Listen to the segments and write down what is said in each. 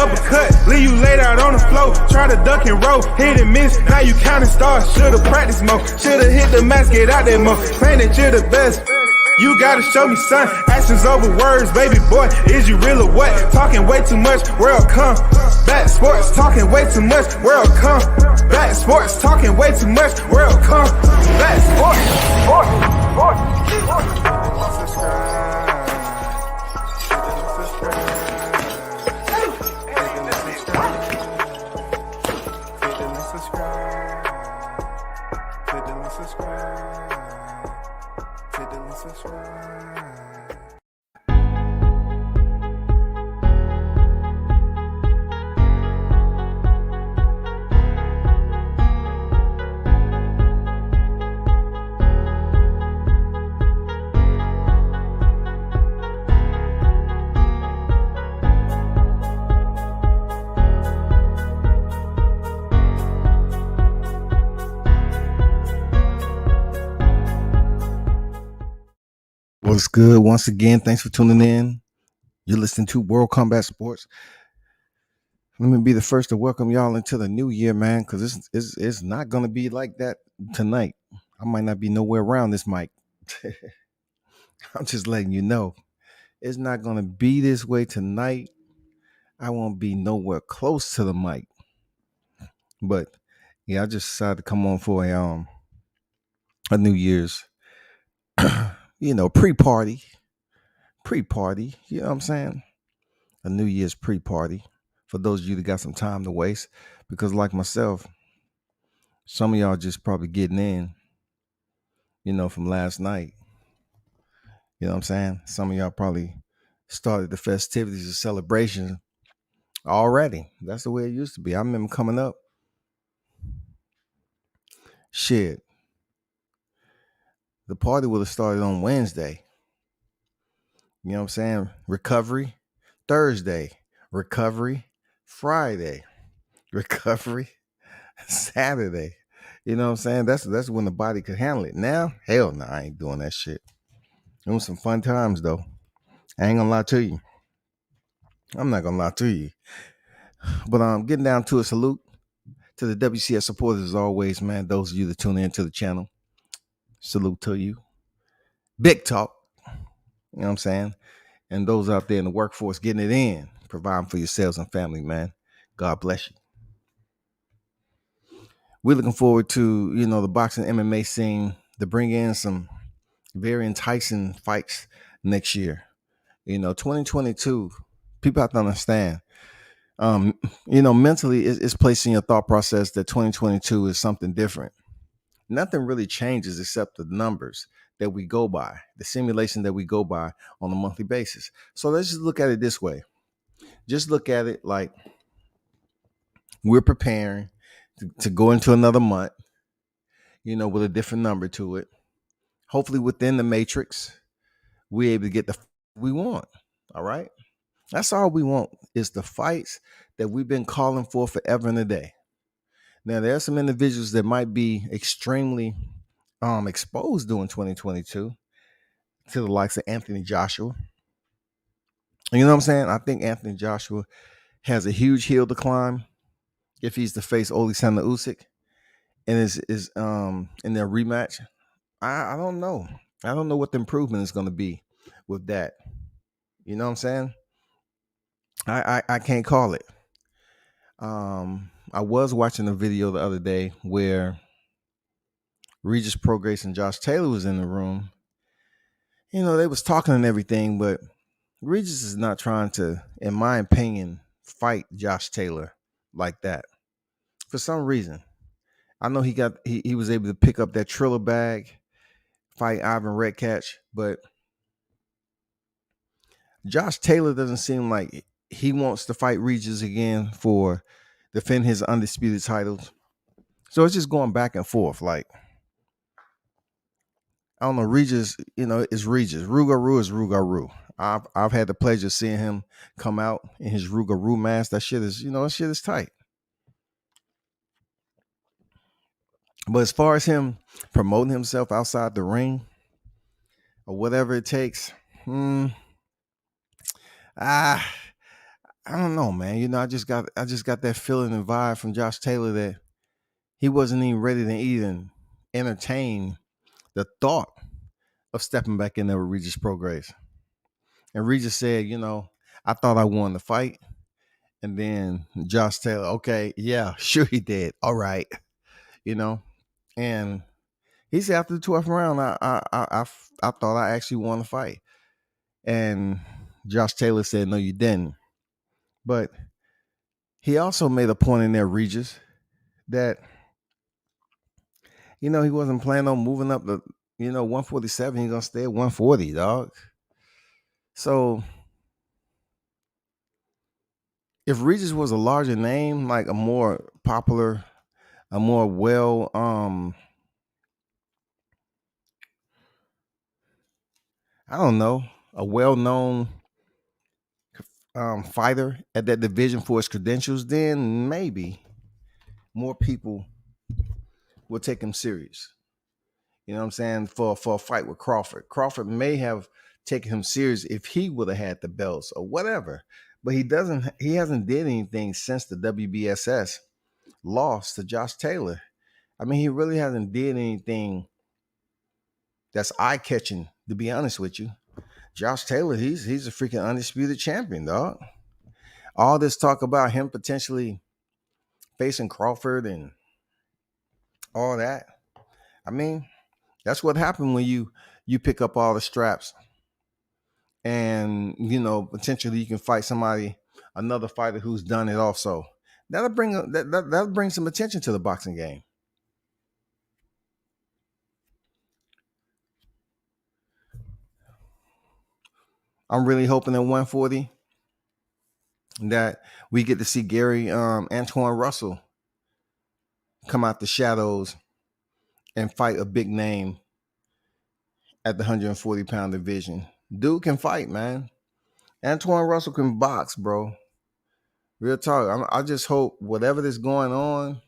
uppercut, leave you laid out on the floor. Try to duck and roll, hit and miss, now you counting stars. Should've practiced more, should've hit the mask, get out there more. Saying that you're the best. You gotta show me, son, actions over words, baby boy, is you real or what? Talking way too much, world come back sports, talking way too much, world come back sports, talking way too much, world come back What's good? Once again, thanks for tuning in. You're listening to World Combat Sports. Let me be the first to welcome y'all into the new year, man, because it's not going to be like that tonight. I might not be nowhere around this mic. I'm just letting you know. It's not going to be this way tonight. I won't be nowhere close to the mic. But, yeah, I just decided to come on for a New Year's, pre-party, you know what I'm saying? A New Year's pre-party for those of you that got some time to waste, because like myself, some of y'all just probably getting in, from last night. You know what I'm saying? Some of y'all probably started the festivities and celebrations already. That's the way it used to be. I remember coming up. Shit. The party would have started on Wednesday. You know what I'm saying? Recovery Thursday, recovery Friday, recovery Saturday. You know what I'm saying? That's when the body could handle it. Now, hell no, I ain't doing that shit. It was some fun times though. I ain't gonna lie to you. I'm not gonna lie to you. But getting down to a salute to the WCS supporters as always, man. Those of you that tune in to the channel, salute to you. Big talk. You know what I'm saying? And those out there in the workforce getting it in, providing for yourselves and family, man. God bless you. We're looking forward to, the boxing MMA scene to bring in some very enticing fights next year. 2022, people have to understand, mentally it's placing your thought process that 2022 is something different. Nothing really changes except the numbers that we go by, the simulation that we go by on a monthly basis. So let's just look at it this way. Just look at it like we're preparing to go into another month, with a different number to it. Hopefully within the matrix, we're able to get the we want. All right. That's all we want is the fights that we've been calling for forever and a day. Now, there are some individuals that might be extremely exposed during 2022 to the likes of Anthony Joshua. You know what I'm saying? I think Anthony Joshua has a huge hill to climb if he's to face Alexander Usyk and is in their rematch. I don't know. I don't know what the improvement is going to be with that. You know what I'm saying? I can't call it. I was watching a video the other day where Regis Prograis and Josh Taylor was in the room. They was talking and everything, but Regis is not trying to, in my opinion, fight Josh Taylor like that. For some reason. I know he was able to pick up that Triller bag, fight Ivan Redkach, but Josh Taylor doesn't seem like he wants to fight Regis again for defend his undisputed titles. So it's just going back and forth. Like, I don't know, Regis, is Regis. Rougarou is Rougarou. I've had the pleasure of seeing him come out in his Rougarou mask. That shit is tight. But as far as him promoting himself outside the ring or whatever it takes, I don't know, man. You know, I just got that feeling and vibe from Josh Taylor that he wasn't even ready to even entertain the thought of stepping back in there with Regis Prograis. And Regis said, you know, I thought I won the fight. And then Josh Taylor, okay, yeah, sure he did. All right. You know, and he said after the 12th round, I thought I actually won the fight. And Josh Taylor said, no, you didn't. But he also made a point in there, Regis, that, you know, he wasn't planning on moving up the, 147. He's going to stay at 140, dog. So if Regis was a larger name, like a more popular, a more well, I don't know, a well-known fighter at that division for his credentials, then maybe more people will take him serious. You know what I'm saying? For a fight with Crawford. Crawford may have taken him serious if he would have had the belts or whatever. But he hasn't did anything since the WBSS loss to Josh Taylor. I mean, he really hasn't did anything that's eye-catching, to be honest with you. Josh Taylor, he's a freaking undisputed champion, dog. All this talk about him potentially facing Crawford and all that. I mean, that's what happened when you pick up all the straps and, you know, potentially you can fight another fighter who's done it also. That'll bring some attention to the boxing game. I'm really hoping at 140 that we get to see Gary Antoine Russell come out the shadows and fight a big name at the 140-pound division. Dude can fight, man. Antoine Russell can box, bro. Real talk. I just hope whatever that's going on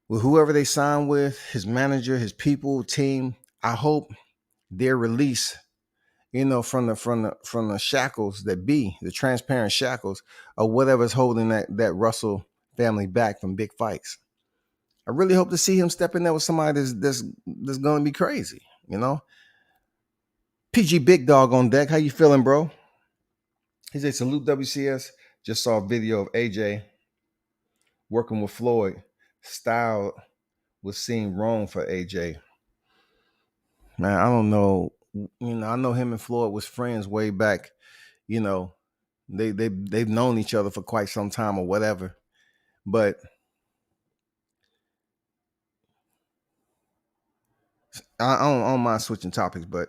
with whoever they sign with, his manager, his people, team, I hope their release, you know, from the shackles that be the transparent shackles or whatever's holding that Russell family back from big fights. I really hope to see him step in there with somebody that's going to be crazy, you know. PG Big Dog on deck. How you feeling, bro? He said, salute WCS. Just saw a video of AJ working with Floyd. Style was seen wrong for AJ. Man, I don't know. You know, I know him and Floyd was friends way back. You know, they've known each other for quite some time or whatever. But I don't mind switching topics, but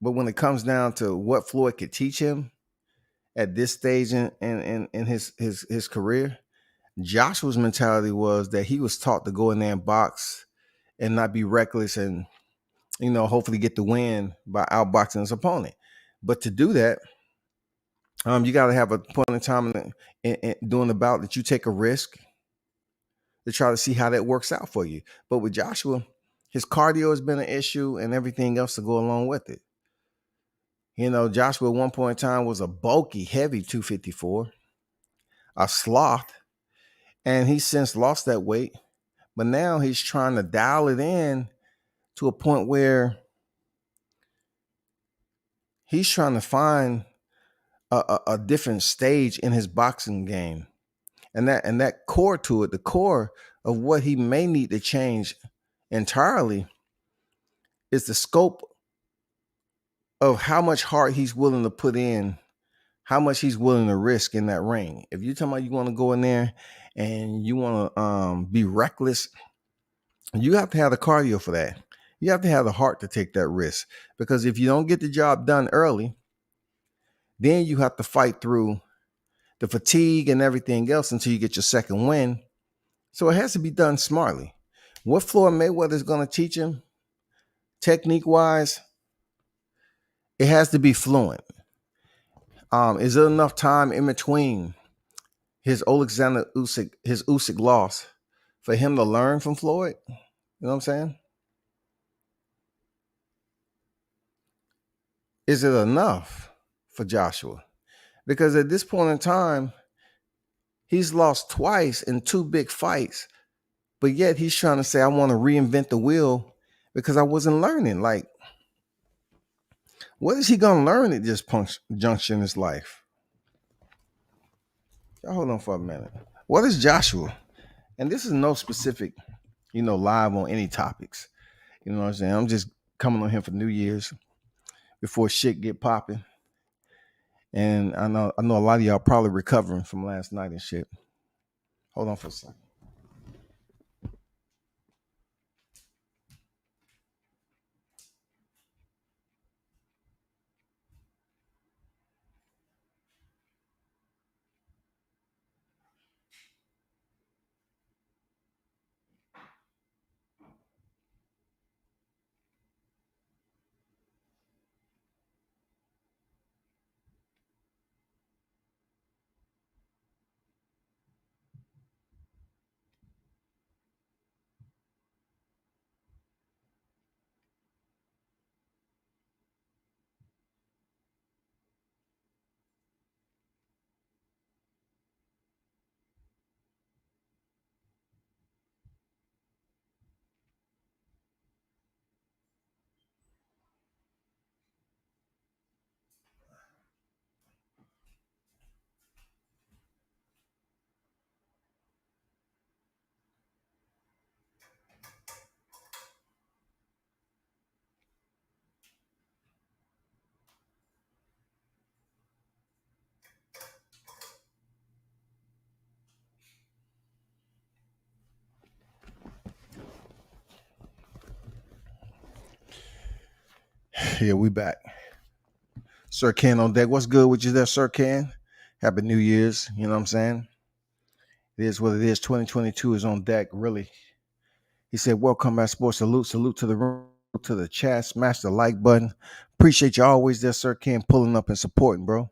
when it comes down to what Floyd could teach him at this stage in his career, Joshua's mentality was that he was taught to go in there and box and not be reckless and, you know, hopefully get the win by outboxing his opponent. But to do that, you got to have a point in time in doing the bout that you take a risk to try to see how that works out for you. But with Joshua, his cardio has been an issue and everything else to go along with it. You know, Joshua at one point in time was a bulky, heavy 254, a sloth, and he's since lost that weight. But now he's trying to dial it in to a point where he's trying to find a different stage in his boxing game. And that core to it, the core of what he may need to change entirely is the scope of how much heart he's willing to put in, how much he's willing to risk in that ring. If you're talking about you want to go in there and you want to be reckless, you have to have the cardio for that. You have to have the heart to take that risk, because if you don't get the job done early, then you have to fight through the fatigue and everything else until you get your second win. So it has to be done smartly. What Floyd Mayweather is going to teach him, technique-wise, it has to be fluent. Is there enough time in between his Alexander Usyk loss for him to learn from Floyd? You know what I'm saying? Is it enough for Joshua? Because at this point in time, he's lost twice in 2 big fights, but yet he's trying to say, I want to reinvent the wheel because I wasn't learning. Like, what is he going to learn at this juncture in his life? Y'all hold on for a minute. What is Joshua? And this is no specific, live on any topics. You know what I'm saying? I'm just coming on here for New Year's before shit get popping. And I know a lot of y'all probably recovering from last night and shit. Hold on for a second. Yeah, we back. Sir Ken on deck. What's good with you there, Sir Ken? Happy New Year's. You know what I'm saying? It is what it is. 2022 is on deck, really. He said, welcome back, sports. Salute to the room, to the chat. Smash the like button. Appreciate you always there, Sir Ken, pulling up and supporting, bro.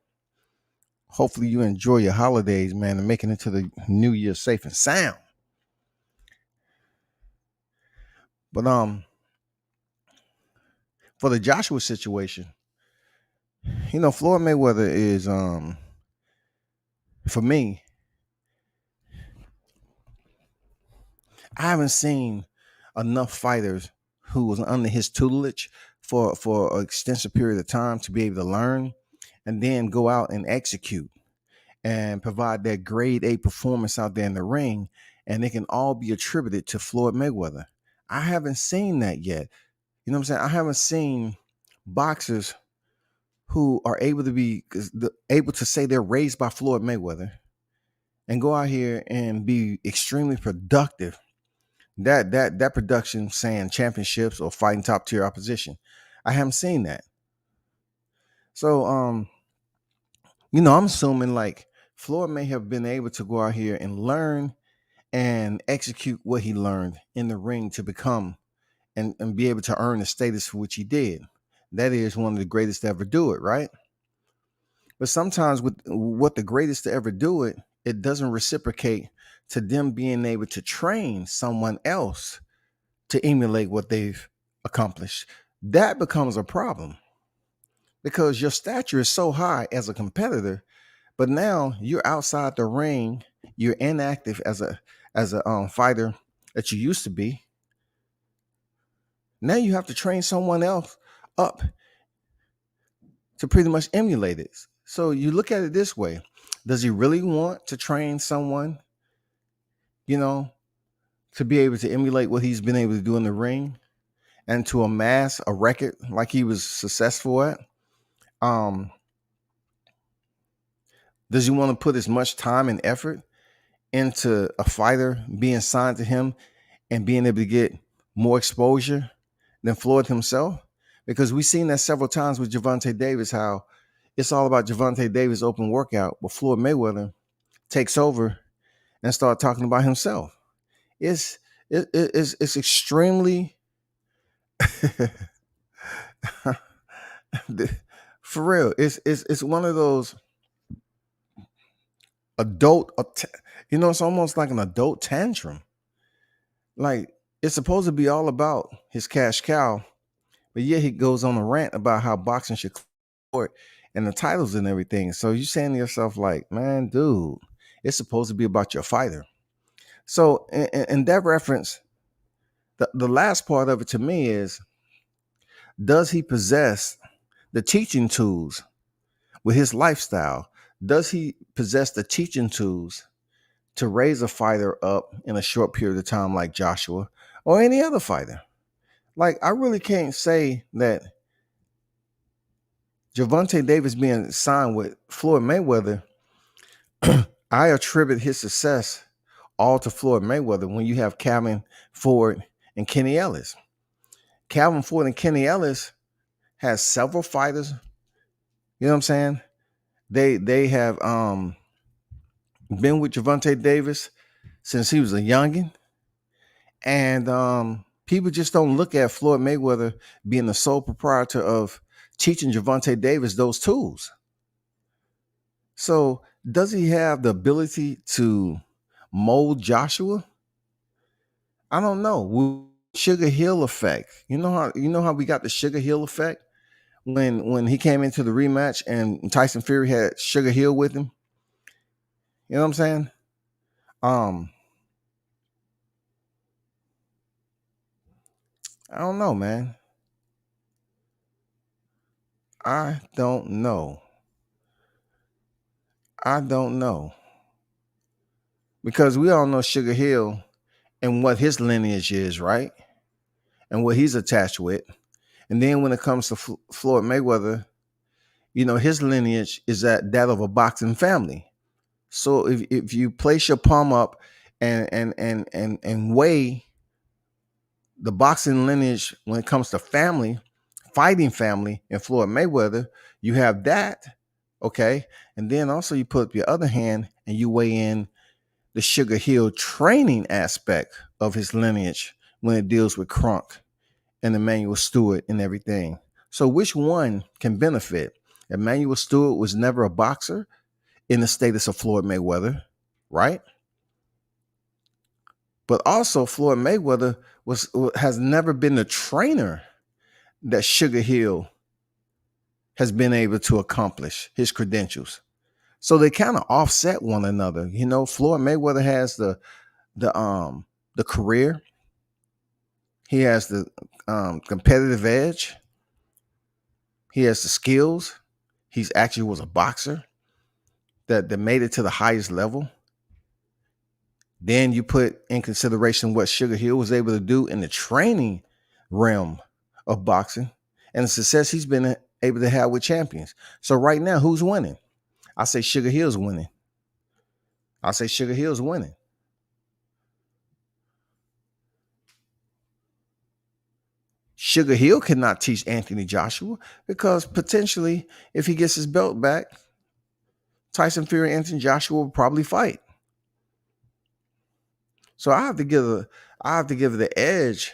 Hopefully you enjoy your holidays, man, and making it to the new year safe and sound. But for the Joshua situation, Floyd Mayweather is for me, I haven't seen enough fighters who was under his tutelage for an extensive period of time to be able to learn and then go out and execute and provide that grade A performance out there in the ring, and they can all be attributed to Floyd Mayweather. I haven't seen that yet. You know what I'm saying? I haven't seen boxers who are able to say they're raised by Floyd Mayweather and go out here and be extremely productive. That production, saying championships or fighting top tier opposition, I haven't seen that. So I'm assuming like Floyd may have been able to go out here and learn and execute what he learned in the ring to become and be able to earn the status for which he did. That is one of the greatest to ever do it, right? But sometimes with what the greatest to ever do it, it doesn't reciprocate to them being able to train someone else to emulate what they've accomplished. That becomes a problem because your stature is so high as a competitor, but now you're outside the ring, you're inactive as a fighter that you used to be. Now you have to train someone else up to pretty much emulate it. So you look at it this way. Does he really want to train someone, to be able to emulate what he's been able to do in the ring and to amass a record like he was successful at? Does he want to put as much time and effort into a fighter being signed to him and being able to get more exposure than Floyd himself? Because we've seen that several times with Gervonta Davis, how it's all about Gervonta Davis' open workout, but Floyd Mayweather takes over and start talking about himself. It's extremely for real. It's one of those adult, it's almost like an adult tantrum. Like it's supposed to be all about his cash cow, but yet he goes on a rant about how boxing should court and the titles and everything. So you're saying to yourself, like, man, dude, it's supposed to be about your fighter. So in that reference, the last part of it to me is, does he possess the teaching tools with his lifestyle? Does he possess the teaching tools to raise a fighter up in a short period of time like Joshua or any other fighter? Like, I really can't say that Gervonta Davis being signed with Floyd Mayweather, I attribute his success all to Floyd Mayweather when you have Calvin Ford and Kenny Ellis. Calvin Ford and Kenny Ellis has several fighters. You know what I'm saying? They have been with Gervonta Davis since he was a youngin'. And people just don't look at Floyd Mayweather being the sole proprietor of teaching Gervonta Davis those tools. So does he have the ability to mold Joshua? I don't know. Sugar Hill effect. You know how we got the Sugar Hill effect when he came into the rematch and Tyson Fury had Sugar Hill with him. You know what I'm saying? I don't know, man. I don't know. Because we all know Sugar Hill and what his lineage is, right? And what he's attached with. And then when it comes to Floyd Mayweather, you know, his lineage is that of a boxing family. So if you place your palm up and weigh the boxing lineage when it comes to family, fighting family, and Floyd Mayweather, you have that, okay? And then also you put up your other hand and you weigh in the Sugar Hill training aspect of his lineage when it deals with Crunk and Emmanuel Stewart and everything. So which one can benefit? Emmanuel Stewart was never a boxer in the status of Floyd Mayweather, right? But also Floyd Mayweather has never been the trainer that Sugar Hill has been able to accomplish, his credentials. So they kind of offset one another. You know, Floyd Mayweather has the career. He has the competitive edge. He has the skills. He's actually was a boxer that made it to the highest level. Then you put in consideration what Sugar Hill was able to do in the training realm of boxing and the success he's been able to have with champions. So right now, who's winning? I say Sugar Hill's winning. Sugar Hill cannot teach Anthony Joshua because potentially, if he gets his belt back, Tyson Fury and Anthony Joshua will probably fight. So I have to give the edge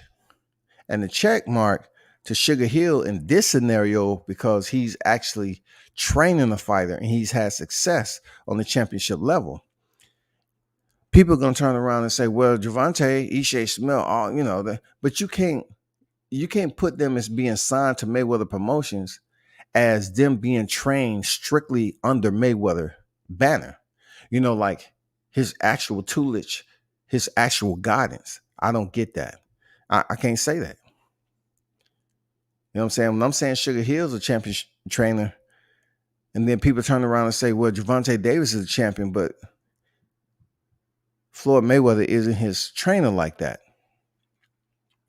and the check mark to Sugar Hill in this scenario because he's actually training a fighter and he's had success on the championship level. People are going to turn around and say, well, Gervonta, Ishe Smell, all, you know, but you can't put them as being signed to Mayweather Promotions as them being trained strictly under Mayweather banner. You know, like his actual toolage, his actual guidance. I don't get that. I can't say that. You know what I'm saying? When I'm saying Sugar Hill's a champion trainer, and then people turn around and say, well, Gervonta Davis is a champion, but Floyd Mayweather isn't his trainer like that.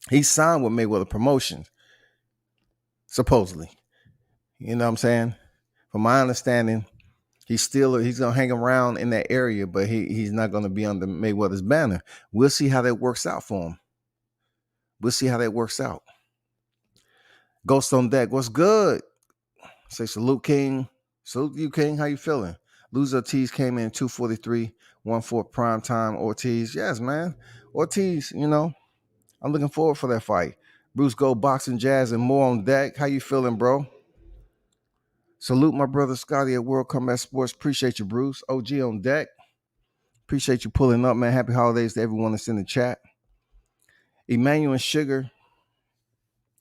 He's signed with Mayweather Promotions, supposedly. You know what I'm saying? From my understanding, he's going to hang around in that area, but he's not going to be under Mayweather's banner. We'll see how that works out for him. Ghost on deck, what's good? Say salute, King. Salute you, King. How you feeling? Luz Ortiz came in 243, 1-4 prime time. Ortiz, yes, man. Ortiz, you know, I'm looking forward for that fight. Bruce Gold, Boxing Jazz, and more on deck. How you feeling, bro? Salute my brother Scotty at World Combat Sports. Appreciate you, Bruce. OG on deck. Appreciate you pulling up, man. Happy holidays to everyone that's in the chat. Emmanuel and Sugar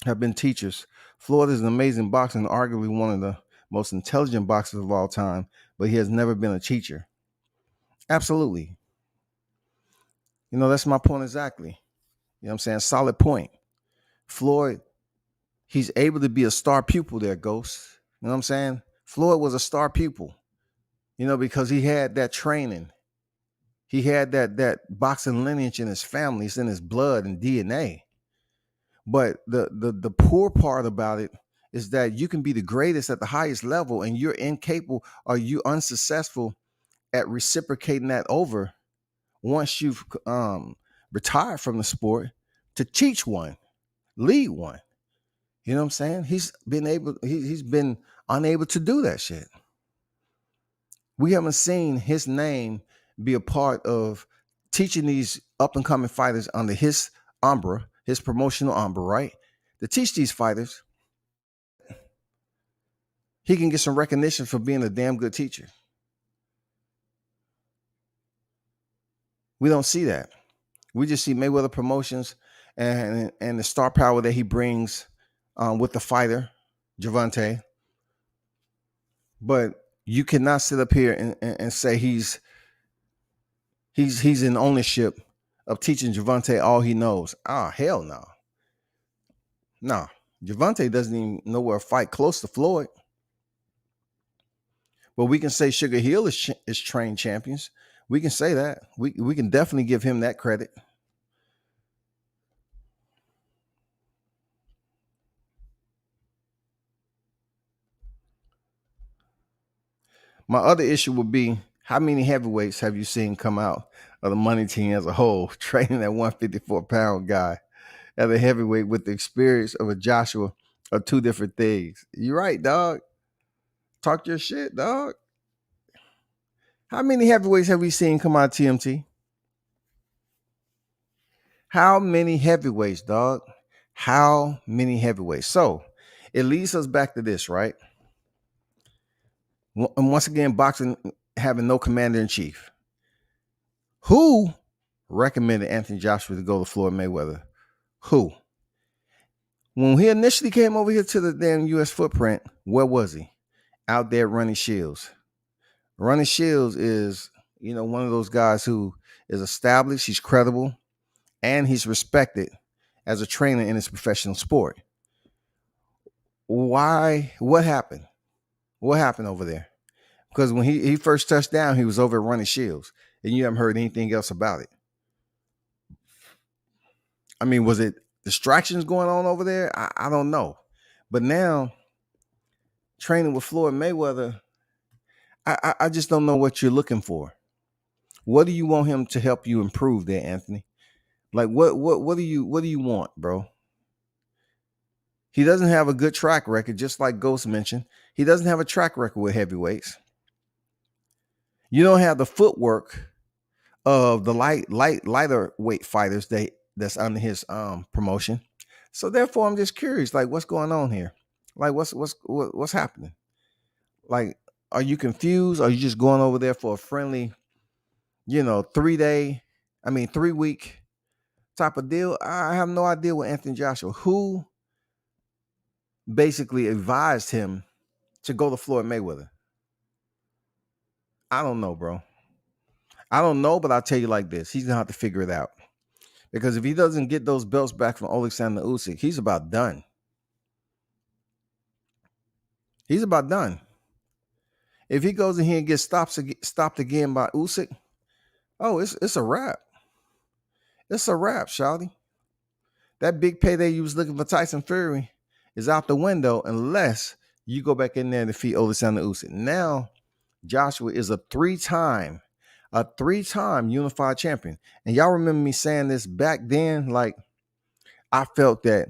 have been teachers. Floyd is an amazing boxer and arguably one of the most intelligent boxers of all time, but he has never been a teacher. Absolutely. That's my point exactly. You know what I'm saying? Solid point. Floyd, he's able to be a star pupil there, Ghost. You know what I'm saying? Floyd was a star pupil, because he had that training. He had that boxing lineage in his family. It's in his blood and DNA. But the poor part about it is that you can be the greatest at the highest level and you're incapable or you unsuccessful at reciprocating that over once you've retired from the sport to teach one, lead one. You know what I'm saying? He's been unable to do that shit. We haven't seen his name be a part of teaching these up and coming fighters under his umbra, his promotional umbra, right? To teach these fighters, he can get some recognition for being a damn good teacher. We don't see that. We just see Mayweather Promotions and the star power that he brings with the fighter, Gervonta. But you cannot sit up here and say he's in ownership of teaching Gervonta all he knows. Hell no. No. Gervonta doesn't even know where a fight close to Floyd. But we can say Sugar Hill is trained champions. We can say that. We can definitely give him that credit. My other issue would be, how many heavyweights have you seen come out of the money team as a whole, training that 154-pound guy at a heavyweight with the experience of a Joshua are two different things. You're right, dog. Talk your shit, dog. How many heavyweights have we seen come out of TMT? How many heavyweights, dog? How many heavyweights? So it leads us back to this, right? And once again, boxing having no commander in chief. Who recommended Anthony Joshua to go to Floyd Mayweather? Who? When he initially came over here to the damn U.S. footprint, where was he? Out there running Shields. Running Shields is, one of those guys who is established, he's credible, and he's respected as a trainer in his professional sport. Why? What happened? What happened over there? Because when he first touched down, he was over at Running Shields, and you haven't heard anything else about it. I mean, was it distractions going on over there? I don't know. But now, training with Floyd Mayweather, I just don't know what you're looking for. What do you want him to help you improve there, Anthony? Like, what do you want, bro? He doesn't have a good track record, just like Ghost mentioned. He doesn't have a track record with heavyweights. You don't have the footwork of the lighter weight fighters that's under his promotion. So therefore, I'm just curious, like, what's going on here? Like, what's happening? Like, are you confused? Are you just going over there for a friendly, 3-week type of deal? I have no idea what Anthony Joshua, who basically advised him to go to Floyd Mayweather. I don't know, bro. I don't know, but I'll tell you like this. He's going to have to figure it out. Because if he doesn't get those belts back from Alexander Usyk, he's about done. He's about done. If he goes in here and gets stopped again by Usyk, it's a wrap. It's a wrap, shawty. That big payday you was looking for Tyson Fury is out the window unless you go back in there and defeat Alexander Usyk. Now, Joshua is a three-time unified champion. And y'all remember me saying this back then? Like, I felt that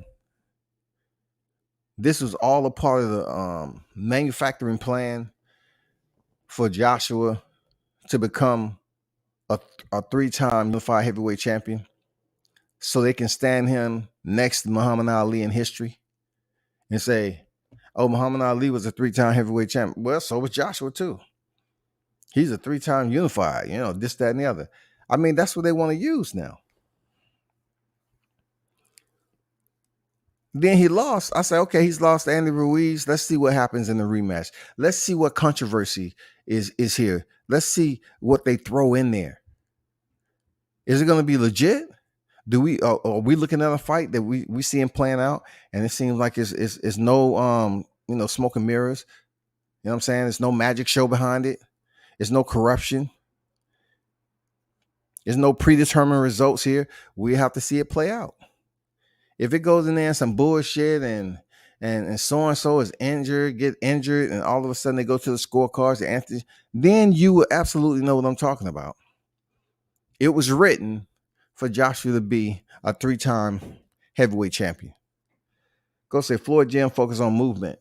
this was all a part of the manufacturing plan for Joshua to become a three-time unified heavyweight champion, so they can stand him next to Muhammad Ali in history and say, oh, Muhammad Ali was a three-time heavyweight champion. Well, so was Joshua too. He's a three-time unified, this, that, and the other. I mean, that's what they want to use now. Then he lost. I said, okay, he's lost to Andy Ruiz. Let's see what happens in the rematch. Let's see what controversy is here. Let's see what they throw in there. Is it going to be legit? Are we looking at a fight that we see him playing out, and it seems like it's no smoke and mirrors. You know what I'm saying? There's no magic show behind it. There's no corruption. There's no predetermined results here. We have to see it play out. If it goes in there and some bullshit and so and so is get injured, and all of a sudden they go to the scorecards, then you will absolutely know what I'm talking about. It was written for Joshua to be a 3-time heavyweight champion. Go say Floyd Jim focus on movement.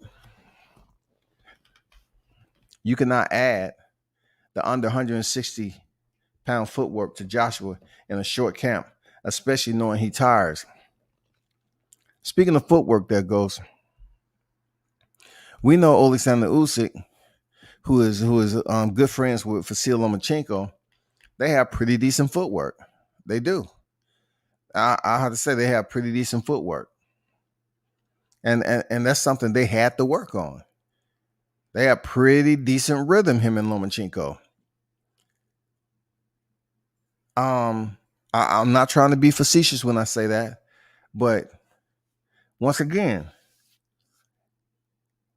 You cannot add the under 160-pound footwork to Joshua in a short camp, especially knowing he tires. Speaking of footwork, there goes. We know Alexander Usyk, who is good friends with Vasyl Lomachenko. They have pretty decent footwork. They do. I have to say they have pretty decent footwork, and that's something they had to work on. They have pretty decent rhythm, him and Lomachenko. I'm not trying to be facetious when I say that, but once again,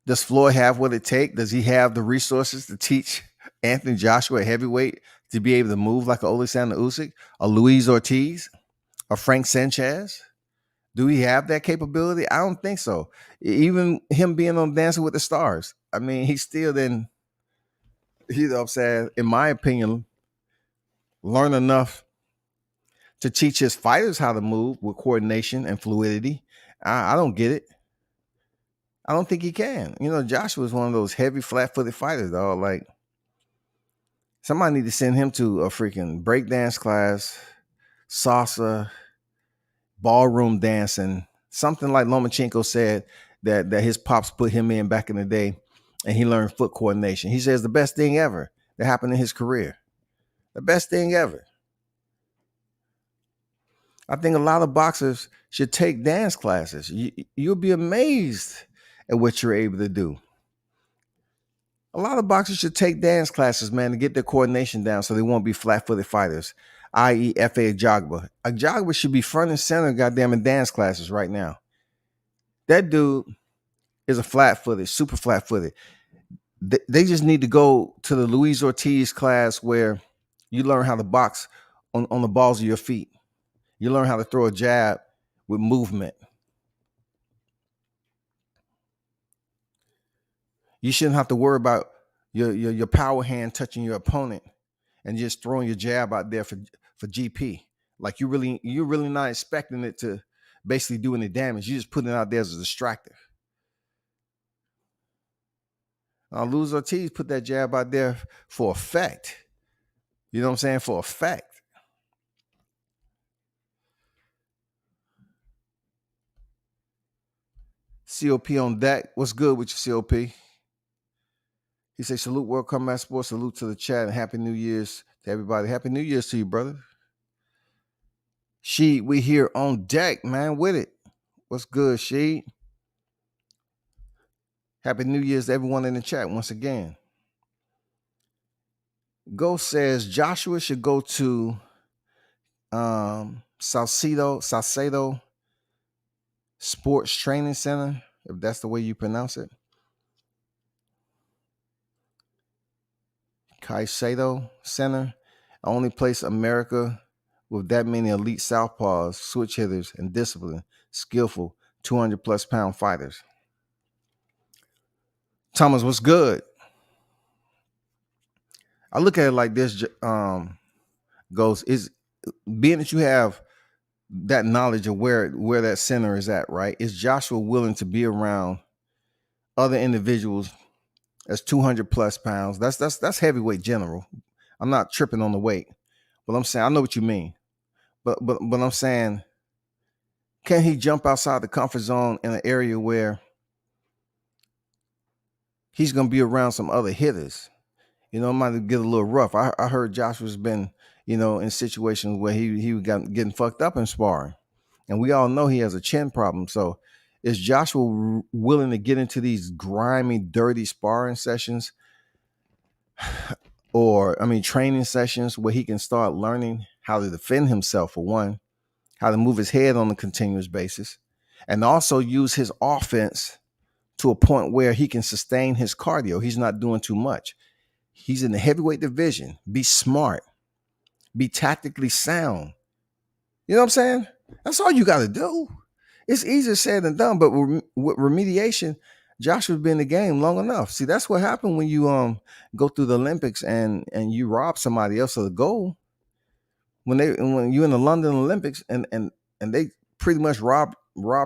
does Floyd have what it takes? Does he have the resources to teach Anthony Joshua, a heavyweight, to be able to move like a Alexander Usyk, a Luis Ortiz, a Frank Sanchez? Do he have that capability? I don't think so. Even him being on Dancing with the Stars, I mean, he still didn't, you know what I'm saying, in my opinion, learn enough to teach his fighters how to move with coordination and fluidity. I don't get it. I don't think he can. You know, Joshua is one of those heavy, flat-footed fighters, dog. Like, somebody need to send him to a freaking breakdance class, salsa, ballroom dancing, something like Lomachenko said that his pops put him in back in the day, and he learned foot coordination. He says the best thing ever that happened in his career. The best thing ever. I think a lot of boxers should take dance classes. You'll be amazed at what you're able to do. A lot of boxers should take dance classes, man, to get their coordination down so they won't be flat-footed fighters, i.e. F.A. Ajagba. Ajagba should be front and center goddamn in dance classes right now. That dude is a flat-footed, super flat-footed. They just need to go to the Luis Ortiz class where you learn how to box on the balls of your feet. You learn how to throw a jab with movement. You shouldn't have to worry about your power hand touching your opponent and just throwing your jab out there for GP. Like you're really not expecting it to basically do any damage. You just put it out there as a distractor. Luis Ortiz put that jab out there for effect. You know what I'm saying? For effect. COP on deck. What's good with your COP? He says, salute World Combat Sports, salute to the chat, and Happy New Year's to everybody. Happy New Year's to you, brother. She, we here on deck, man, with it. What's good, she? Happy New Year's to everyone in the chat once again. Ghost says Joshua should go to Salcedo Sports Training Center, if that's the way you pronounce it. Caicedo Center, only place America with that many elite southpaws, switch hitters, and disciplined, skillful, 200-plus pound fighters. Thomas, what's good? I look at it like this, Ghost, is being that you have that knowledge of where that center is at, right? Is Joshua willing to be around other individuals that's 200-plus pounds? That's heavyweight general. I'm not tripping on the weight, but I'm saying I know what you mean. But I'm saying, can he jump outside the comfort zone in an area where he's going to be around some other hitters? You know, it might get a little rough. I heard Joshua's been, in situations where he got getting fucked up in sparring. And we all know he has a chin problem. So Is Joshua willing to get into these grimy, dirty sparring sessions training sessions where he can start learning how to defend himself, for one, how to move his head on a continuous basis, and also use his offense to a point where he can sustain his cardio. He's not doing too much. He's in the heavyweight division. Be smart. Be tactically sound. You know what I'm saying? That's all you got to do. It's easier said than done, but with remediation, Joshua's been in the game long enough. See, that's what happened when you go through the Olympics and you rob somebody else of the gold. When you're in the London Olympics and they pretty much rob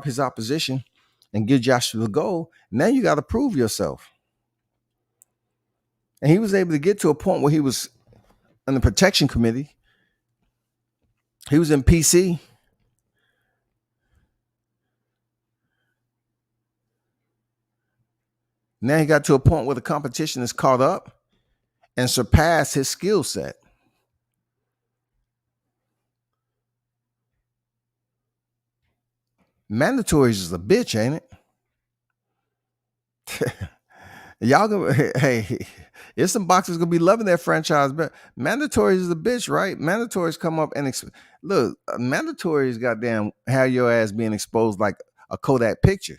his opposition and give Joshua the gold, now you got to prove yourself. And he was able to get to a point where he was in the protection committee. He was in PC. Now he got to a point where the competition is caught up and surpassed his skill set. Mandatories is a bitch, ain't it? Y'all gonna hey, there's some boxers gonna be loving that franchise, but mandatories is a bitch, right? Mandatories come up and look, mandatories goddamn have your ass being exposed like a Kodak picture.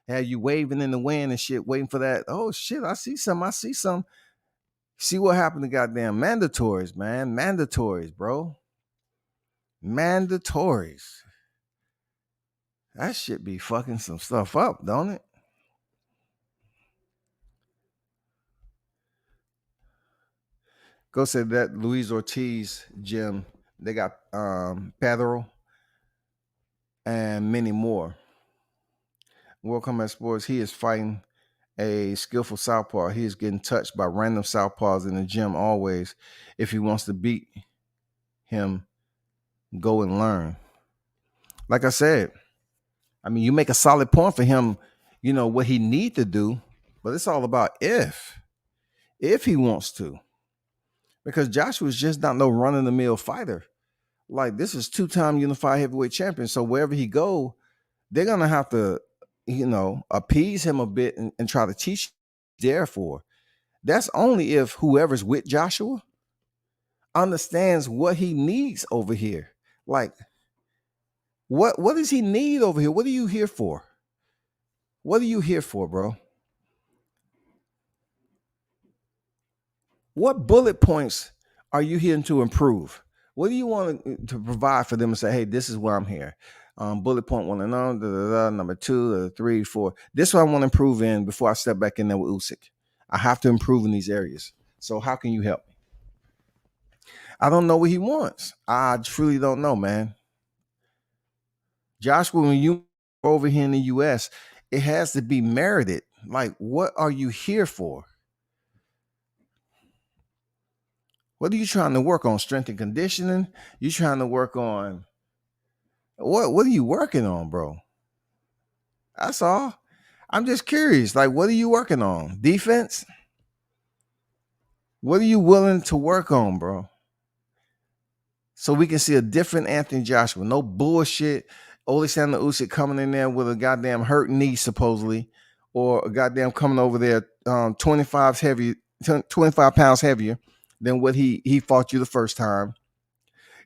Have you waving in the wind and shit, waiting for that. Oh shit, I see some. See what happened to goddamn mandatories, man. Mandatories, bro. Mandatories. That shit be fucking some stuff up, don't it? Go say that Luis Ortiz gym. They got Pedro and many more. World Combat Sports, he is fighting a skillful southpaw. He is getting touched by random southpaws in the gym always. If he wants to beat him, go and learn. Like I said, I mean, you make a solid point for him, you know, what he need to do, but it's all about if he wants to. Because Joshua's just not no run-of-the-mill fighter. Like, this is 2-time unified heavyweight champion. So wherever he go, they're going to have to, you know, appease him a bit and try to teach there for. That's only if whoever's with Joshua understands what he needs over here. Like, what does he need over here? What are you here for? What are you here for, bro? What bullet points are you here to improve? What do you want to provide for them and say, hey, this is where I'm here? Bullet point 1 and on, number 2, 3, 4. This is what I want to improve in before I step back in there with Usyk. I have to improve in these areas. So how can you help me? I don't know what he wants. I truly don't know, man. Joshua, when you over here in the U.S., it has to be merited. Like, what are you here for? What are you trying to work on? Strength and conditioning? You trying to work on what are you working on, bro? That's all. I'm just curious. Like, what are you working on? Defense? What are you willing to work on, bro? So we can see a different Anthony Joshua. No bullshit. Alexander Usyk coming in there with a goddamn hurt knee, supposedly, or a goddamn coming over there 25 pounds heavier than what he fought you the first time.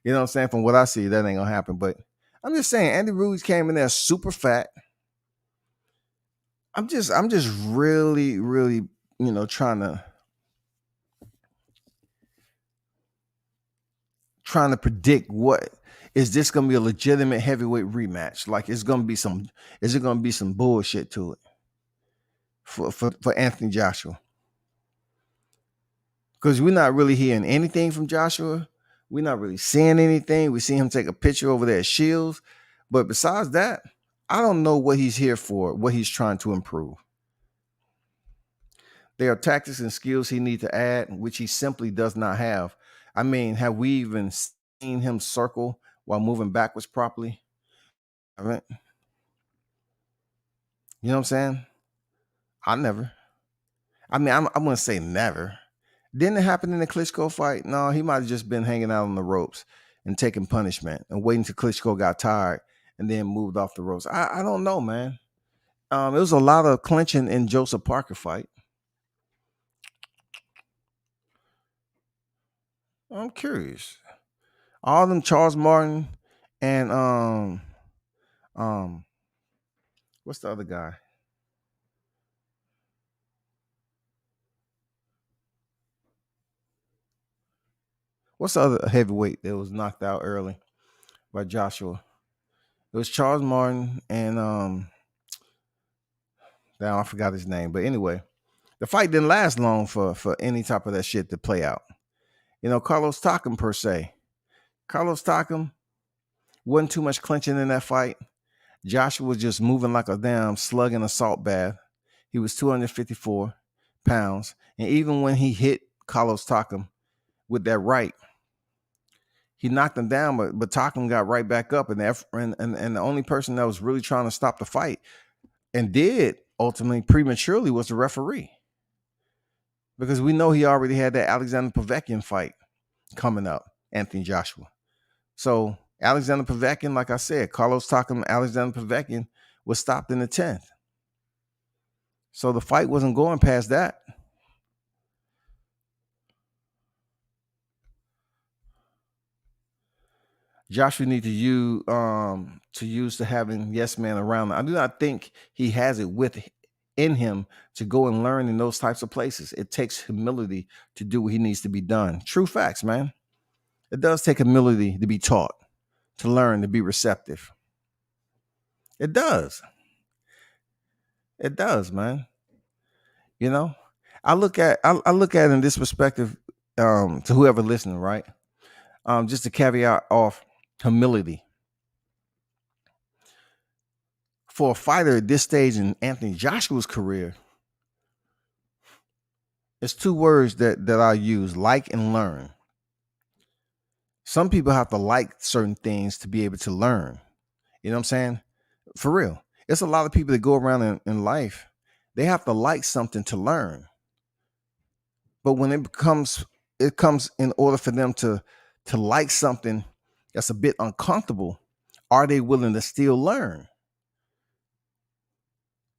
You know what I'm saying? From what I see, that ain't gonna happen. But I'm just saying, Andy Ruiz came in there super fat. I'm just really, really, you know, trying to predict what is this gonna be a legitimate heavyweight rematch? Like, is it gonna be some bullshit to it for Anthony Joshua? Because we're not really hearing anything from Joshua. We're not really seeing anything. We see him take a picture over there at Shields. But besides that, I don't know what he's here for, what he's trying to improve. There are tactics and skills he needs to add, which he simply does not have. I mean, have we even seen him circle while moving backwards properly? I mean, you know what I'm saying? I'm going to say never. Didn't it happen in the Klitschko fight? No, he might have just been hanging out on the ropes and taking punishment and waiting till Klitschko got tired and then moved off the ropes. I don't know, man. It was a lot of clinching in Joseph Parker fight. I'm curious. All them Charles Martin and um what's the other guy? What's the other heavyweight that was knocked out early by Joshua? It was Charles Martin and now I forgot his name. But anyway, the fight didn't last long for any type of that shit to play out. Carlos Takam per se. Carlos Takam wasn't too much clinching in that fight. Joshua was just moving like a damn slug in a salt bath. He was 254 pounds. And even when he hit Carlos Takam with that right, he knocked him down, but Takam got right back up. And the only person that was really trying to stop the fight and did ultimately prematurely was the referee. Because we know he already had that Alexander Povetkin fight coming up, Anthony Joshua. So Alexander Povetkin, like I said, Carlos Takam, Alexander Povetkin was stopped in the 10th. So the fight wasn't going past that. Joshua need to use to having yes man around him. I do not think he has it in him to go and learn in those types of places. It takes humility to do what he needs to be done. True facts, man. It does take humility to be taught, to learn, to be receptive. It does. It does, man. I look at it in this perspective, to whoever listening, right? Just to caveat off humility. For a fighter at this stage in Anthony Joshua's career, it's two words that I use: like and learn. Some people have to like certain things to be able to learn. You know what I'm saying? For real. It's a lot of people that go around in life, they have to like something to learn. But when it comes in order for them to like something that's a bit uncomfortable, are they willing to still learn?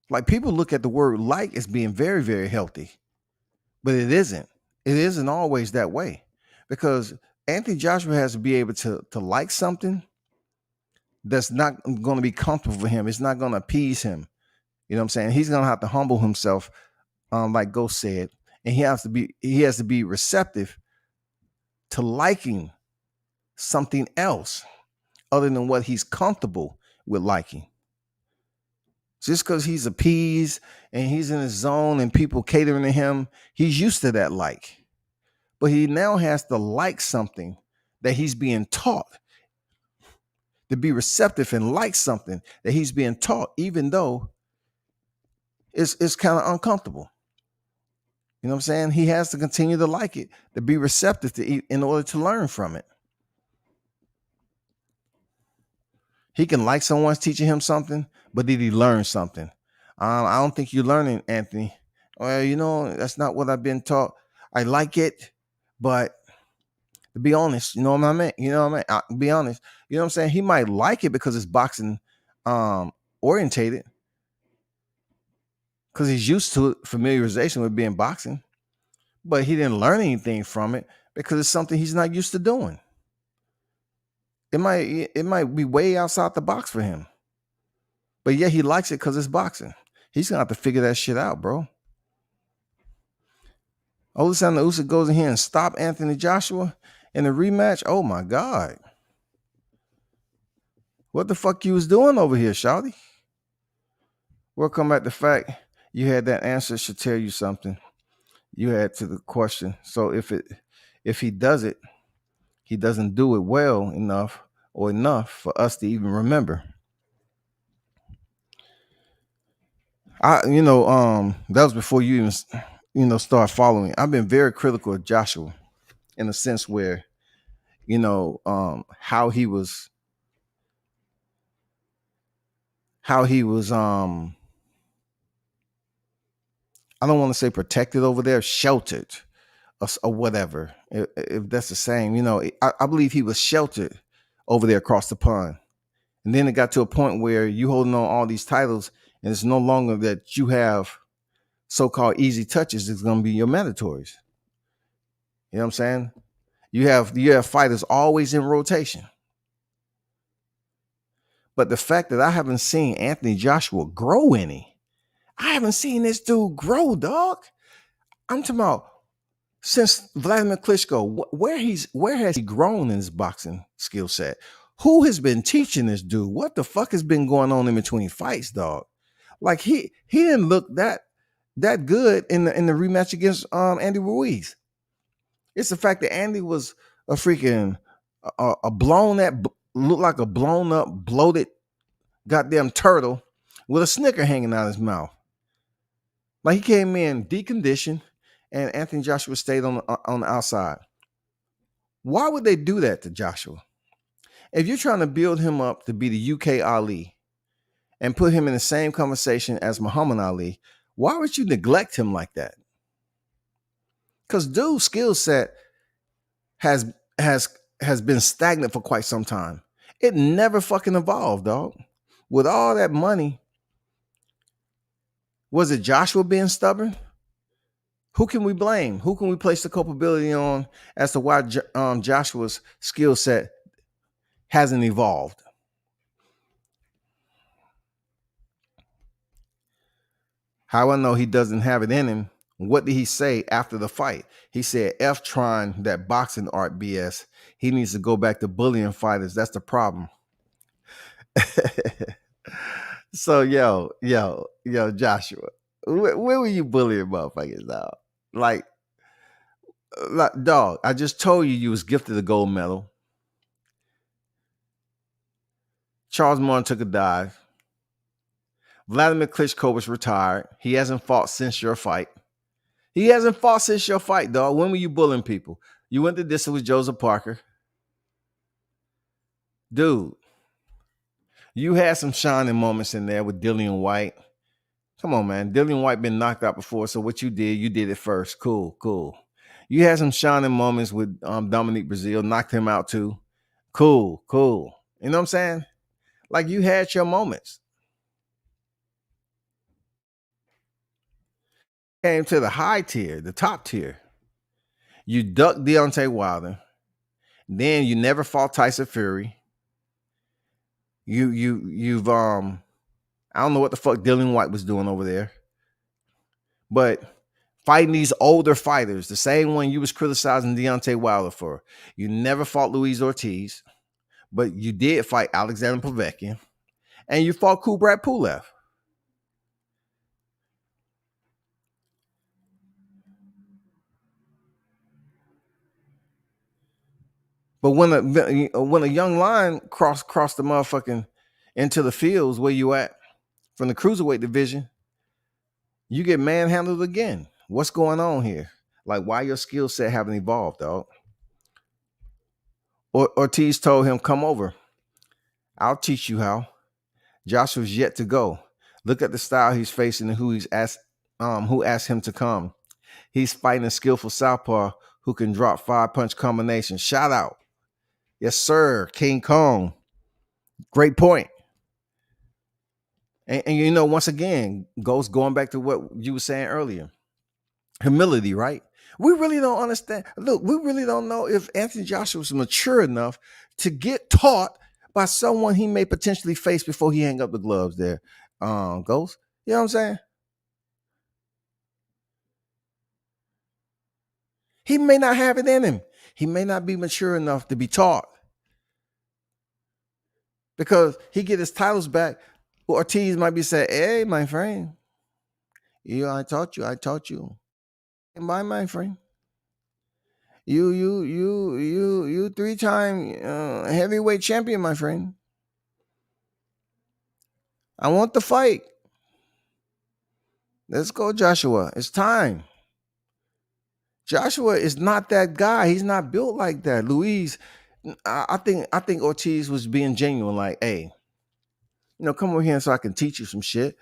Like, people look at the word like as being very, very healthy, but it isn't. It isn't always that way, because Anthony Joshua has to be able to like something that's not going to be comfortable for him. It's not going to appease him. You know what I'm saying? He's going to have to humble himself, like Ghost said, and he has to be receptive to liking something else other than what he's comfortable with liking. Just because he's appeased and he's in his zone and people catering to him, he's used to that like. But he now has to like something that he's being taught, to be receptive and like something that he's being taught, even though it's kind of uncomfortable. You know what I'm saying? He has to continue to like it, to be receptive to in order to learn from it. He can like someone's teaching him something, but did he learn something? I don't think you're learning, Anthony. Well, that's not what I've been taught. I like it, but to be honest, you know what I mean? I'll be honest. You know what I'm saying? He might like it because it's boxing orientated, because he's used to familiarization with being boxing, but he didn't learn anything from it because it's something he's not used to doing. It might be way outside the box for him, but yeah, he likes it because it's boxing. He's gonna have to figure that shit out, bro. Alexander Usyk goes in here and stop Anthony Joshua in a rematch. Oh my God, what the fuck you was doing over here, shawty? We'll come back to the fact you had that answer should tell you something. You had to the question. So if he does it, he doesn't do it well enough or enough for us to even remember. That was before you even start following. I've been very critical of Joshua in a sense where, how he was I don't want to say protected over there, sheltered or whatever, if that's the same. I believe he was sheltered over there across the pond. And then it got to a point where you holding on all these titles And it's no longer that you have so-called easy touches. It's going to be your mandatories. You know what I'm saying? You have fighters always in rotation. But the fact that I haven't seen Anthony Joshua grow any, I haven't seen this dude grow, dog. I'm talking about since Vladimir Klitschko, where has he grown in his boxing skill set? Who has been teaching this dude? What the fuck has been going on in between fights, dog? Like he didn't look that good in the rematch against Andy Ruiz. It's the fact that Andy was a freaking looked like a blown up, bloated goddamn turtle with a snicker hanging out his mouth. Like he came in deconditioned, and Anthony Joshua stayed on the outside. Why would they do that to Joshua? If you're trying to build him up to be the UK Ali and put him in the same conversation as Muhammad Ali, why would you neglect him like that? Because dude's skill set has been stagnant for quite some time. It never fucking evolved, dog. With all that money, was it Joshua being stubborn? Who can we blame? Who can we place the culpability on as to why Joshua's skill set hasn't evolved? How I know he doesn't have it in him? What did he say after the fight? He said, F trying that boxing art BS. He needs to go back to bullying fighters. That's the problem. So, yo, Joshua, where were you bullying motherfuckers now? Like, dog, I just told you was gifted a gold medal. Charles Martin took a dive. Vladimir Klitschko was retired. He hasn't fought since your fight. Dog. When were you bullying people? You went to distance with Joseph Parker. Dude, you had some shining moments in there with Dillian White. Come on, man. Dillian White been knocked out before, so what you did it first. Cool. You had some shining moments with Dominique Brazil, knocked him out too. Cool. You know what I'm saying? Like you had your moments. Came to the high tier, the top tier. You ducked Deontay Wilder. Then you never fought Tyson Fury. You've I don't know what the fuck Dillian White was doing over there. But fighting these older fighters, the same one you was criticizing Deontay Wilder for. You never fought Luis Ortiz, but you did fight Alexander Povetkin, and you fought Kubrat Pulev. But when a young lion crossed the motherfucking into the fields where you at from the cruiserweight division, you get manhandled again. What's going on here? Like, why your skill set haven't evolved, dog? Ortiz told him, come over. I'll teach you how. Joshua's yet to go. Look at the style he's facing and who asked him to come. He's fighting a skillful southpaw who can drop 5-punch combinations. Shout out. Yes, sir. King Kong. Great point. And you know, once again, going back to what you were saying earlier. Humility, right? We really don't understand. Look, we really don't know if Anthony Joshua was mature enough to get taught by someone he may potentially face before he hang up the gloves there. Ghost. You know what I'm saying? He may not have it in him. He may not be mature enough to be taught. Because he get his titles back, Ortiz might be saying, hey, my friend, I taught you. And bye, my friend. You 3-time heavyweight champion, my friend. I want the fight. Let's go, Joshua. It's time. Joshua is not that guy. He's not built like that. Luis, I think Ortiz was being genuine, like, hey, come over here so I can teach you some shit.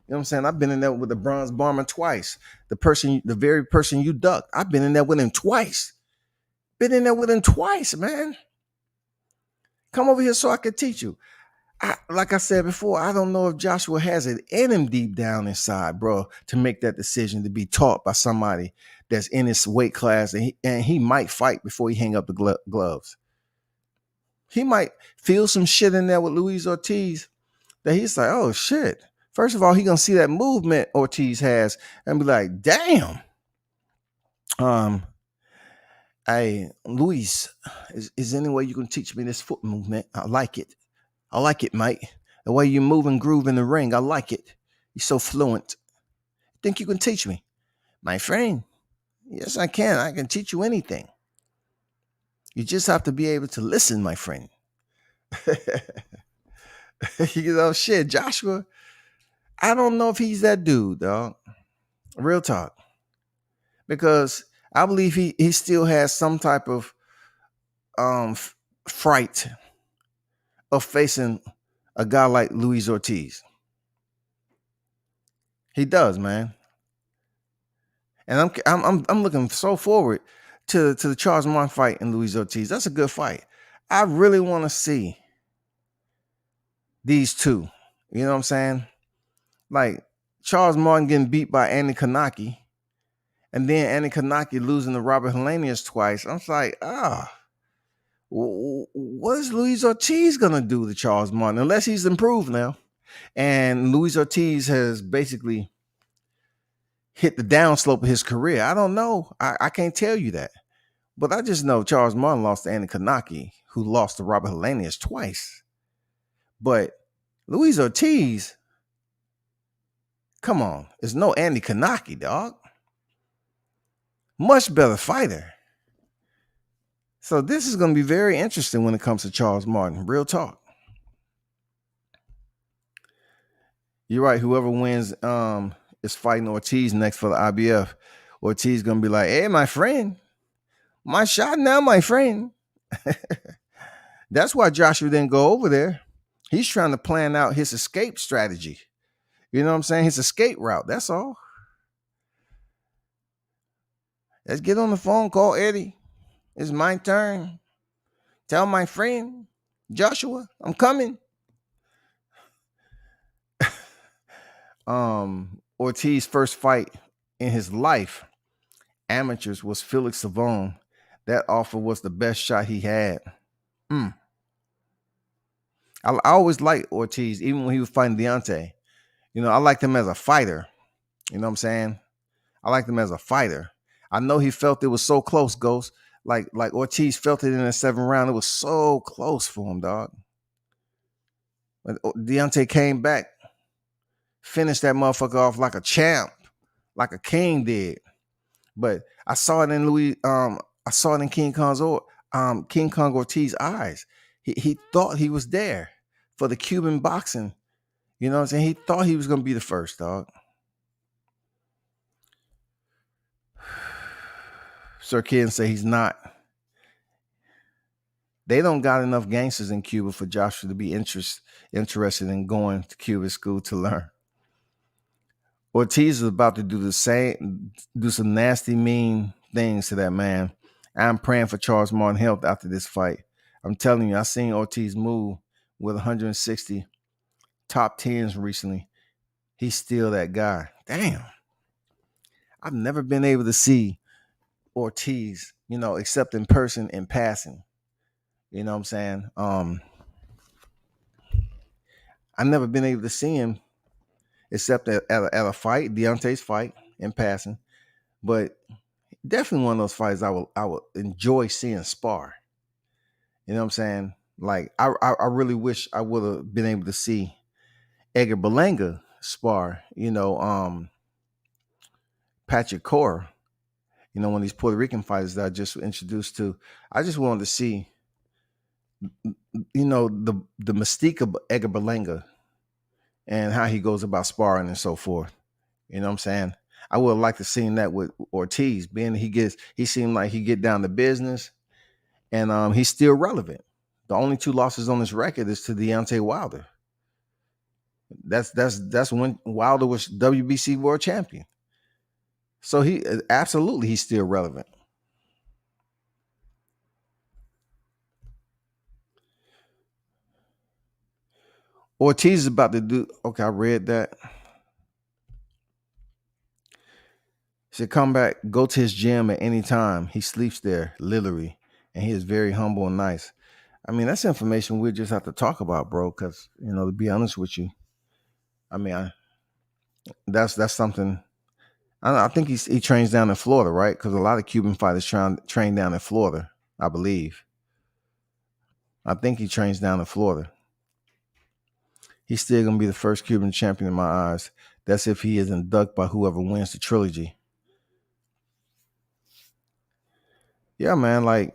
You know what I'm saying? I've been in there with the bronze bomber twice. The very person you ducked. I've been in there with him twice. Man. Come over here so I can teach you. like I said before, I don't know if Joshua has it in him deep down inside, bro, to make that decision to be taught by somebody that's in his weight class, and he might fight before he hang up the gloves. He might feel some shit in there with Luis Ortiz that he's like, oh shit. First of all, he gonna see that movement Ortiz has and be like, damn. Hey, Luis, is any way you can teach me this foot movement? I like it. I like it, mate. The way you move and groove in the ring, I like it. You're so fluent. Think you can teach me? My friend, yes, I can. I can teach you anything. You just have to be able to listen, my friend. Shit, Joshua, I don't know if he's that dude, dog. Real talk. Because I believe he still has some type of fright of facing a guy like Luis Ortiz. He does, man. And I'm looking so forward to the Charles Martin fight and Luis Ortiz. That's a good fight. I really want to see these two. You know what I'm saying? Like Charles Martin getting beat by Andy Kanaki, and then Andy Kanaki losing to Robert Helenius twice. I'm like, what is Luis Ortiz gonna do to Charles Martin? Unless he's improved now. And Luis Ortiz has basically hit the downslope of his career. I don't know. I can't tell you that. But I just know Charles Martin lost to Andy Kanaki, who lost to Robert Helenius twice. But Luis Ortiz, come on, it's no Andy Kanaki, dog. Much better fighter. So this is going to be very interesting when it comes to Charles Martin. Real talk. You're right. Whoever wins is fighting Ortiz next for the IBF. Ortiz going to be like, hey, my friend, my shot now, my friend. That's why Joshua didn't go over there. He's trying to plan out his escape strategy. You know what I'm saying? His escape route. That's all. Let's get on the phone. Call Eddie. It's my turn. Tell my friend, Joshua, I'm coming. Ortiz's first fight in his life, amateurs, was Felix Savon. That offer was the best shot he had. I always liked Ortiz, even when he was fighting Deontay. You know, I liked him as a fighter. You know what I'm saying? I liked him as a fighter. I know he felt it was so close, Ghost. Like Ortiz felt it in the 7th round. It was so close for him, dog. But Deontay came back, finished that motherfucker off like a champ, like a king did. But I saw it in I saw it in King Kong Ortiz's eyes. He thought he was there for the Cuban boxing. You know what I'm saying? He thought he was gonna be the first, dog. Sir Kid say he's not. They don't got enough gangsters in Cuba for Joshua to be interested in going to Cuban school to learn. Ortiz is about to do some nasty, mean things to that man. I'm praying for Charles Martin health after this fight. I'm telling you, I seen Ortiz move with 160 top 10s recently. He's still that guy. Damn. I've never been able to see Ortiz, except in person in passing. You know what I'm saying? I've never been able to see him except at a fight, Deontay's fight, in passing. But definitely one of those fights I would enjoy seeing spar. You know what I'm saying? Like I really wish I would have been able to see Edgar Berlanga spar. Patrick Cora. One of these Puerto Rican fighters that I just introduced to. I just wanted to see, the mystique of Edgar Berlanga and how he goes about sparring and so forth. You know what I'm saying? I would have liked to seen that with Ortiz, being he seemed like he get down to business, and he's still relevant. The only 2 losses on his record is to Deontay Wilder. That's when Wilder was WBC world champion. So he's still relevant. Ortiz is about to do. Okay, I read that. Should come back, go to his gym at any time. He sleeps there, literally, and he is very humble and nice. I mean, that's information we just have to talk about, bro. Because to be honest with you, I mean, that's something. I think he trains down in Florida, right? Because a lot of Cuban fighters train down in Florida, I believe. I think he trains down in Florida. He's still gonna be the first Cuban champion in my eyes. That's if he isn't ducked by whoever wins the trilogy. Yeah, man. Like,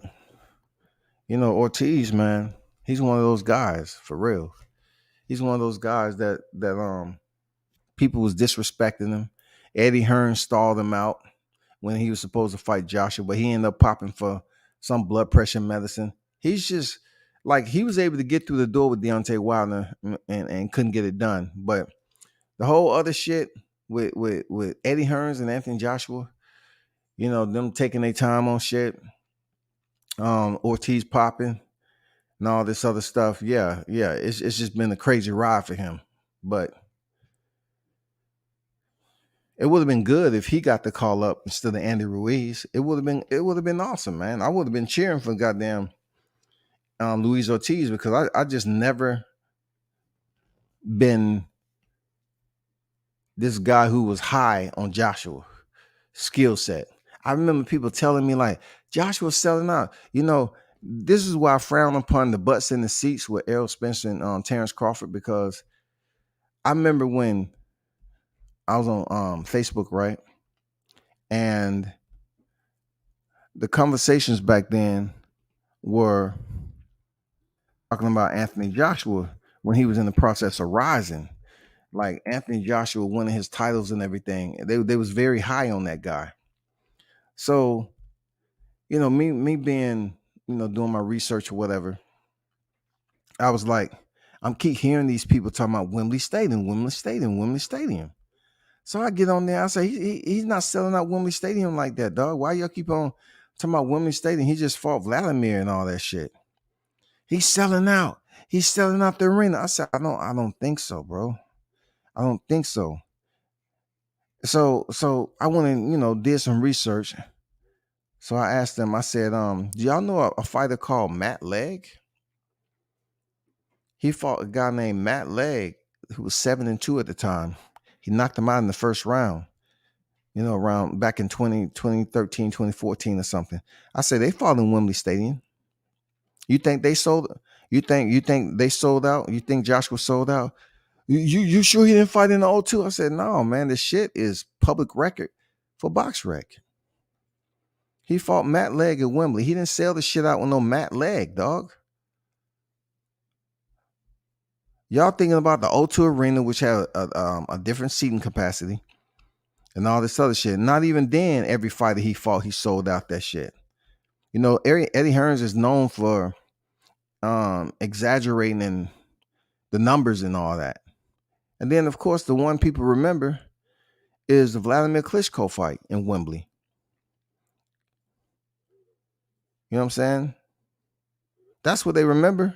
Ortiz, man. He's one of those guys for real. He's one of those guys that people was disrespecting him. Eddie Hearn stalled him out when he was supposed to fight Joshua, but he ended up popping for some blood pressure medicine. He's just like, he was able to get through the door with Deontay Wilder and couldn't get it done. But the whole other shit with Eddie Hearns and Anthony Joshua, them taking their time on shit, Ortiz popping and all this other stuff. Yeah, it's just been a crazy ride for him. But it would have been good if he got the call up instead of Andy Ruiz. It would have been awesome, man. I would have been cheering for goddamn Luis Ortiz, because I just never been this guy who was high on Joshua skill set. I remember people telling me like, Joshua's selling out. This is why I frown upon the butts in the seats with Errol Spence and Terrence Crawford, because I remember when I was on Facebook, right? And the conversations back then were talking about Anthony Joshua when he was in the process of rising. Like, Anthony Joshua winning his titles and everything. They was very high on that guy. So, me being, doing my research or whatever, I was like, I'm keep hearing these people talking about Wembley Stadium. So I get on there, I say, he's not selling out Wembley Stadium like that, dog. Why y'all keep on talking about Wembley Stadium? He just fought Vladimir and all that shit. He's selling out. He's selling out the arena. I said, I don't think so, bro. I don't think so. So I went and, did some research. So I asked them, I said, do y'all know a fighter called Matt Legg? He fought a guy named Matt Legg, who was 7-2 at the time. He knocked him out in the first round, around back in 2013, 2014 or something. I said, they fought in Wembley Stadium. You think they sold? You think they sold out? You think Joshua sold out? You sure he didn't fight in the O2? I said, no, man, this shit is public record for BoxRec. He fought Matt Legg at Wembley. He didn't sell the shit out with no Matt Legg, dog. Y'all thinking about the O2 Arena, which had a different seating capacity and all this other shit. Not even then, every fighter he fought, he sold out that shit. Eddie Hearns is known for exaggerating the numbers and all that. And then, of course, the one people remember is the Vladimir Klitschko fight in Wembley. You know what I'm saying? That's what they remember.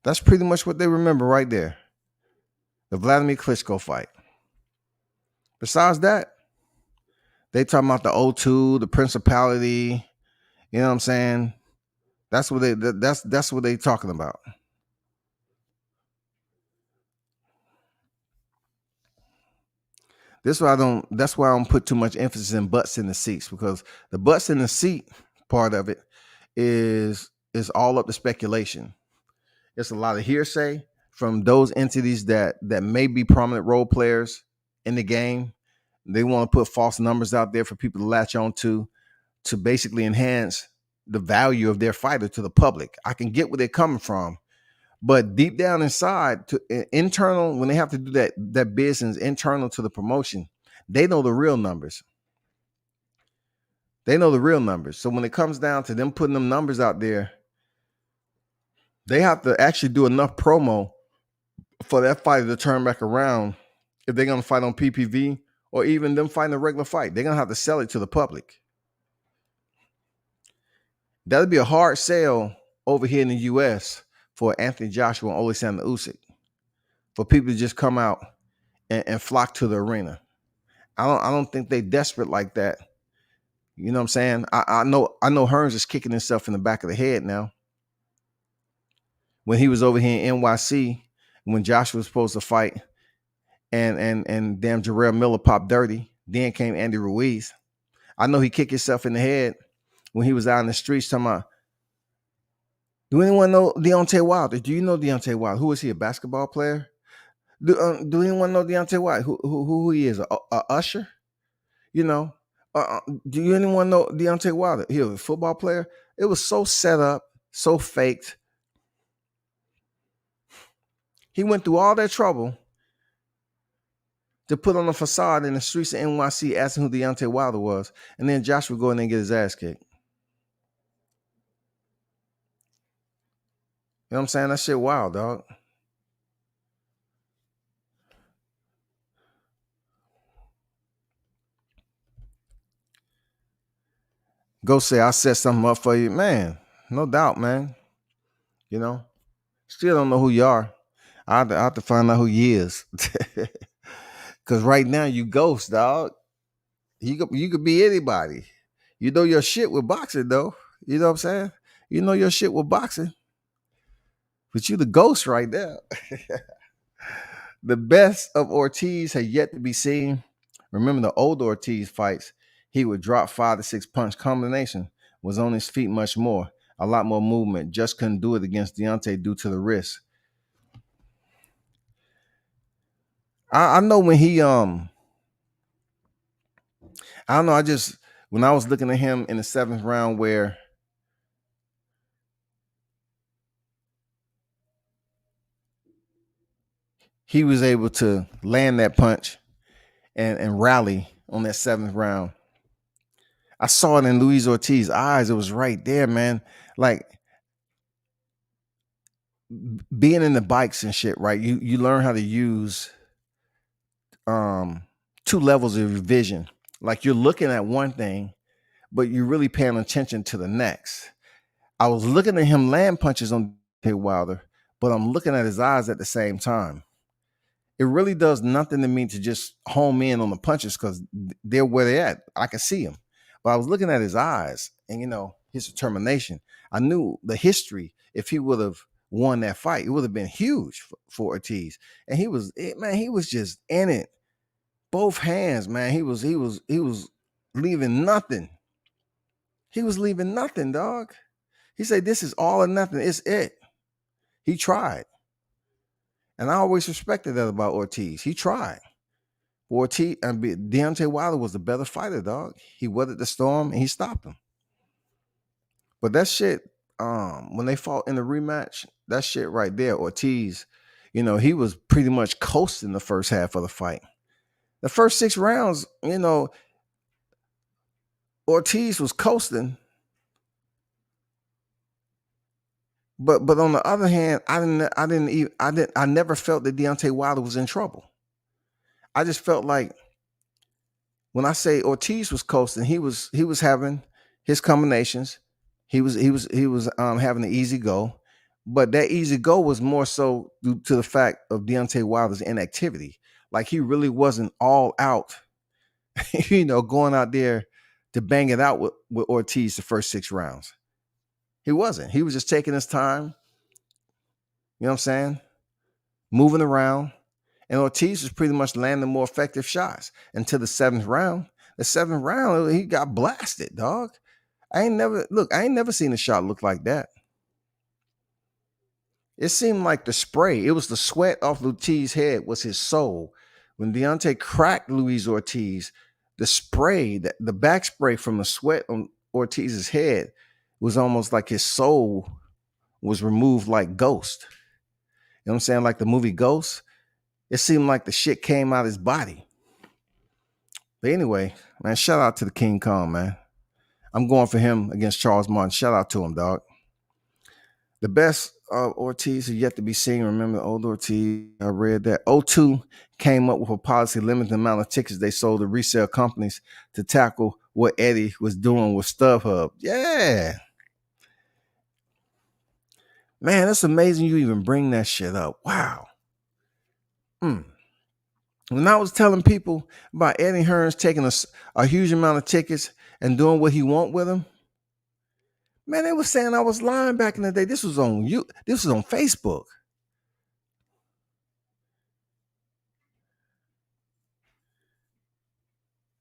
That's pretty much what they remember right there. The Vladimir Klitschko fight. Besides that, they talking about the O2, the Principality. You know what I'm saying? That's what they talking about. That's why I don't put too much emphasis in butts in the seats, because the butts in the seat part of it is all up to speculation. It's a lot of hearsay from those entities that may be prominent role players in the game. They want to put false numbers out there for people to latch on to basically enhance the value of their fighter to the public. I can get where they're coming from, but deep down inside, internal, when they have to do that business internal to the promotion, they know the real numbers. They know the real numbers. So when it comes down to them putting them numbers out there, they have to actually do enough promo for that fighter to turn back around. If they're going to fight on PPV or even them fighting a regular fight, they're going to have to sell it to the public. That'd be a hard sell over here in the US for Anthony Joshua and Alexander Usyk, for people to just come out and flock to the arena. I don't think they desperate like that. You know what I'm saying? I know Hearns is kicking himself in the back of the head now. When he was over here in NYC, when Joshua was supposed to fight, and damn Jarrell Miller popped dirty. Then came Andy Ruiz. I know he kicked himself in the head when he was out in the streets talking about, do anyone know Deontay Wilder? Do you know Deontay Wilder? Who is he, a basketball player? Do anyone know Deontay Wilder? Who he is, a usher? You know, do anyone know Deontay Wilder? He was a football player. It was so set up, so faked. He went through all that trouble to put on a facade in the streets of NYC asking who Deontay Wilder was. And then Joshua would go in there and get his ass kicked. You know what I'm saying? That shit wild, dog. Go say, I set something up for you. Man, no doubt, man. You know, still don't know who you are. I have to find out who you is. Because right now you ghost, dog. You could be anybody. You know your shit with boxing, though. You know what I'm saying? You know your shit with boxing. But you the ghost right now. The best of Ortiz had yet to be seen. Remember the old Ortiz fights, he would drop 5 to 6 punch combination, was on his feet much more, a lot more movement, just couldn't do it against Deontay due to the wrist. I know when he I don't know, when I was looking at him in the 7th round where he was able to land that punch and rally on that 7th round. I saw it in Luis Ortiz's eyes. It was right there, man. Like being in the bikes and shit, right? You learn how to use 2 levels of vision. Like you're looking at one thing, but you're really paying attention to the next. I was looking at him land punches on Wilder, but I'm looking at his eyes at the same time. It really does nothing to me to just home in on the punches because they're where they're at. I can see them. But I was looking at his eyes and, you know, his determination. I knew the history. If he would have won that fight, it would have been huge for Ortiz. And he was just in it. Both hands, man. He was leaving nothing. He was leaving nothing, dog. He said, this is all or nothing. It's it. He tried. And I always respected that about Ortiz. He tried. Deontay Wilder was the better fighter, dog. He weathered the storm and he stopped him. But that shit, when they fought in the rematch, that shit right there, Ortiz, you know, he was pretty much coasting the first half of the fight. The first 6 rounds, you know, Ortiz was coasting. But on the other hand, I never felt that Deontay Wilder was in trouble. I just felt like when I say Ortiz was coasting, he was having his combinations. He was having an easy go, but that easy go was more so due to the fact of Deontay Wilder's inactivity. Like he really wasn't all out, you know, going out there to bang it out with Ortiz the first 6 rounds. He wasn't. He was just taking his time. You know what I'm saying? Moving around. And Ortiz was pretty much landing more effective shots until the 7th round. The 7th round, he got blasted, dog. I ain't never seen a shot look like that. It seemed like the spray, it was the sweat off Ortiz's head was his soul. When Deontay cracked Luis Ortiz, the spray, the back spray from the sweat on Ortiz's head was almost like his soul was removed like Ghost. You know what I'm saying? Like the movie Ghost. It seemed like the shit came out of his body. But anyway, man, shout out to the King Kong, man. I'm going for him against Charles Martin. Shout out to him, dog. The best Ortiz is yet to be seen. Remember the old Ortiz? I read that. O2 came up with a policy limiting the amount of tickets they sold to resale companies to tackle what Eddie was doing with StubHub. Yeah. Man, it's amazing you even bring that shit up. Wow. When I was telling people about Eddie Hearns taking a huge amount of tickets and doing what he want with them, man, they were saying I was lying back in the day. This was on you. This was on Facebook.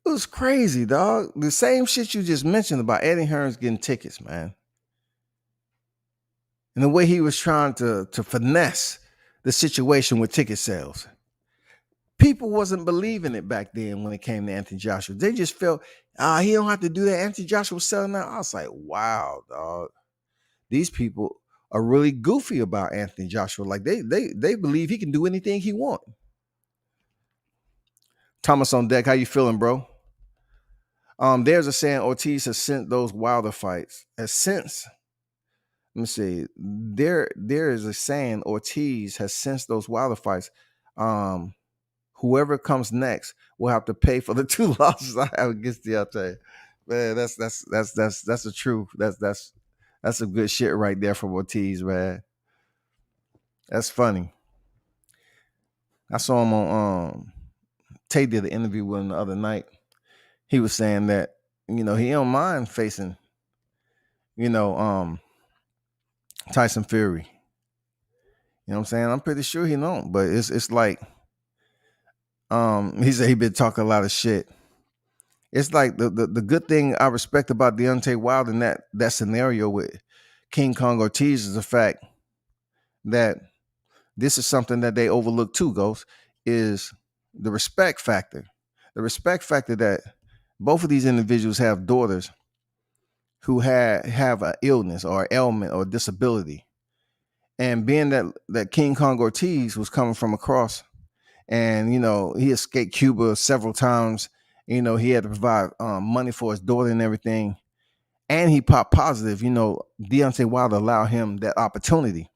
It was crazy, dog. The same shit you just mentioned about Eddie Hearns getting tickets, man. And the way he was trying to finesse the situation with ticket sales. People wasn't believing it back then when it came to Anthony Joshua. They just felt, he don't have to do that. Anthony Joshua was selling out. I was like, wow, dog. These people are really goofy about Anthony Joshua. Like they believe he can do anything he want. Thomas on deck, how you feeling, bro? There's a saying Ortiz has sent those Wilder fights. Has since, let me see. There is a saying Ortiz has sensed those Wilder fights. Whoever comes next will have to pay for the 2 losses I have against Deontay. Man, that's the truth. That's some good shit right there from Ortiz, man. That's funny. I saw him on Tay did an interview with him the other night. He was saying that, he don't mind facing, Tyson Fury. You know what I'm saying? I'm pretty sure he don't, but it's like he said he been talking a lot of shit. It's like the good thing I respect about Deontay Wilder in that scenario with King Kong Ortiz is the fact that this is something that they overlook too, Ghost, is the respect factor. The respect factor that both of these individuals have daughters who have an illness or ailment or disability. And being that King Kong Ortiz was coming from across and, he escaped Cuba several times. He had to provide money for his daughter and everything. And he popped positive. Deontay Wilder allowed him that opportunity,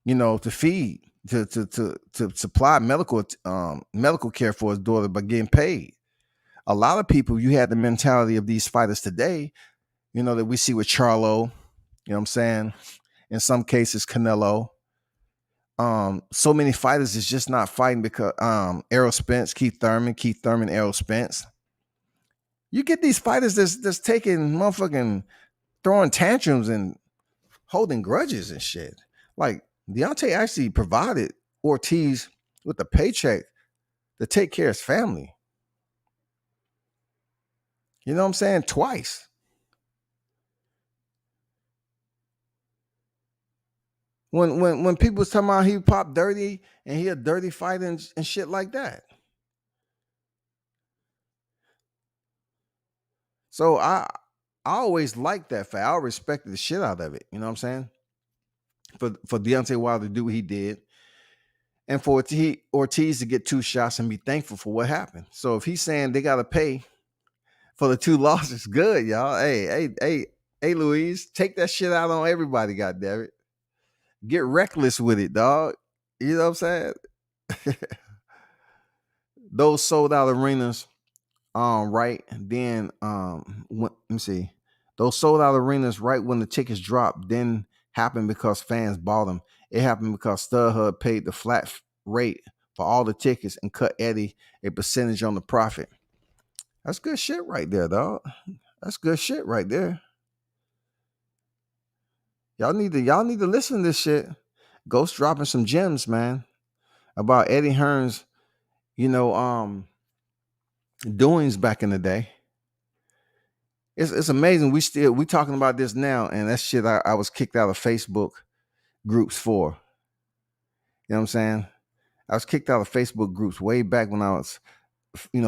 to feed, to supply medical care for his daughter by getting paid. A lot of people, you had the mentality of these fighters today, that we see with Charlo, you know what I'm saying? In some cases, Canelo. So many fighters is just not fighting because Errol Spence, Keith Thurman, Errol Spence. You get these fighters that's taking motherfucking throwing tantrums and holding grudges and shit. Like Deontay actually provided Ortiz with a paycheck to take care of his family. You know what I'm saying? Twice. When people was talking about he popped dirty and he a dirty fighter and shit like that. So I always liked that fact. I respected the shit out of it. You know what I'm saying? For Deontay Wilder to do what he did. And for Ortiz to get 2 shots and be thankful for what happened. So if he's saying they got to pay for the 2 losses, good, y'all. Hey, Louise, take that shit out on everybody, goddammit. Get reckless with it, dog. You know what I'm saying? Those sold out arenas, right then, let me see. Those sold out arenas right when the tickets dropped didn't happen because fans bought them. It happened because StubHub paid the flat rate for all the tickets and cut Eddie a percentage on the profit. That's good shit right there, dog. That's good shit right there. Y'all need to listen to this shit. Ghost dropping some gems, man, about Eddie Hearns, doings back in the day. It's amazing. We talking about this now, and that shit I was kicked out of Facebook groups for. You know what I'm saying? I was kicked out of Facebook groups way back when I was,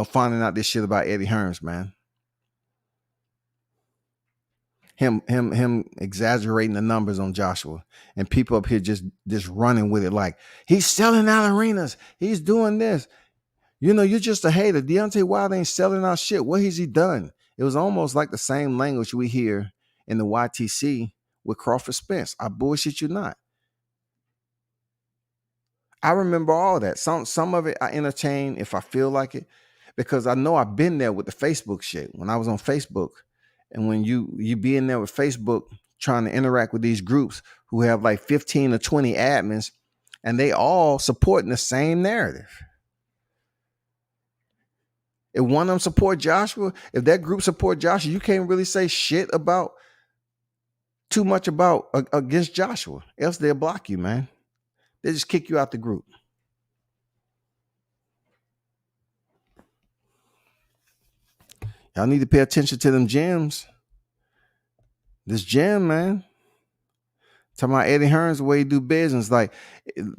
finding out this shit about Eddie Hearns, man. Him exaggerating the numbers on Joshua, and people up here just running with it like he's selling out arenas. He's doing this. You're just a hater. Deontay Wilder ain't selling out shit. What has he done? It was almost like the same language we hear in the YTC with Crawford Spence. I bullshit you not. I remember all that. Some of it I entertain if I feel like it, because I know I've been there with the Facebook shit when I was on Facebook. And when you be in there with Facebook trying to interact with these groups who have like 15 or 20 admins, and they all supporting the same narrative. If one of them support Joshua, if that group support Joshua, you can't really say shit about too much about against Joshua. Else they'll block you, man. They just kick you out the group. Y'all need to pay attention to them gems. This gem, man. Talking about Eddie Hearn's the way he do business. Like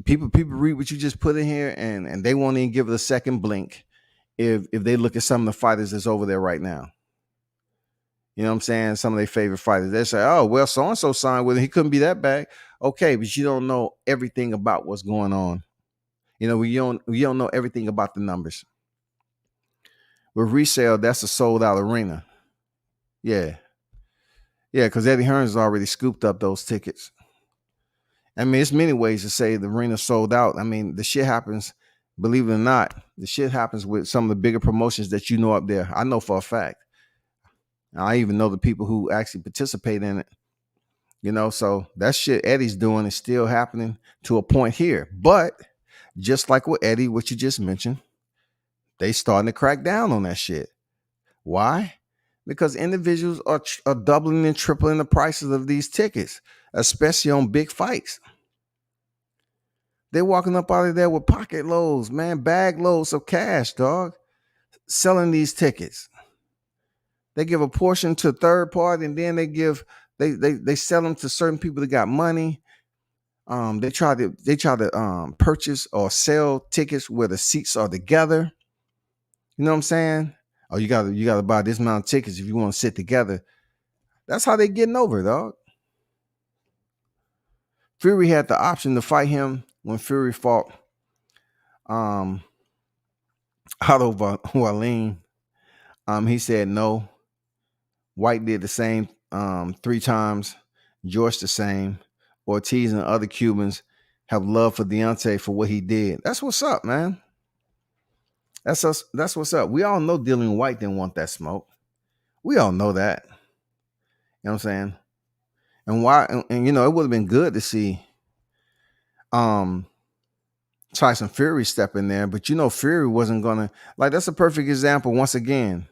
people read what you just put in here and they won't even give it a second blink if they look at some of the fighters that's over there right now. You know what I'm saying? Some of their favorite fighters. They say, oh, well, so-and-so signed with him. He couldn't be that bad. Okay, but you don't know everything about what's going on. You know, you don't know everything about the numbers. With resale, that's a sold out arena. Yeah. Yeah, because Eddie Hearns has already scooped up those tickets. I mean, it's many ways to say the arena sold out. I mean, the shit happens, believe it or not, the shit happens with some of the bigger promotions that you know up there. I know for a fact. I even know the people who actually participate in it. You know, so that shit Eddie's doing is still happening to a point here. But just like with Eddie, what you just mentioned, they starting to crack down on that shit. Why? Because individuals are doubling and tripling the prices of these tickets, especially on big fights. They're walking up out of there with pocket loads, man, bag loads of cash, dog, selling these tickets. They give a portion to third party, and then they sell them to certain people that got money. They try to purchase or sell tickets where the seats are together. You know what I'm saying? Oh, you gotta buy this amount of tickets if you want to sit together. That's how they getting over, dog. Fury had the option to fight him when Fury fought Otto Wallin. He said no. White did the same 3 times. George the same. Ortiz and other Cubans have love for Deontay for what he did. That's what's up, man. That's what's up. We all know Dillian White didn't want that smoke. We all know that. You know what I'm saying? And why? And you know, it would have been good to see Tyson Fury step in there, but you know, Fury wasn't gonna, like, that's a perfect example once again.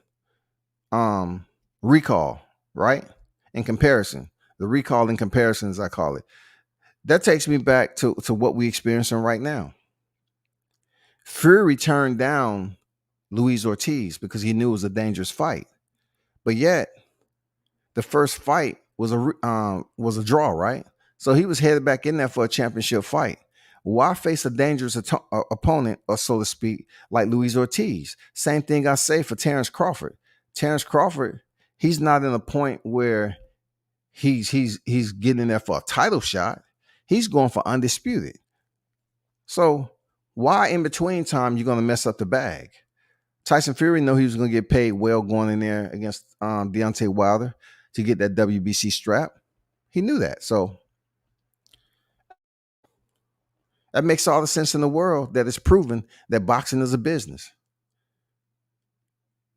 Recall, right? In comparison, the recall in comparison, as I call it. That takes me back to what we experiencing right now. Fury turned down Luis Ortiz because he knew it was a dangerous fight, but yet the first fight was a draw, right? So he was headed back in there for a championship fight. Why face a dangerous opponent, or so to speak, like Luis Ortiz? Same thing I say for Terrence Crawford. Terrence Crawford, he's not in a point where he's getting in there for a title shot. He's going for undisputed. So why in between time you're going to mess up the bag? Tyson Fury knew he was going to get paid well going in there against Deontay Wilder to get that WBC strap. He knew that. So that makes all the sense in the world, that it's proven that boxing is a business.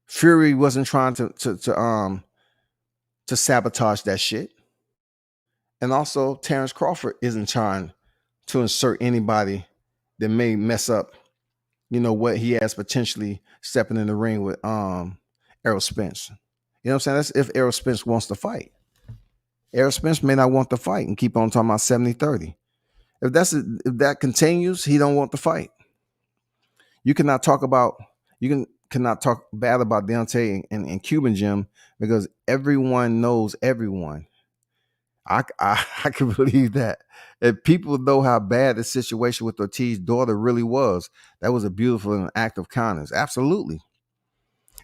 Fury wasn't trying to sabotage that shit. And also Terrence Crawford isn't trying to insert anybody that may mess up, you know, what he has potentially stepping in the ring with Errol Spence. You know what I'm saying? That's if Errol Spence wants to fight. Errol Spence may not want to fight and keep on talking about 70-30. If that continues, he don't want to fight. You cannot talk bad about Deontay and Cuban Gym because everyone knows everyone. I can believe that. If people know how bad the situation with Ortiz's daughter really was, that was a beautiful act of kindness. Absolutely.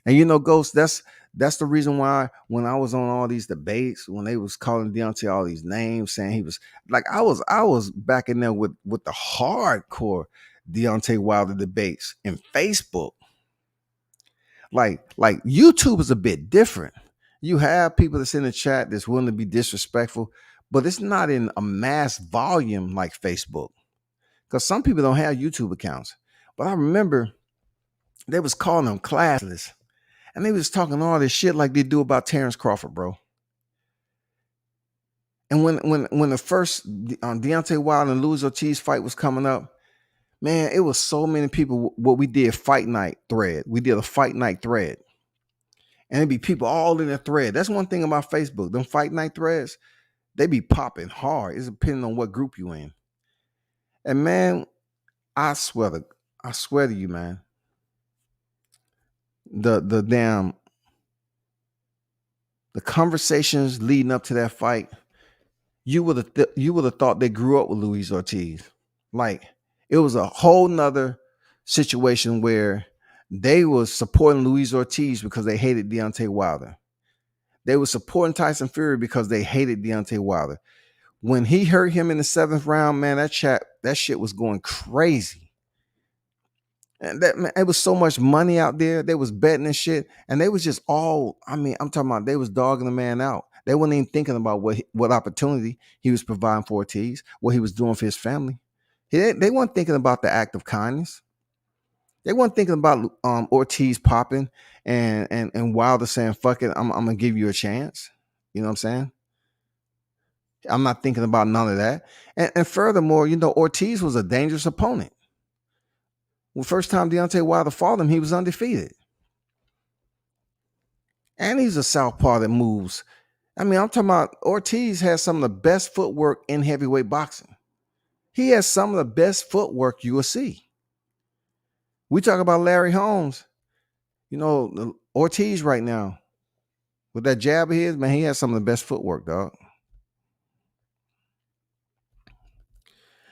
And you know, Ghost, that's the reason why when I was on all these debates, when they was calling Deontay all these names, saying he was like, I was back in there with the hardcore Deontay Wilder debates in Facebook. Like YouTube is a bit different. You have people that's in the chat that's willing to be disrespectful, but it's not in a mass volume like Facebook. Because some people don't have YouTube accounts. But I remember they was calling them classless. And they was talking all this shit like they do about Terrence Crawford, bro. And when the first Deontay Wilder and Luis Ortiz fight was coming up, man, it was so many people. What we did, fight night thread. We did a fight night thread. And it'd be people all in the thread. That's one thing about Facebook. Them fight night threads, they be popping hard. It's depending on what group you in. And man, I swear to you, man. The conversations leading up to that fight, you would have thought they grew up with Luis Ortiz. Like, it was a whole nother situation where they was supporting Luis Ortiz because they hated Deontay Wilder. They were supporting Tyson Fury because they hated Deontay Wilder. When he hurt him in the 7th round, man, that shit was going crazy. And that, man, it was so much money out there. They was betting and shit. And they was just all, I mean, I'm talking about they was dogging the man out. They weren't even thinking about what opportunity he was providing for Ortiz, what he was doing for his family. They weren't thinking about the act of kindness. They weren't thinking about Ortiz popping and Wilder saying, fuck it, I'm going to give you a chance. You know what I'm saying? I'm not thinking about none of that. And furthermore, you know, Ortiz was a dangerous opponent. Well, first time Deontay Wilder fought him, he was undefeated. And he's a southpaw that moves. I mean, I'm talking about Ortiz has some of the best footwork in heavyweight boxing. He has some of the best footwork you will see. We talk about Larry Holmes. You know, Ortiz right now, with that jab of his, man, he has some of the best footwork, dog.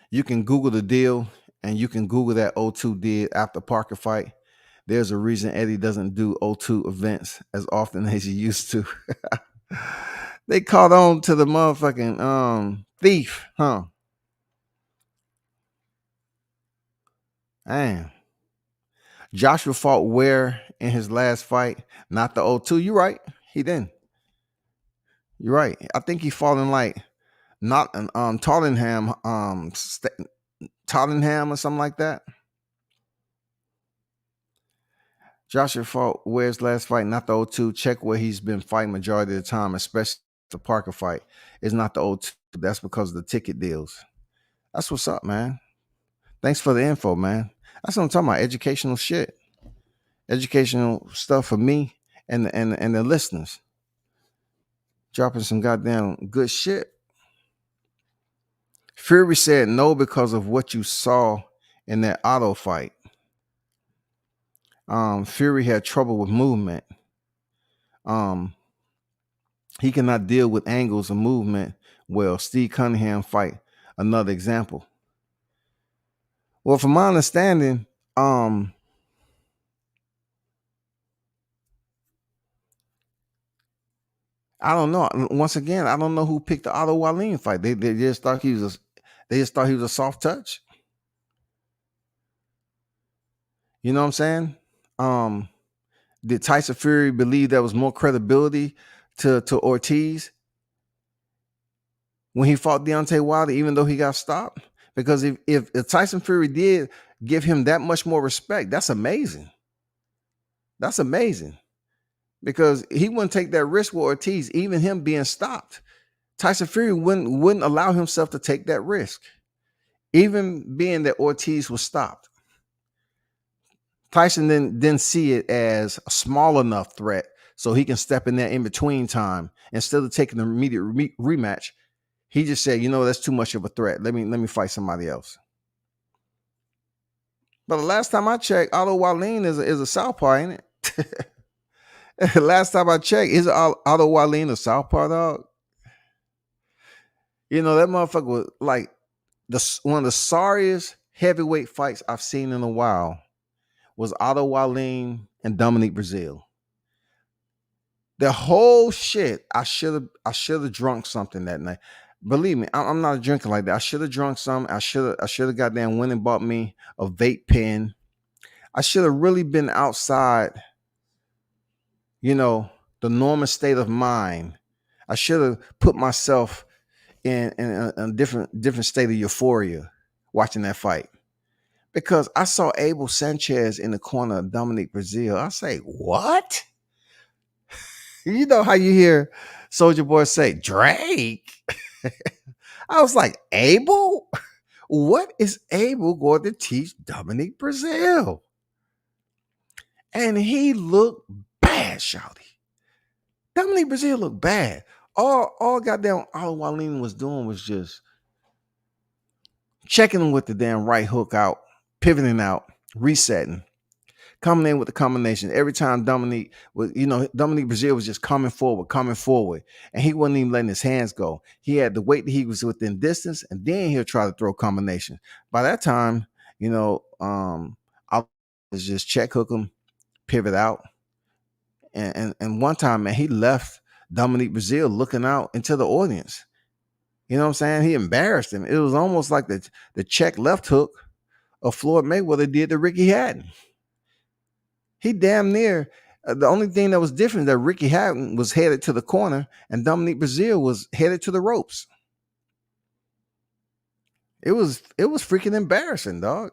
You can Google the deal, and you can Google that O2 did after Parker fight. There's a reason Eddie doesn't do O2 events as often as he used to. They caught on to the motherfucking thief, huh? Man. Joshua fought Ware in his last fight, not the O2. You're right. He didn't. You're right. I think he fought in like not an Tottenham, Tottenham or something like that. Joshua fought Ware's last fight, not the O2. Check where he's been fighting majority of the time, especially the Parker fight. It's not the O2. That's because of the ticket deals. That's what's up, man. Thanks for the info, man. That's what I'm talking about. Educational shit. Educational stuff for me and the listeners. Dropping some goddamn good shit. Fury said no because of what you saw in that auto fight. Fury had trouble with movement. He cannot deal with angles of movement well. Steve Cunningham fight, another example. Well, from my understanding, I don't know. Once again, I don't know who picked the Otto Wallin fight. They just thought he was a soft touch. You know what I'm saying? Did Tyson Fury believe there was more credibility to Ortiz when he fought Deontay Wilder, even though he got stopped? Because if Tyson Fury did give him that much more respect, that's amazing. That's amazing. Because he wouldn't take that risk with Ortiz, even him being stopped. Tyson Fury wouldn't allow himself to take that risk, even being that Ortiz was stopped. Tyson didn't see it as a small enough threat so he can step in there in between time. Instead of taking the immediate rematch, he just said, you know, that's too much of a threat. Let me fight somebody else. But the last time I checked, Otto Wallin is a southpaw, ain't it? Last time I checked, is Otto Wallin a southpaw, dog? You know, that motherfucker was like one of the sorriest heavyweight fights I've seen in a while was Otto Wallin and Dominique Brazil. The whole shit, I should have drunk something that night. Believe me, I'm not a drinker like that. I should have drunk something. I should have goddamn went and bought me a vape pen. I should have really been outside, you know, the normal state of mind. I should have put myself in a different state of euphoria watching that fight. Because I saw Abel Sanchez in the corner of Dominique Brazil. I say, what? You know how you hear Soulja Boy say, Drake? I was like, Abel? What is Abel going to teach Dominique Brazil? And he looked bad, shouty. Dominique Brazil looked bad. All goddamn Alawalin was doing was just checking him with the damn right hook out, pivoting out, resetting, coming in with the combination. Every time Dominique Brazil was just coming forward, and he wasn't even letting his hands go. He had to wait till he was within distance, and then he'll try to throw combination. By that time, I was just check hook him, pivot out, and one time, man, he left Dominique Brazil looking out into the audience. You know what I'm saying? He embarrassed him. It was almost like the check left hook of Floyd Mayweather did to Ricky Hatton. He damn near, the only thing that was different that Ricky Hatton was headed to the corner and Dominique Brazil was headed to the ropes. It was freaking embarrassing, dog.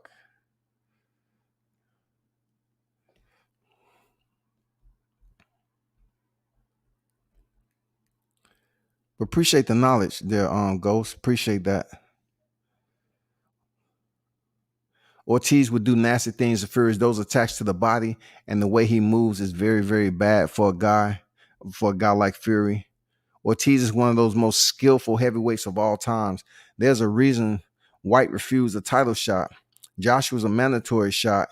Appreciate the knowledge there, Ghost. Appreciate that. Ortiz would do nasty things to Fury. Those attached to the body, and the way he moves is very, very bad for a guy like Fury. Ortiz is one of those most skillful heavyweights of all times. There's a reason White refused a title shot. Joshua's a mandatory shot.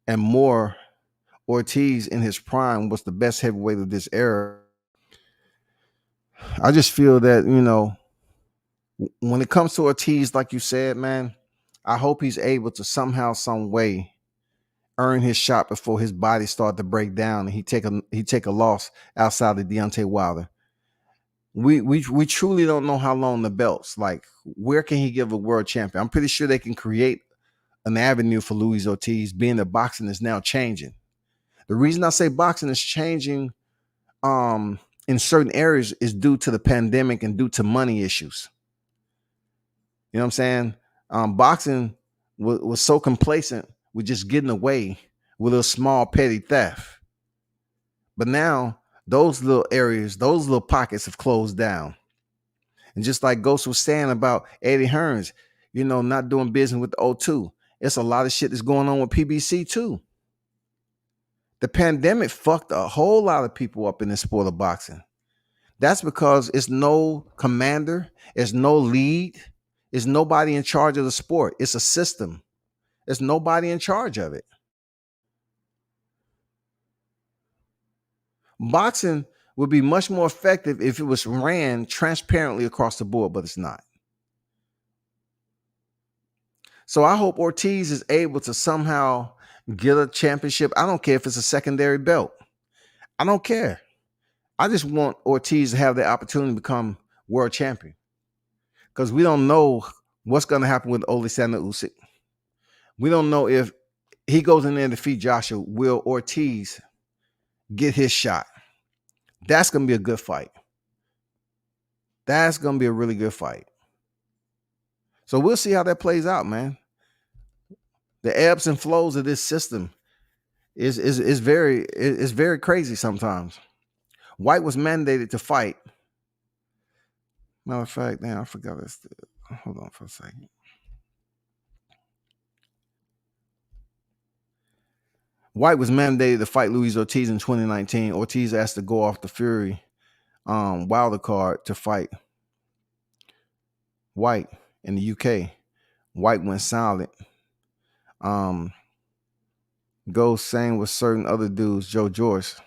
And more, Ortiz in his prime was the best heavyweight of this era. I just feel that, when it comes to Ortiz, like you said, man, I hope he's able to somehow, some way earn his shot before his body starts to break down and he take a loss outside of Deontay Wilder. We truly don't know how long the belts. Like, where can he give a world champion? I'm pretty sure they can create an avenue for Luis Ortiz, being that boxing is now changing. The reason I say boxing is changing in certain areas is due to the pandemic and due to money issues. You know what I'm saying? Boxing was so complacent with just getting away with a small petty theft. But now those little areas, those little pockets have closed down. And just like Ghost was saying about Eddie Hearns, not doing business with the O2, it's a lot of shit that's going on with PBC too. The pandemic fucked a whole lot of people up in the sport of boxing. That's because it's no commander, it's no lead, it's nobody in charge of the sport. It's a system. There's nobody in charge of it. Boxing would be much more effective if it was ran transparently across the board, but it's not. So I hope Ortiz is able to somehow get a championship. I don't care if it's a secondary belt. I don't care. I just want Ortiz to have the opportunity to become world champion, because we don't know what's going to happen with Alexander Usyk. We don't know if he goes in there and defeat Joshua. Will Ortiz get his shot? That's going to be a good fight. That's going to be a really good fight. So we'll see how that plays out, man. The ebbs and flows of this system is very crazy sometimes. White was mandated to fight. Matter of fact, damn, I forgot this. Hold on for a second. White was mandated to fight Luis Ortiz in 2019. Ortiz asked to go off the Fury Wilder card to fight White in the UK. White went silent. Goes same with certain other dudes. Joe Joyce.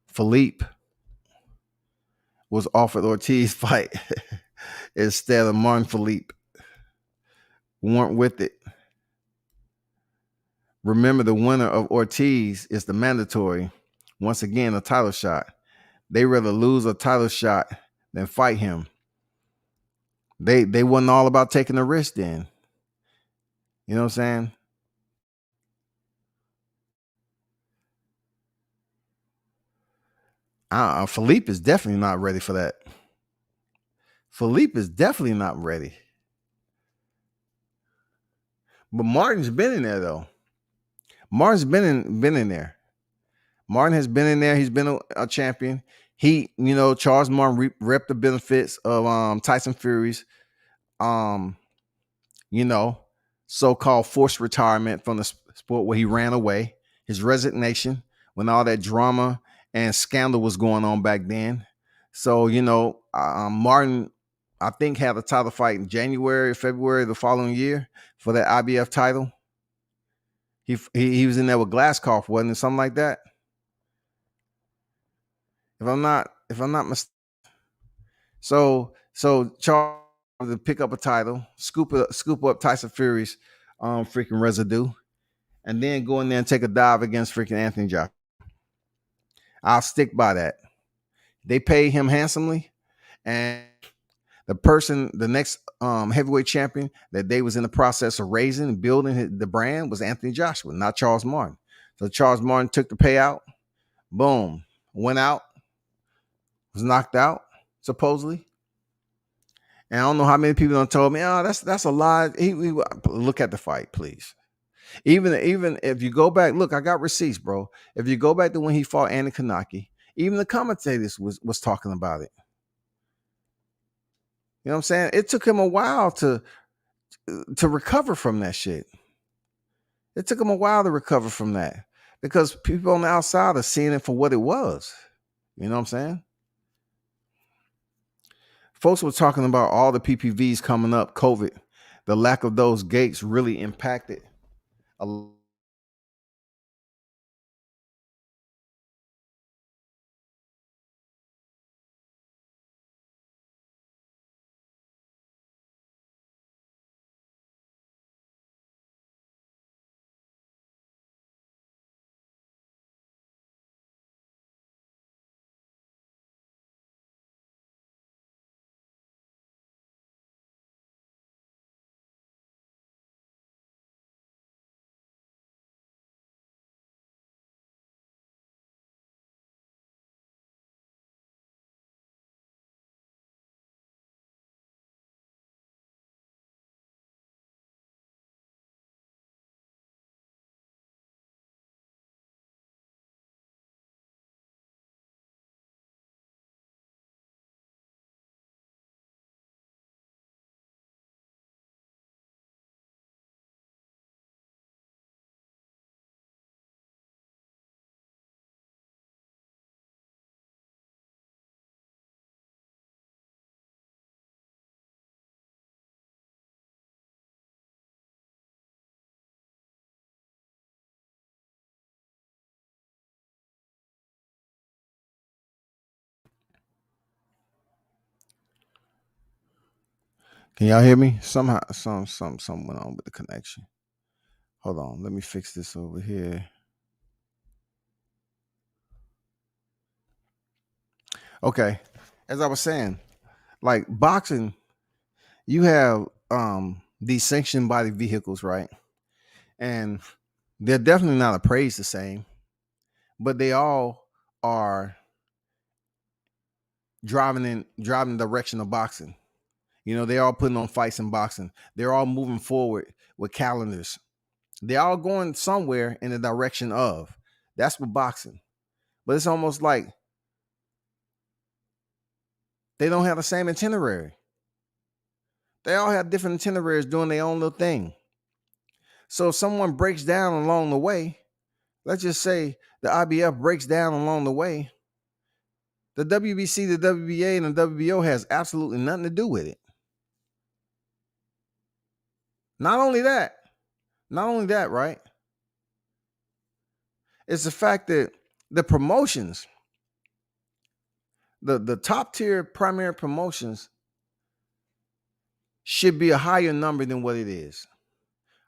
Philippe was offered Ortiz fight instead of Martin Philippe. Weren't with it. Remember, the winner of Ortiz is the mandatory. Once again, a title shot. They rather lose a title shot than fight him. They wasn't all about taking the risk then. You know what I'm saying? Philippe is definitely not ready for that. Philippe is definitely not ready. But Martin's been in there, though. Martin's been in there. Martin has been in there. He's been a champion. Charles Martin reaped the benefits of Tyson Fury's um, you know, so-called forced retirement from the sport where he ran away, his resignation when all that drama and scandal was going on back then. So, Martin, I think, had a title fight in January, February the following year for that IBF title. He was in there with Glasscoff, wasn't it? Something like that. If I'm not mistaken. So Charles to pick up a title, scoop up Tyson Fury's freaking residue, and then go in there and take a dive against freaking Anthony Joshua. I'll stick by that. They paid him handsomely, and the next heavyweight champion that they was in the process of raising and building the brand was Anthony Joshua, not Charles Martin. So Charles Martin took the payout, boom, went out, was knocked out, supposedly. And I don't know how many people done told me, oh, that's a lie. Look at the fight, please. Even if you go back, look, I got receipts, bro. If you go back to when he fought Andy Kanaki, even the commentators was talking about it. You know what I'm saying? It took him a while to recover from that shit. It took him a while to recover from that because people on the outside are seeing it for what it was. You know what I'm saying? Folks were talking about all the PPVs coming up, COVID. The lack of those gates really impacted a lot. Can y'all hear me? Somehow, something went on with the connection. Hold on, let me fix this over here. Okay, as I was saying, like boxing, you have these sanctioned body vehicles, right? And they're definitely not appraised the same, but they all are driving in the direction of boxing. They're all putting on fights in boxing. They're all moving forward with calendars. They're all going somewhere in the direction of. That's what boxing. But it's almost like they don't have the same itinerary. They all have different itineraries doing their own little thing. So if someone breaks down along the way, let's just say the IBF breaks down along the way, the WBC, the WBA, and the WBO has absolutely nothing to do with it. Not only that, right? It's the fact that the promotions, the top tier primary promotions should be a higher number than what it is.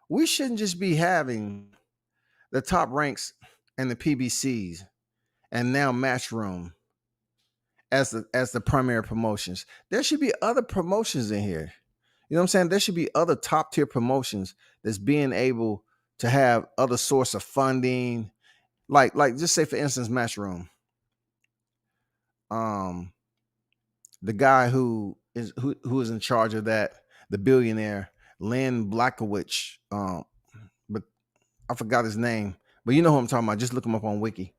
We shouldn't just be having the top ranks and the PBCs and now Matchroom as the primary promotions. There should be other promotions in here. You know what I'm saying? There should be other top tier promotions that's being able to have other source of funding. Like just say for instance, Matchroom. The guy who is in charge of that, the billionaire, Len Blackowicz, but I forgot his name. But you know who I'm talking about. Just look him up on Wiki.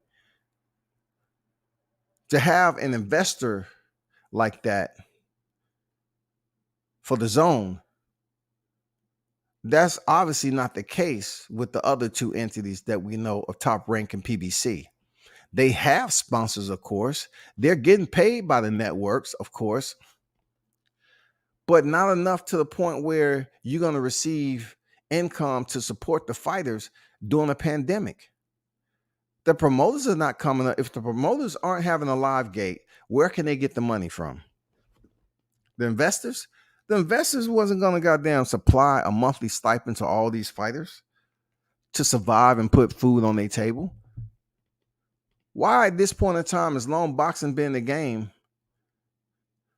To have an investor like that for the zone, that's obviously not the case with the other two entities that we know of Top Rank and PBC. They have sponsors, of course. They're getting paid by the networks, of course, but not enough to the point where you're going to receive income to support the fighters during a pandemic. The promoters are not coming up. If the promoters aren't having a live gate, where can they get the money from? The investors? The investors wasn't going to goddamn supply a monthly stipend to all these fighters to survive and put food on their table. Why at this point in time, as long boxing been in the game,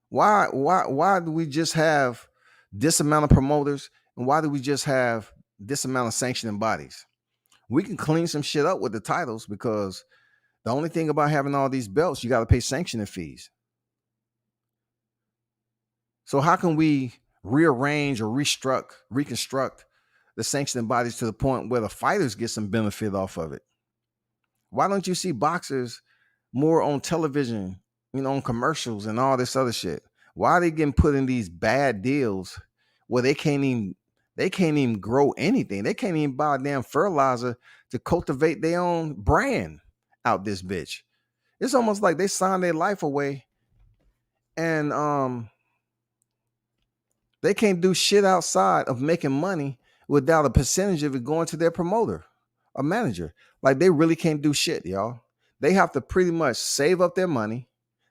why do we just have this amount of promoters, and why do we just have this amount of sanctioning bodies? We can clean some shit up with the titles, because the only thing about having all these belts, you got to pay sanctioning fees. So how can we rearrange or reconstruct the sanctioning bodies to the point where the fighters get some benefit off of it? Why don't you see boxers more on television, on commercials and all this other shit? Why are they getting put in these bad deals where they can't even grow anything? They can't even buy a damn fertilizer to cultivate their own brand out this bitch. It's almost like they signed their life away, and they can't do shit outside of making money without a percentage of it going to their promoter, a manager. Like, they really can't do shit, y'all. They have to pretty much save up their money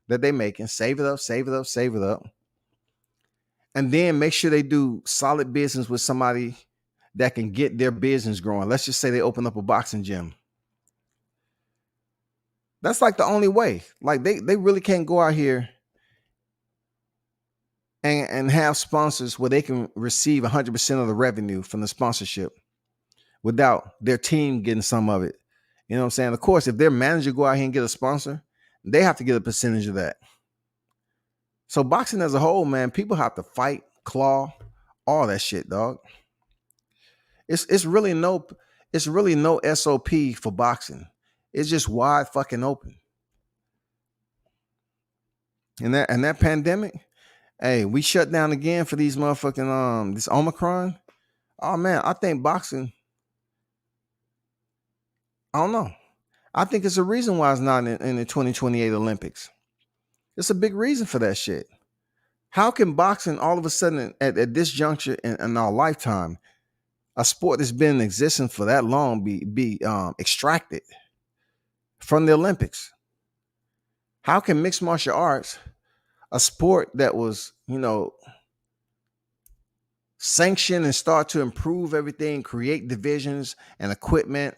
that they're making, save it up, and then make sure they do solid business with somebody that can get their business growing. Let's just say they open up a boxing gym. That's like the only way. Like, they really can't go out here and have sponsors where they can receive 100% of the revenue from the sponsorship without their team getting some of it. You know what I'm saying? Of course, if their manager go out here and get a sponsor, they have to get a percentage of that. So boxing as a whole, man, people have to fight, claw, all that shit, dog. It's really no SOP for boxing. It's just wide fucking open. And that pandemic, hey, we shut down again for these motherfucking this Omicron. Oh man, I think boxing, I don't know. I think it's a reason why it's not in the 2028 Olympics. It's a big reason for that shit. How can boxing all of a sudden at this juncture in our lifetime, a sport that's been in existence for that long, be extracted from the Olympics? How can mixed martial arts, a sport that was, sanctioned and start to improve everything, create divisions and equipment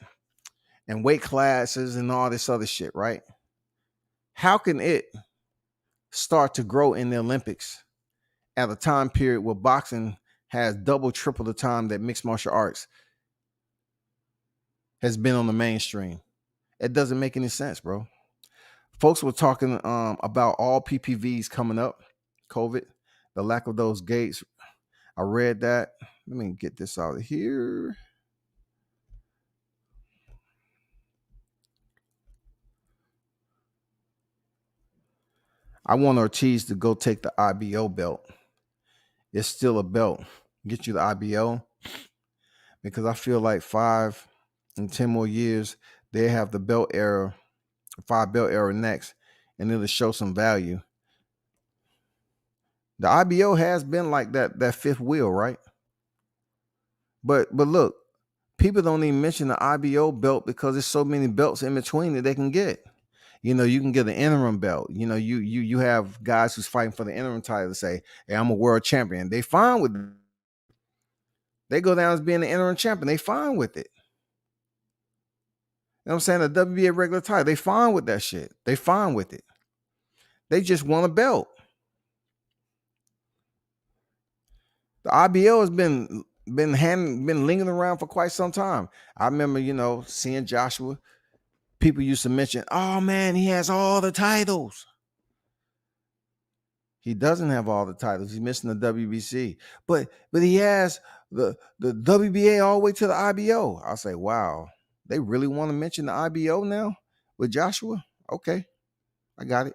and weight classes and all this other shit, right? How can it start to grow in the Olympics at a time period where boxing has double, triple the time that mixed martial arts has been on the mainstream? It doesn't make any sense, bro. Folks were talking about all PPVs coming up, COVID, the lack of those gates. I read that. Let me get this out of here. I want Ortiz to go take the IBO belt. It's still a belt. Get you the IBO, because I feel like 5 and 10 more years, they have the belt era, 5 belt era next, and it'll show some value. The IBO has been like that fifth wheel, right? But look, people don't even mention the IBO belt because there's so many belts in between that they can get. You can get an interim belt. You have guys who's fighting for the interim title to say, hey, I'm a world champion. They fine with it. They go down as being the interim champion. They fine with it. You know what I'm saying? The WBA regular title, they fine with that shit. They fine with it. They just want a belt. The IBO has been lingering around for quite some time. I remember, seeing Joshua. People used to mention, oh man, he has all the titles. He doesn't have all the titles. He's missing the WBC. But he has the WBA all the way to the IBO. I'll say, wow, they really want to mention the IBO now with Joshua? Okay. I got it.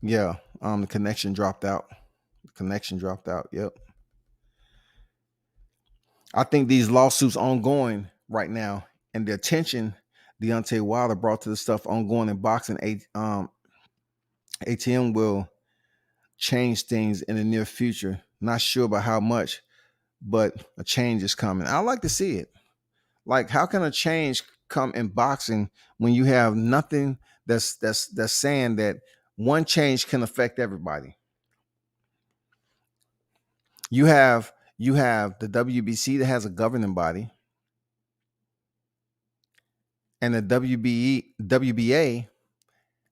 Yeah. The connection dropped out. Yep. I think these lawsuits ongoing right now and the attention Deontay Wilder brought to the stuff ongoing in boxing, ATM will change things in the near future. Not sure about how much, but a change is coming. I like to see it. Like, how can a change come in boxing when you have nothing that's saying that one change can affect everybody? You have the WBC that has a governing body, and the WBA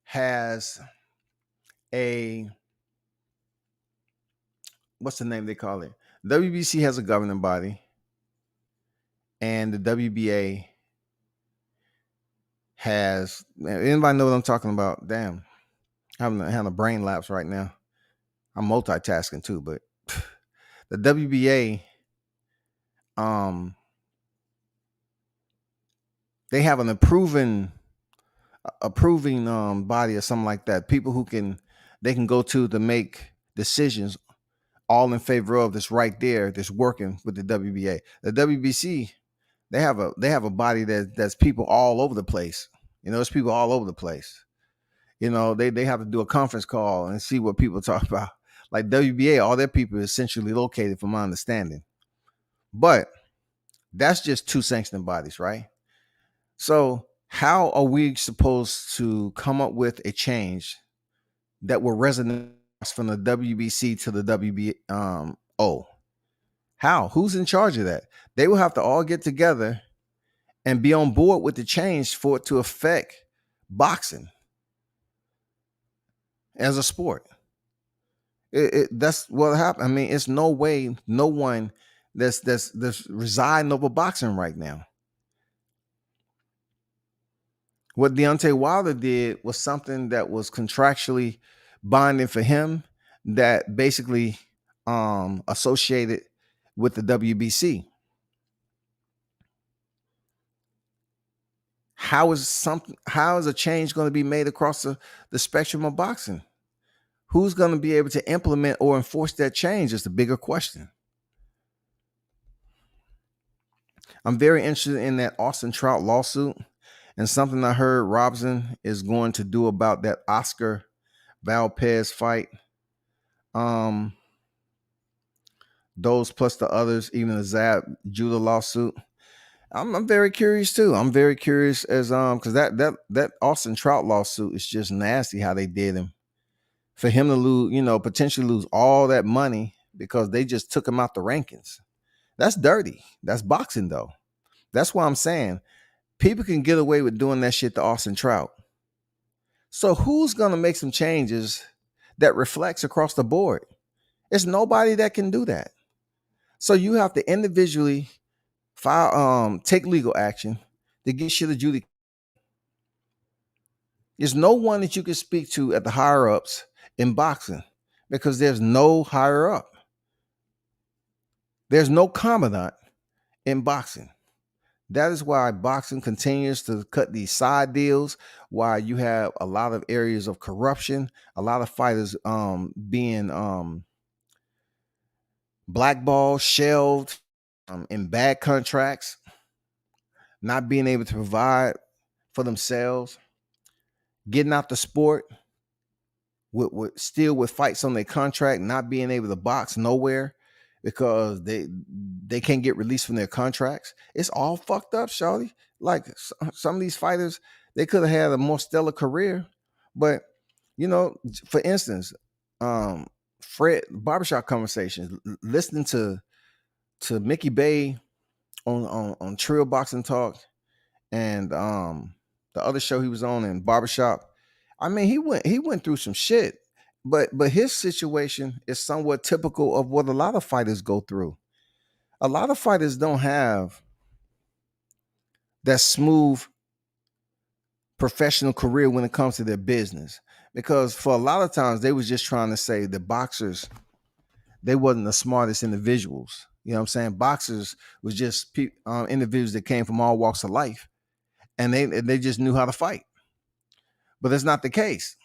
has a, what's the name they call it? WBC has a governing body, and the WBA has, anybody know what I'm talking about? Damn, I'm having a brain lapse right now. I'm multitasking too, but the WBA, they have an approving body or something like that. People who they can go to make decisions all in favor of this right there, that's working with the WBA. The WBC, they have a body that's people all over the place. It's people all over the place. They have to do a conference call and see what people talk about. Like WBA, all their people are essentially located, from my understanding. But that's just two sanctioning bodies, right? So how are we supposed to come up with a change that will resonate from the WBC to the WBO? How? Who's in charge of that? They will have to all get together and be on board with the change for it to affect boxing as a sport. That's what happened. I mean, it's no way no one that's residing over boxing right now. What Deontay Wilder did was something that was contractually binding for him, that basically associated with the WBC. How is a change going to be made across the spectrum of boxing? Who's going to be able to implement or enforce that change is the bigger question. I'm very interested in that Austin Trout lawsuit, and something I heard Robson is going to do about that Oscar Valdez fight. Those plus the others, even the Zab Judah lawsuit. I'm very curious too. I'm very curious as because that Austin Trout lawsuit is just nasty how they did him. For him to lose, potentially lose all that money because they just took him out the rankings. That's dirty. That's boxing though. That's why I'm saying people can get away with doing that shit to Austin Trout. So who's gonna make some changes that reflects across the board? It's nobody that can do that. So you have to individually take legal action to get shit adjudicated. There's no one that you can speak to at the higher ups in boxing because there's no higher up. There's no commandant in boxing. That is why boxing continues to cut these side deals, why you have a lot of areas of corruption, a lot of fighters being blackballed, shelved, in bad contracts, not being able to provide for themselves, getting out the sport with fights on their contract, not being able to box nowhere because they can't get released from their contracts. It's all fucked up, shawty. Like some of these fighters, they could have had a more stellar career, but for instance, Fred barbershop conversations, listening to Mickey Bay on Trill Boxing Talk and the other show he was on in barbershop. I mean, he went through some shit, but his situation is somewhat typical of what a lot of fighters go through. A lot of fighters don't have that smooth professional career when it comes to their business, because for a lot of times they was just trying to say the boxers, they wasn't the smartest individuals. You know what I'm saying? Boxers was just individuals that came from all walks of life. and they just knew how to fight. But that's not the case.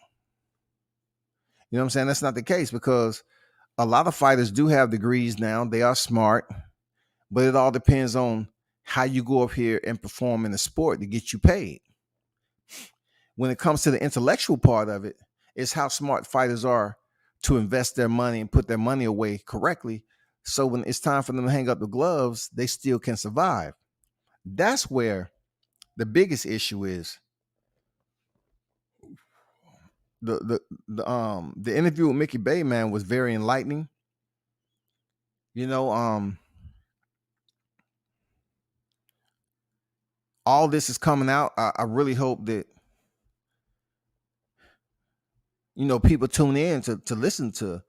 You know what I'm saying? That's not the case, because a lot of fighters do have degrees now. They are smart, but it all depends on how you go up here and perform in the sport to get you paid. When it comes to the intellectual part of it, it's how smart fighters are to invest their money and put their money away correctly. So when it's time for them to hang up the gloves, they still can survive. That's where the biggest issue is. The interview with Mickey Bay, man, was very enlightening. You know, all this is coming out. I really hope that, you know, people tune in to listen to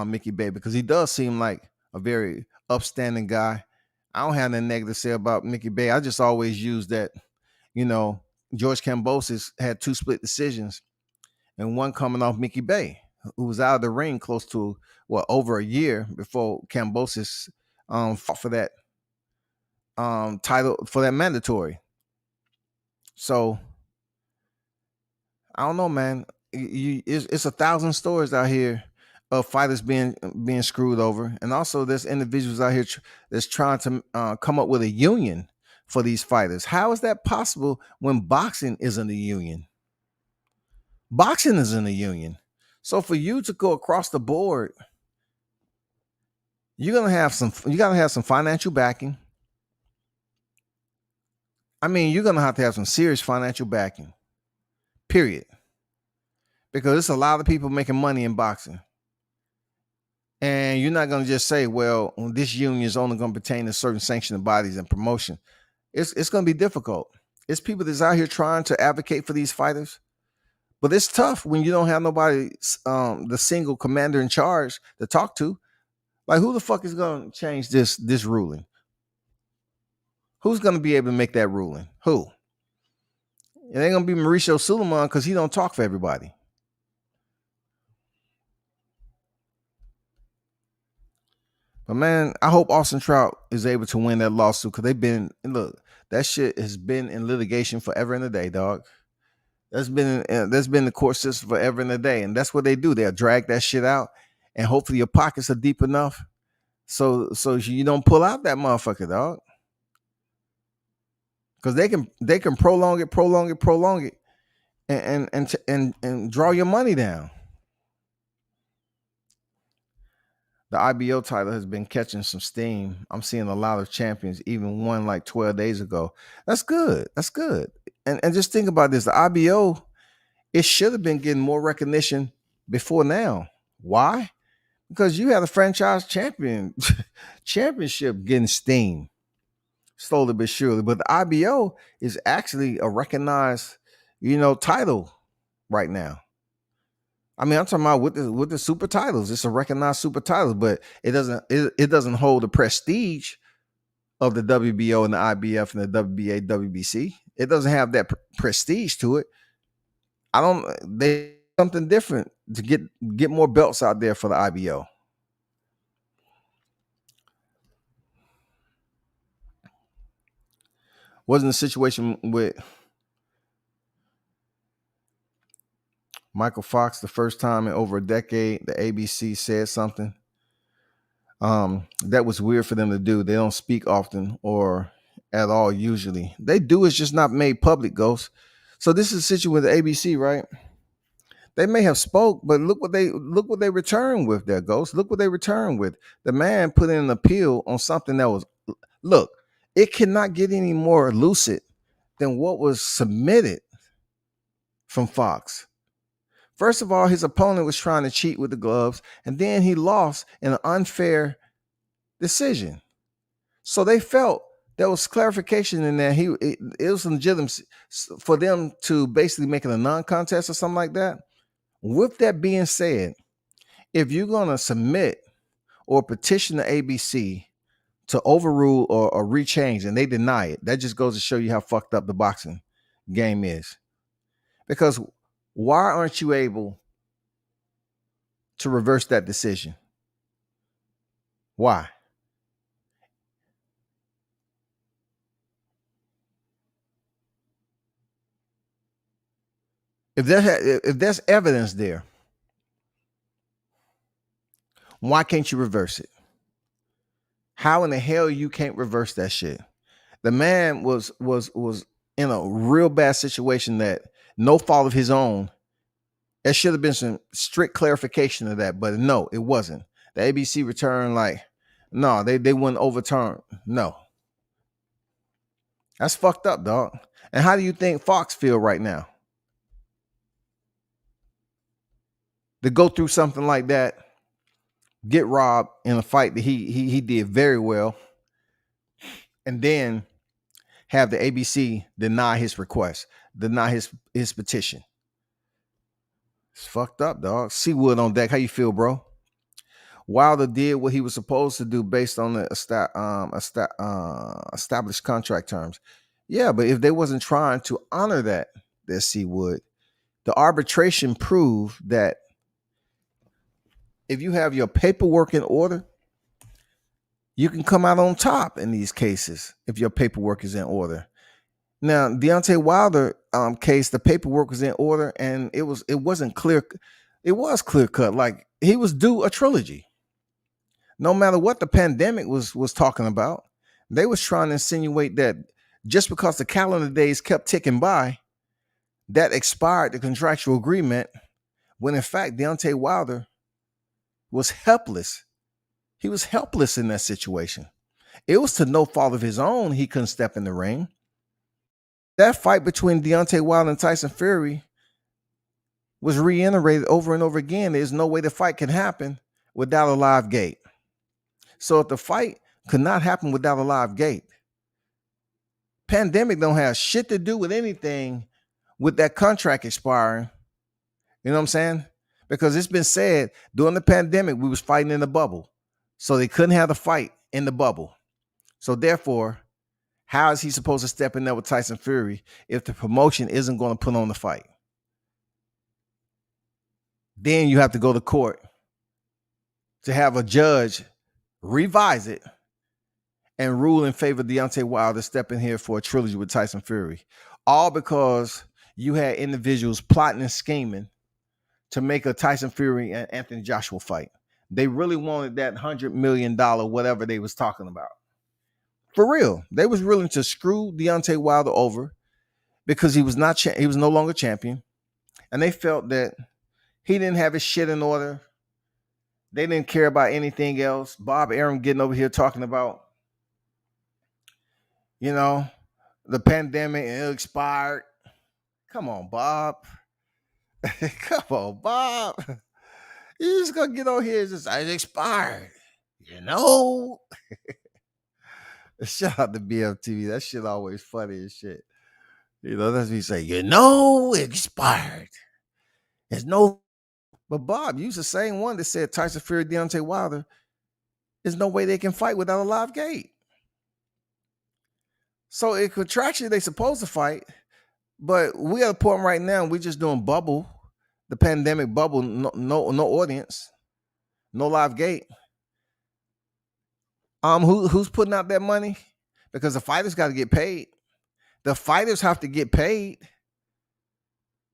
Mickey Bay, because he does seem like a very upstanding guy. I don't have nothing negative to say about Mickey Bay. I just always use that, you know, George Kambosos had 2 split decisions, and one coming off Mickey Bay, who was out of the ring close to over a year before Kambosos fought for that title, for that mandatory. So I don't know, man. It's 1,000 stories out here of fighters being screwed over, and also there's individuals out here that's trying to come up with a union for these fighters. How is that possible when boxing isn't a union? Boxing isn't a union. So for you to go across the board, you gotta have some financial backing. I mean, you're gonna have to have some serious financial backing. Period. Because there's a lot of people making money in boxing. And you're not going to just say, well, this union is only going to pertain to certain sanctioned bodies and promotion. It's going to be difficult. It's people that's out here trying to advocate for these fighters. But it's tough when you don't have nobody, the single commander in charge to talk to. Like, who the fuck is going to change this ruling? Who's going to be able to make that ruling? Who? It ain't going to be Mauricio Suleiman, because he don't talk for everybody. But man, I hope Austin Trout is able to win that lawsuit, because that shit has been in litigation forever and a day, dog. That's been the court system forever and a day, and that's what they do. They'll drag that shit out, and hopefully your pockets are deep enough so you don't pull out that motherfucker, dog. Because they can prolong it, and draw your money down. The IBO title has been catching some steam. I'm seeing a lot of champions, even one like 12 days ago. That's good. That's good. And just think about this. The IBO, it should have been getting more recognition before now. Why? Because you had a franchise championship getting steam slowly but surely. But the IBO is actually a recognized, title right now. I mean, I'm talking about with the super titles. It's a recognized super titles, but it doesn't hold the prestige of the WBO and the IBF and the WBA, WBC. It doesn't have that prestige to it. They something different to get more belts out there for the IBO. Wasn't a situation with Michael Fox the first time in over a decade. The ABC said something that was weird for them to do. They don't speak often or at all usually. They do, it's just not made public, Ghost. So this is a situation with the ABC, right? They may have spoke, but look what they returned with there, Ghost. Look what they returned with. The man put in an appeal on something that was, look, it cannot get any more lucid than what was submitted from Fox. First of all, his opponent was trying to cheat with the gloves, and then he lost in an unfair decision. So they felt there was clarification in there. It was legitimate for them to basically make it a non-contest or something like that. With that being said, if you're going to submit or petition the ABC to overrule or rechange, and they deny it, that just goes to show you how fucked up the boxing game is. Because why aren't you able to reverse that decision? Why? If there's evidence there, why can't you reverse it? How in the hell you can't reverse that shit? The man was in a real bad situation that no fault of his own. There should have been some strict clarification of that, but no, it wasn't. The ABC returned like, no, they wouldn't overturn. No. That's fucked up, dog. And how do you think Fox feel right now? To go through something like that, get robbed in a fight that he did very well, and then have the ABC deny his request, deny his petition. It's fucked up, dog. Seawood on deck. How you feel, bro? Wilder did what he was supposed to do based on the established contract terms. Yeah, but if they wasn't trying to honor that, there's Seawood. The arbitration proved that if you have your paperwork in order, you can come out on top in these cases if your paperwork is in order. Now, Deontay Wilder case, the paperwork was in order, and it wasn't clear. It was clear cut. Like, he was due a trilogy. No matter what the pandemic was talking about, they was trying to insinuate that just because the calendar days kept ticking by, that expired the contractual agreement, when in fact Deontay Wilder was helpless. He was helpless in that situation. It was to no fault of his own he couldn't step in the ring. That fight between Deontay Wilder and Tyson Fury was reiterated over and over again. There's no way the fight can happen without a live gate. So if the fight could not happen without a live gate, pandemic don't have shit to do with anything with that contract expiring. You know what I'm saying? Because it's been said during the pandemic, we was fighting in the bubble. So they couldn't have the fight in the bubble. So therefore, how is he supposed to step in there with Tyson Fury if the promotion isn't going to put on the fight? Then you have to go to court to have a judge revise it and rule in favor of Deontay Wilder stepping here for a trilogy with Tyson Fury. All because you had individuals plotting and scheming to make a Tyson Fury and Anthony Joshua fight. They really wanted that $100 million, whatever they was talking about. For real. They was willing to screw Deontay Wilder over because he was no longer champion. And they felt that he didn't have his shit in order. They didn't care about anything else. Bob Arum getting over here talking about, the pandemic and it expired. Come on, Bob. Come on, Bob. You just gonna get on here and just say it expired. Shout out to BFTV. That shit always funny as shit. That's what you say, it expired. There's no. But Bob, you the same one that said Tyson Fury, Deontay Wilder, there's no way they can fight without a live gate. So in contractually, they supposed to fight, but we at a point right now, we just doing bubble, the pandemic bubble, no audience, no live gate. Who's putting out that money? Because the fighters got to get paid. The fighters have to get paid.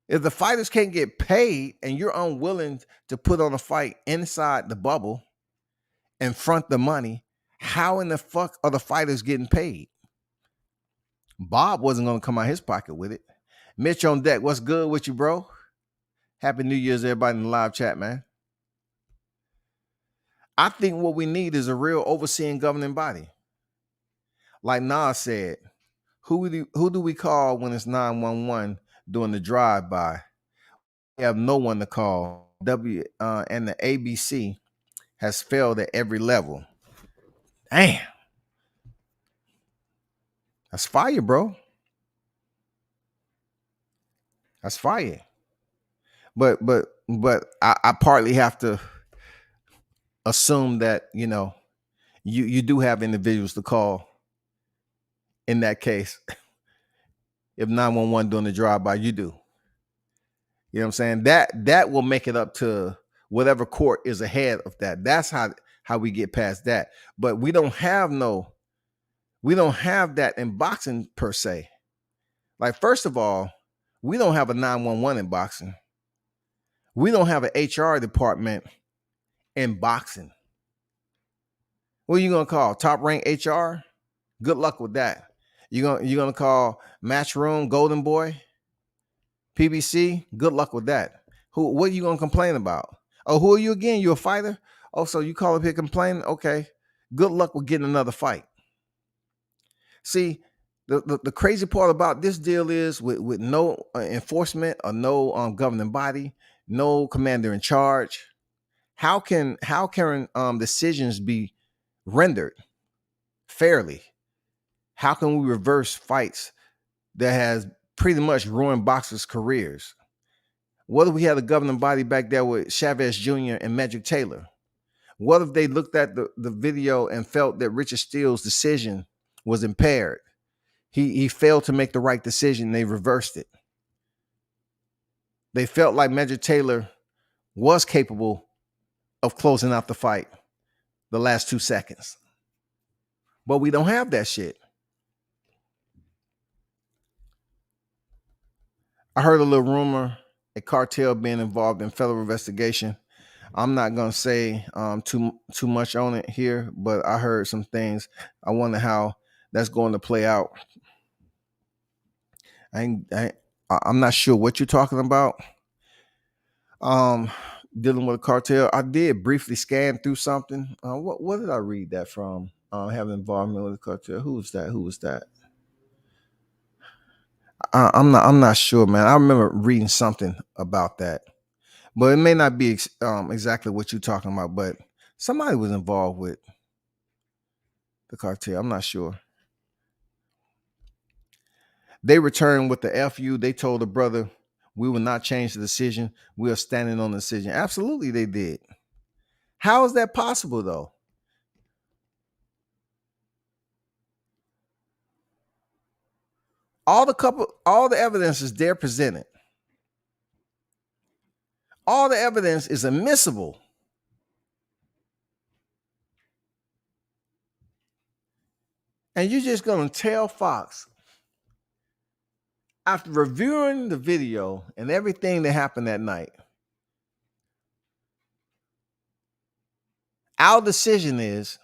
If the fighters can't get paid and you're unwilling to put on a fight inside the bubble and front the money, how in the fuck are the fighters getting paid? Bob wasn't going to come out his pocket with it. Mitch on deck, what's good with you, bro? Happy New Year's, everybody in the live chat, man. I think what we need is a real overseeing governing body. Like Nas said, who do we call when it's 911 doing the drive-by? We have no one to call. And the ABC has failed at every level. Damn. That's fire, bro. That's fire. But I partly have to assume that, you do have individuals to call in that case. If 911 doing the drive-by, you do. You know what I'm saying? That will make it up to whatever court is ahead of that. That's how we get past that. But we don't have that in boxing per se. Like, first of all, We don't have a 911 in boxing. We don't have an HR department in boxing. What are you gonna call? Top rank HR? Good luck with that. You're gonna call Matchroom Golden Boy, PBC? Good luck with that. What are you gonna complain about? Oh, who are you again? You a fighter? Oh, so you call up here complaining? Okay. Good luck with getting another fight. See, the crazy part about this deal is with no enforcement or no governing body, no commander in charge. How can decisions be rendered fairly? How can we reverse fights that has pretty much ruined boxers' careers? What if we had a governing body back there with Chavez Jr. and Magic Taylor? What if they looked at the video and felt that Richard Steele's decision was impaired? He failed to make the right decision. They reversed it. They felt like Magic Taylor was capable of closing out the fight the last 2 seconds. But we don't have that shit. I heard a little rumor, a cartel being involved in federal investigation. I'm not gonna say too much on it here, but I heard some things. I wonder how that's going to play out. I'm not sure what you're talking about. Dealing with a cartel. I did briefly scan through something. What did I read that from? Having involvement with a cartel. Who was that? I'm not sure, man. I remember reading something about that, but it may not be exactly what you're talking about. But somebody was involved with the cartel. I'm not sure. They returned with the FU. They told the brother, we will not change the decision. We are standing on the decision. Absolutely, they did. How is that possible, though? All the evidence is there presented. All the evidence is admissible. And you're just going to tell Fox, after reviewing the video and everything that happened that night, our decision is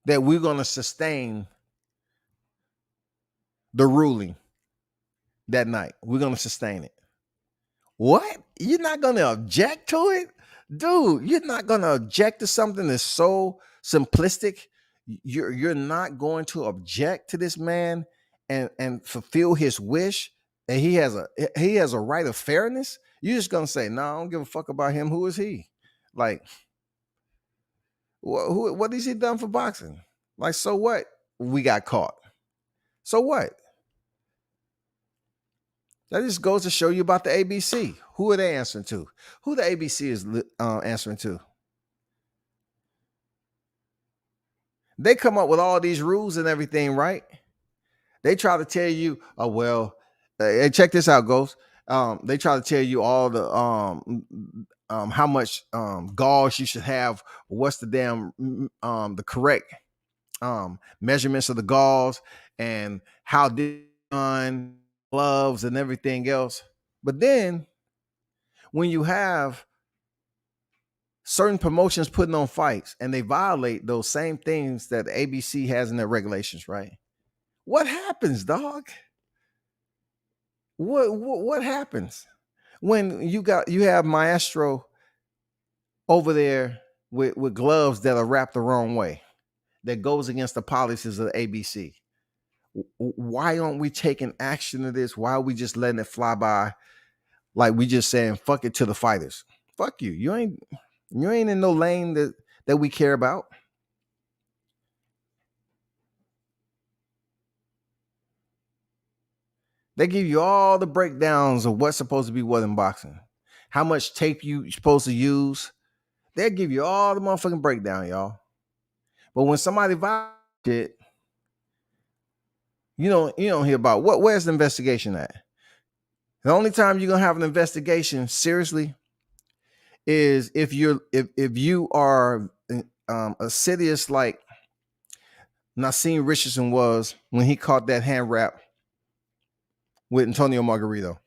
that we're going to sustain the ruling that night. We're going to sustain it. What? You're not going to object to it? Dude, you're not going to object to something that's so simplistic. You're not going to object to this man and fulfill his wish. And he has a right of fairness. You're just going to say, no, I don't give a fuck about him. Who is he? Like, what has he done for boxing? Like, so what? We got caught. So what? That just goes to show you about the ABC. Who are they answering to? Who the ABC is answering to? They come up with all these rules and everything, right? They try to tell you, oh, well, hey, check this out, Ghost. They try to tell you all the how much gauze you should have. What's the damn the correct measurements of the gauze and how done gloves and everything else. But then when you have certain promotions putting on fights and they violate those same things that the ABC has in their regulations, right? What happens, dog? What happens when you have Maestro over there with gloves that are wrapped the wrong way, that goes against the policies of the ABC? Why aren't we taking action to this? Why are we just letting it fly by? Like we just saying, fuck it to the fighters. Fuck you. You ain't in no lane that we care about. They give you all the breakdowns of what's supposed to be what in boxing. How much tape you're supposed to use. They'll give you all the motherfucking breakdown, y'all. But when somebody violates it, you don't hear about where's the investigation at? The only time you're gonna have an investigation seriously is if you are assiduous like Nassim Richardson was when he caught that hand wrap with Antonio Margarito.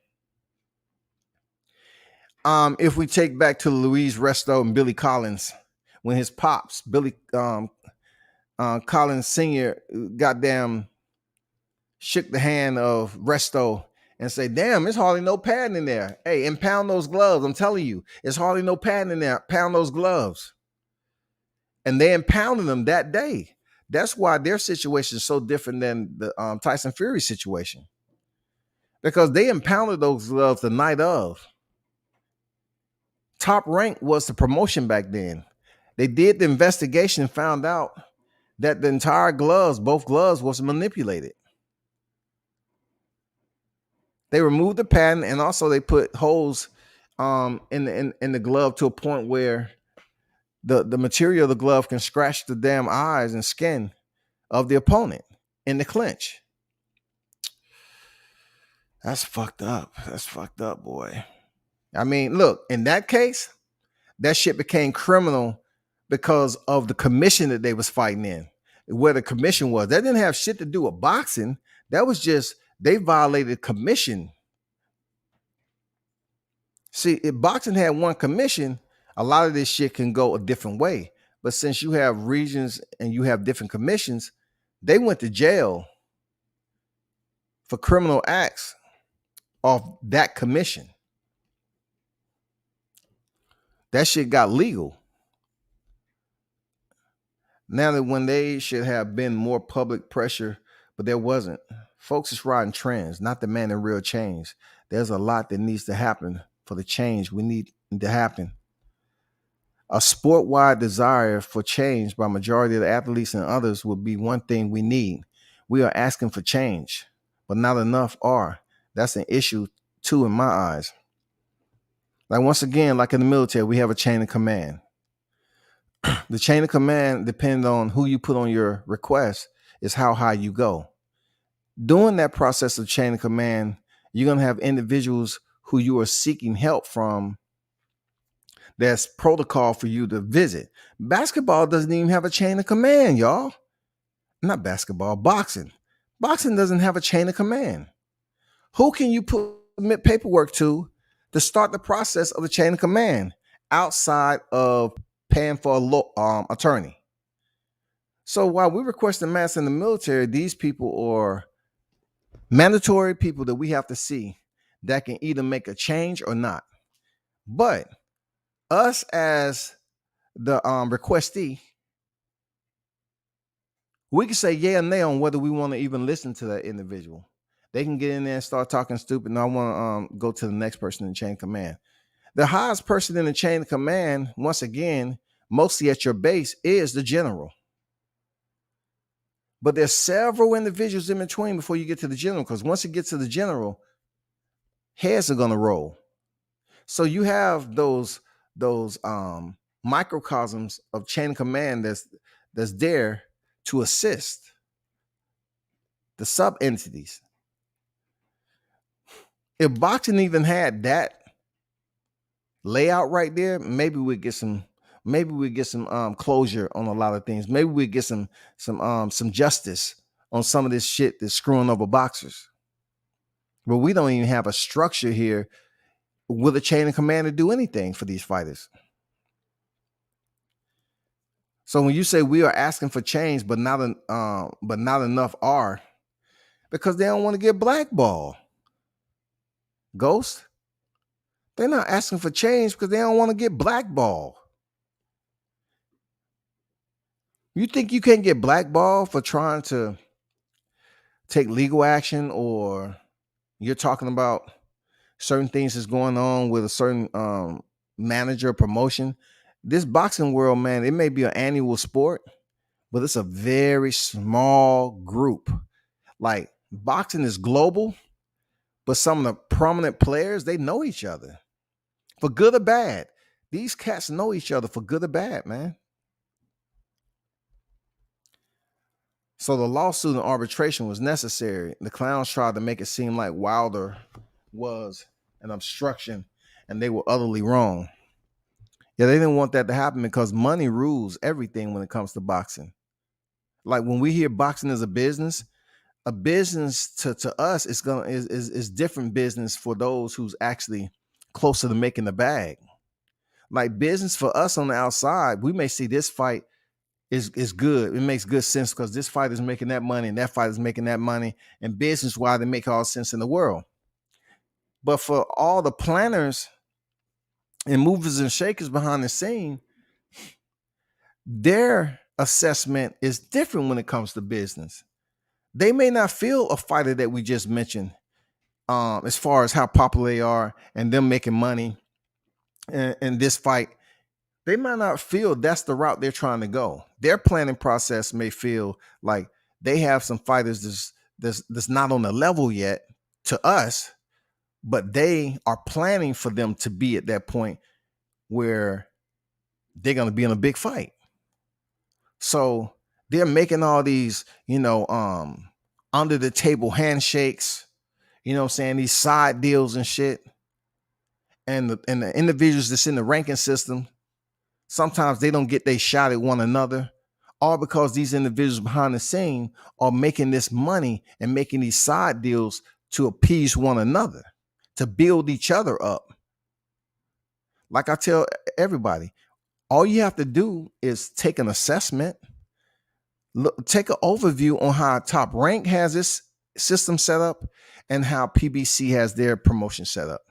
If we take back to Louise Resto and Billy Collins, when his pops, Billy Collins Sr., goddamn shook the hand of Resto and say, damn, there's hardly no padding in there. Hey, impound those gloves. I'm telling you, there's hardly no padding in there. Pound those gloves. And they impounded them that day. That's why their situation is so different than the Tyson Fury situation. Because they impounded those gloves the night of. Top Rank was the promotion back then. They did the investigation and found out that the entire gloves, both gloves, was manipulated. They removed the padding, and also they put holes in the glove to a point where the material of the glove can scratch the damn eyes and skin of the opponent in the clinch. That's fucked up. That's fucked up, boy. I mean, look, in that case, that shit became criminal because of the commission that they was fighting in, where the commission was. That didn't have shit to do with boxing. That was just, they violated commission. See, if boxing had one commission, a lot of this shit can go a different way. But since you have regions and you have different commissions, they went to jail for criminal acts off that commission. That shit got legal. Now that when they should have been more public pressure, but there wasn't. Folks is riding trends, not demanding real change. There's a lot that needs to happen for the change we need to happen. A sport-wide desire for change by majority of the athletes and others would be one thing we need. We are asking for change, but not enough are. That's an issue too in my eyes. Like once again, like in the military, we have a chain of command. The chain of command, depending on who you put on your request, is how high you go. During that process of chain of command, you're going to have individuals who you are seeking help from. That's protocol for you to visit. Basketball doesn't even have a chain of command, y'all. Not basketball, boxing. Boxing doesn't have a chain of command. Who can you submit paperwork to start the process of the chain of command outside of paying for a attorney? So while we request a mass in the military, these people are mandatory people that we have to see that can either make a change or not. But us as the requestee, we can say yeah or nay on whether we want to even listen to that individual. They can get in there and start talking stupid. And I want to go to the next person in the chain of command. The highest person in the chain of command, once again, mostly at your base, is the general. But there's several individuals in between before you get to the general, because once you get to the general, heads are going to roll. So you have those microcosms of chain of command that's there to assist the sub entities. If boxing even had that layout right there, maybe we get some closure on a lot of things. Maybe we get some justice on some of this shit that's screwing over boxers. But we don't even have a structure here with a chain of command to do anything for these fighters. So when you say we are asking for change, but not enough are, because they don't want to get blackballed. Ghost, they're not asking for change because they don't want to get blackballed. You think you can't get blackballed for trying to take legal action, or you're talking about certain things that's going on with a certain manager or promotion? This boxing world, man, it may be an annual sport, but it's a very small group. Like boxing is global, but some of the prominent players, they know each other for good or bad. These cats know each other for good or bad, man. So the lawsuit and arbitration was necessary. The clowns tried to make it seem like Wilder was an obstruction, and they were utterly wrong. Yeah, they didn't want that to happen because money rules everything when it comes to boxing. Like when we hear boxing as a business, a business to us is different business for those who's actually closer to making the bag. Like business for us on the outside, we may see this fight is good. It makes good sense because this fight is making that money and that fight is making that money. And business wise, they make all sense in the world. But for all the planners and movers and shakers behind the scene, their assessment is different when it comes to business. They may not feel a fighter that we just mentioned, as far as how popular they are and them making money in this fight. They might not feel that's the route they're trying to go. Their planning process may feel like they have some fighters that's not on the level yet to us, but they are planning for them to be at that point where they're going to be in a big fight. So they're making all these, under the table handshakes, you know what I'm saying, these side deals and shit. And the individuals that's in the ranking system, sometimes they don't get their shot at one another, all because these individuals behind the scene are making this money and making these side deals to appease one another, to build each other up. Like I tell everybody, all you have to do is take an assessment, take an overview on how Top Rank has this system set up and how PBC has their promotion set up.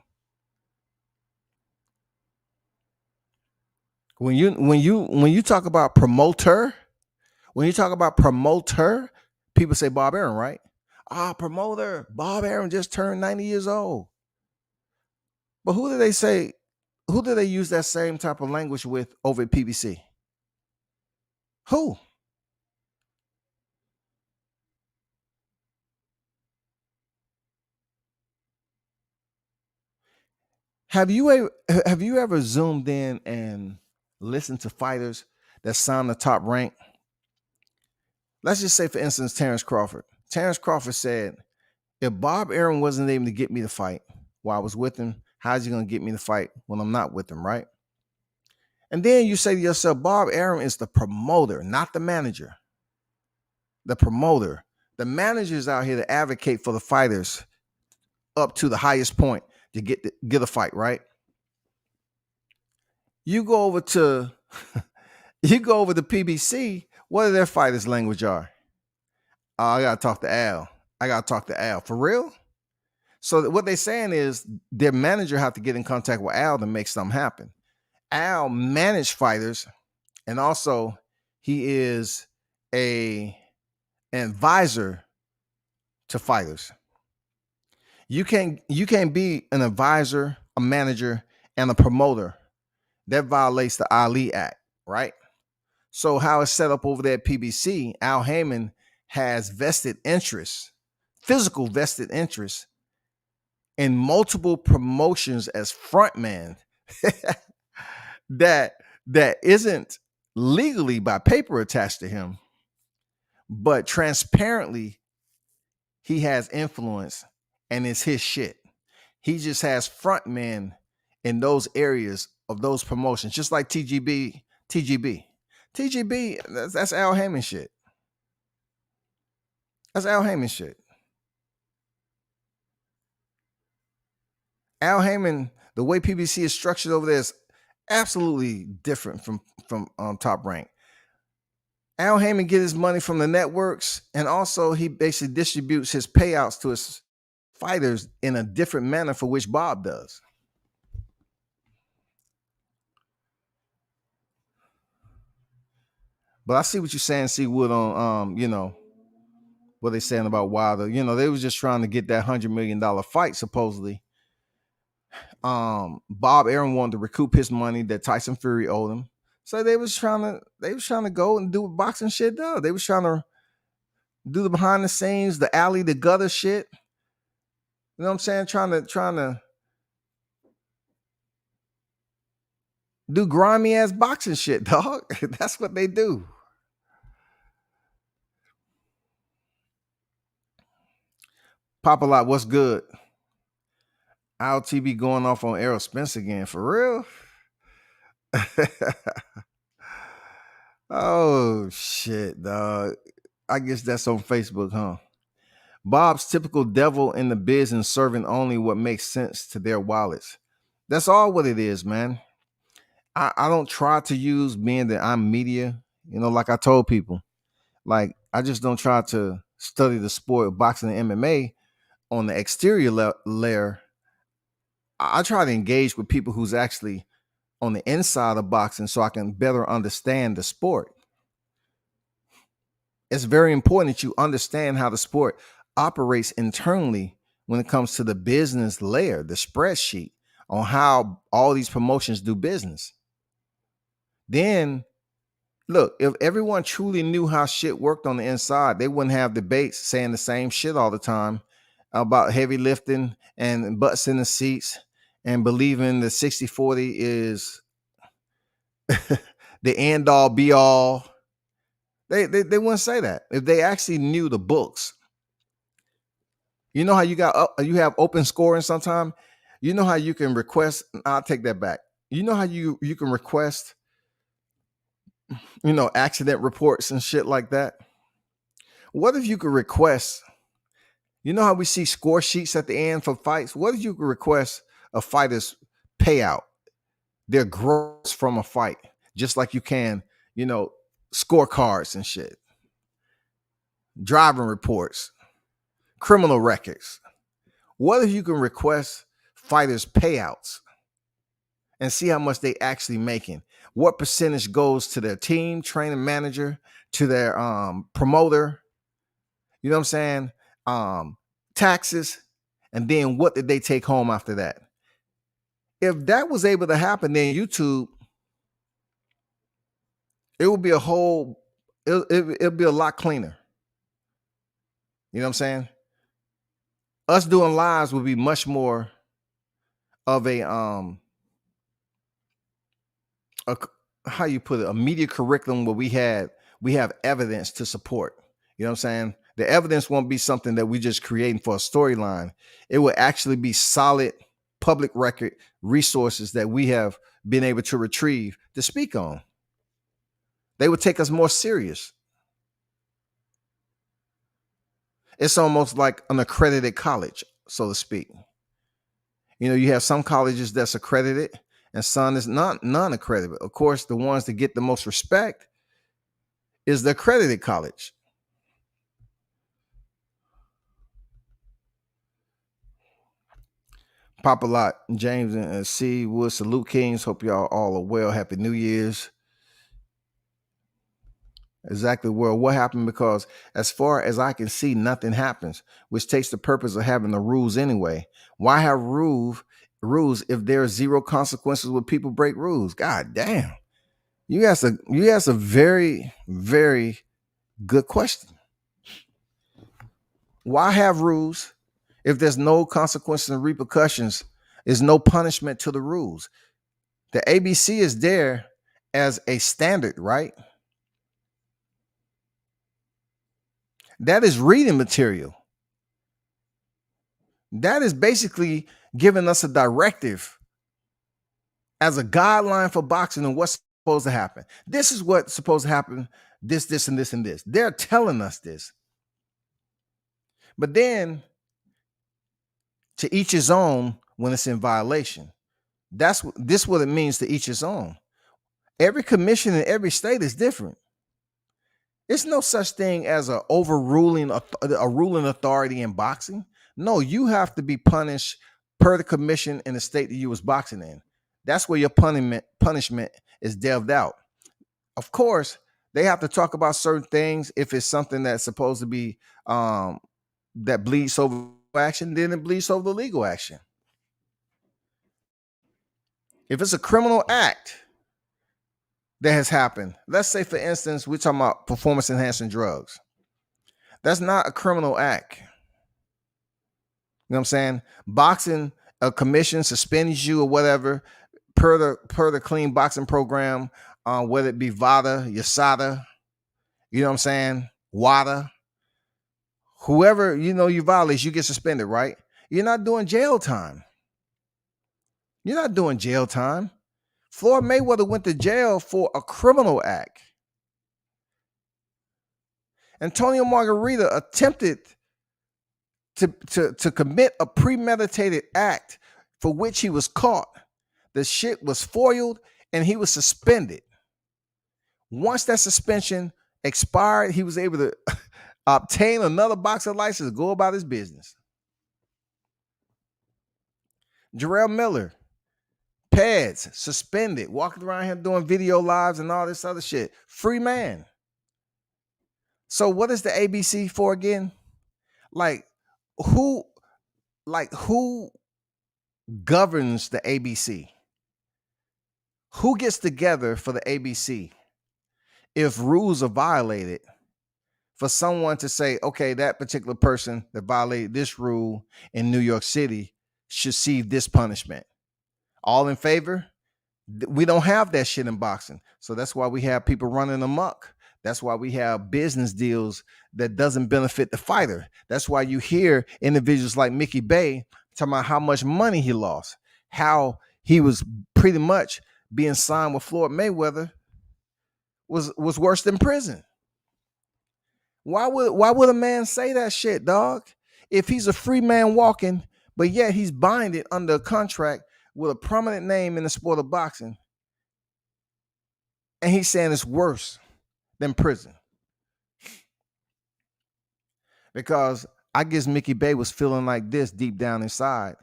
When you talk about promoter, people say Bob Arum, right? Promoter, Bob Arum just turned 90 years old. But who do they use that same type of language with over at PBC? Who? Have you ever zoomed in and listened to fighters that signed the Top Rank? Let's just say, for instance, Terrence Crawford. Terrence Crawford said, if Bob Arum wasn't able to get me the fight while I was with him, how's he going to get me the fight when I'm not with him, right? And then you say to yourself, Bob Arum is the promoter, not the manager. The promoter. The manager is out here to advocate for the fighters up to the highest point to get a fight, right? You go over to PBC. What are their fighters' language are? I gotta talk to Al. For real? So what they're saying is their manager have to get in contact with Al to make something happen. Al managed fighters, and also he is an advisor to fighters. You can't be an advisor, a manager, and a promoter. That violates the Ali Act, right? So how it's set up over there at PBC, Al Heyman has vested interests, physical vested interests in multiple promotions as frontman that isn't legally by paper attached to him, but transparently he has influence and it's his shit. He just has frontmen in those areas of those promotions, just like TGB, that's Al Heyman shit. That's Al Heyman shit. Al Heyman, the way PBC is structured over there is absolutely different from Top Rank. Al Heyman gets his money from the networks, and also he basically distributes his payouts to his fighters in a different manner for which Bob does. But I see what you're saying, C Wood, on what they saying about Wilder. They was just trying to get that $100 million fight, supposedly. Bob Arum wanted to recoup his money that Tyson Fury owed him. So they was trying to go and do what boxing shit does. They was trying to do the behind the scenes, the alley, the gutter shit. You know what I'm saying? Trying to do grimy ass boxing shit, dog. That's what they do. Papa Lot, what's good? ILTV going off on Errol Spence again, for real? Oh shit, dog. I guess that's on Facebook, huh? Bob's typical devil in the business serving only what makes sense to their wallets. That's all what it is, man. I don't try to use being that I'm media, like I told people. Like, I just don't try to study the sport of boxing and MMA on the exterior layer. I try to engage with people who's actually on the inside of boxing so I can better understand the sport. It's very important that you understand how the sport operates internally when it comes to the business layer, the spreadsheet on how all these promotions do business. Then, look, if everyone truly knew how shit worked on the inside, they wouldn't have debates saying the same shit all the time about heavy lifting and butts in the seats and believing the 60-40 is the end all be all. They wouldn't say that if they actually knew the books. You know how you have open scoring sometime? You know how you can request, I'll take that back. You know how you can request, accident reports and shit like that? What if you could request, how we see score sheets at the end for fights? What if you could request a fighter's payout, their gross from a fight, just like you can, scorecards and shit, driving reports, criminal records. What if you can request fighters' payouts and see how much they actually making? What percentage goes to their team, training manager, to their promoter? You know what I'm saying? Taxes, and then what did they take home after that? If that was able to happen, then YouTube, it would be it'll be a lot cleaner. You know what I'm saying? Us doing lives would be much more of a how you put it, a media curriculum where we have evidence to support. You know what I'm saying? The evidence won't be something that we just creating for a storyline. It will actually be solid public record resources that we have been able to retrieve to speak on. They would take us more serious. It's almost like an accredited college, so to speak. You have some colleges that's accredited and some is not non-accredited. Of course, the ones that get the most respect is the accredited college. Pop a lot, James and C. Wood, salute Kings. Hope y'all all are well. Happy New Year's. Exactly. Well, what happened? Because as far as I can see, nothing happens, which takes the purpose of having the rules anyway. Why have rules if there are zero consequences when people break rules? God damn. You asked a very, very good question. Why have rules if there's no consequences and repercussions? There's no punishment to the rules. The ABC is there as a standard, right? That is reading material. That is basically giving us a directive as a guideline for boxing and what's supposed to happen. This is what's supposed to happen. This, and this, and this. They're telling us this. But then, to each his own when it's in violation. This what it means, to each his own. Every commission in every state is different. It's no such thing as a ruling authority in boxing. No, you have to be punished per the commission in the state that you was boxing in. That's where your punishment is delved out. Of course, they have to talk about certain things. If it's something that's supposed to be that bleeds over action, then it bleeds over the legal action. If it's a criminal act that has happened, let's say, for instance, we're talking about performance enhancing drugs. That's not a criminal act. You know what I'm saying? Boxing, a commission suspends you or whatever per the clean boxing program, whether it be VADA, USADA, you know what I'm saying, WADA, whoever, you violate, you get suspended, right? You're not doing jail time. You're not doing jail time. Floyd Mayweather went to jail for a criminal act. Antonio Margarita attempted to commit a premeditated act for which he was caught. The shit was foiled and he was suspended. Once that suspension expired, he was able to obtain another boxing license, go about his business. Jarrell Miller, pads, suspended, walking around here doing video lives and all this other shit. Free man. So what is the ABC for again? Like who governs the ABC? Who gets together for the ABC? If rules are violated, for someone to say, okay, that particular person that violated this rule in New York City should receive this punishment. All in favor? We don't have that shit in boxing. So that's why we have people running amok. That's why we have business deals that doesn't benefit the fighter. That's why you hear individuals like Mickey Bay talking about how much money he lost, how he was pretty much being signed with Floyd Mayweather was worse than prison. Why would a man say that shit, dog? If he's a free man walking, but yet he's binded under a contract with a prominent name in the sport of boxing, and he's saying it's worse than prison. Because I guess Mickey Bay was feeling like this deep down inside.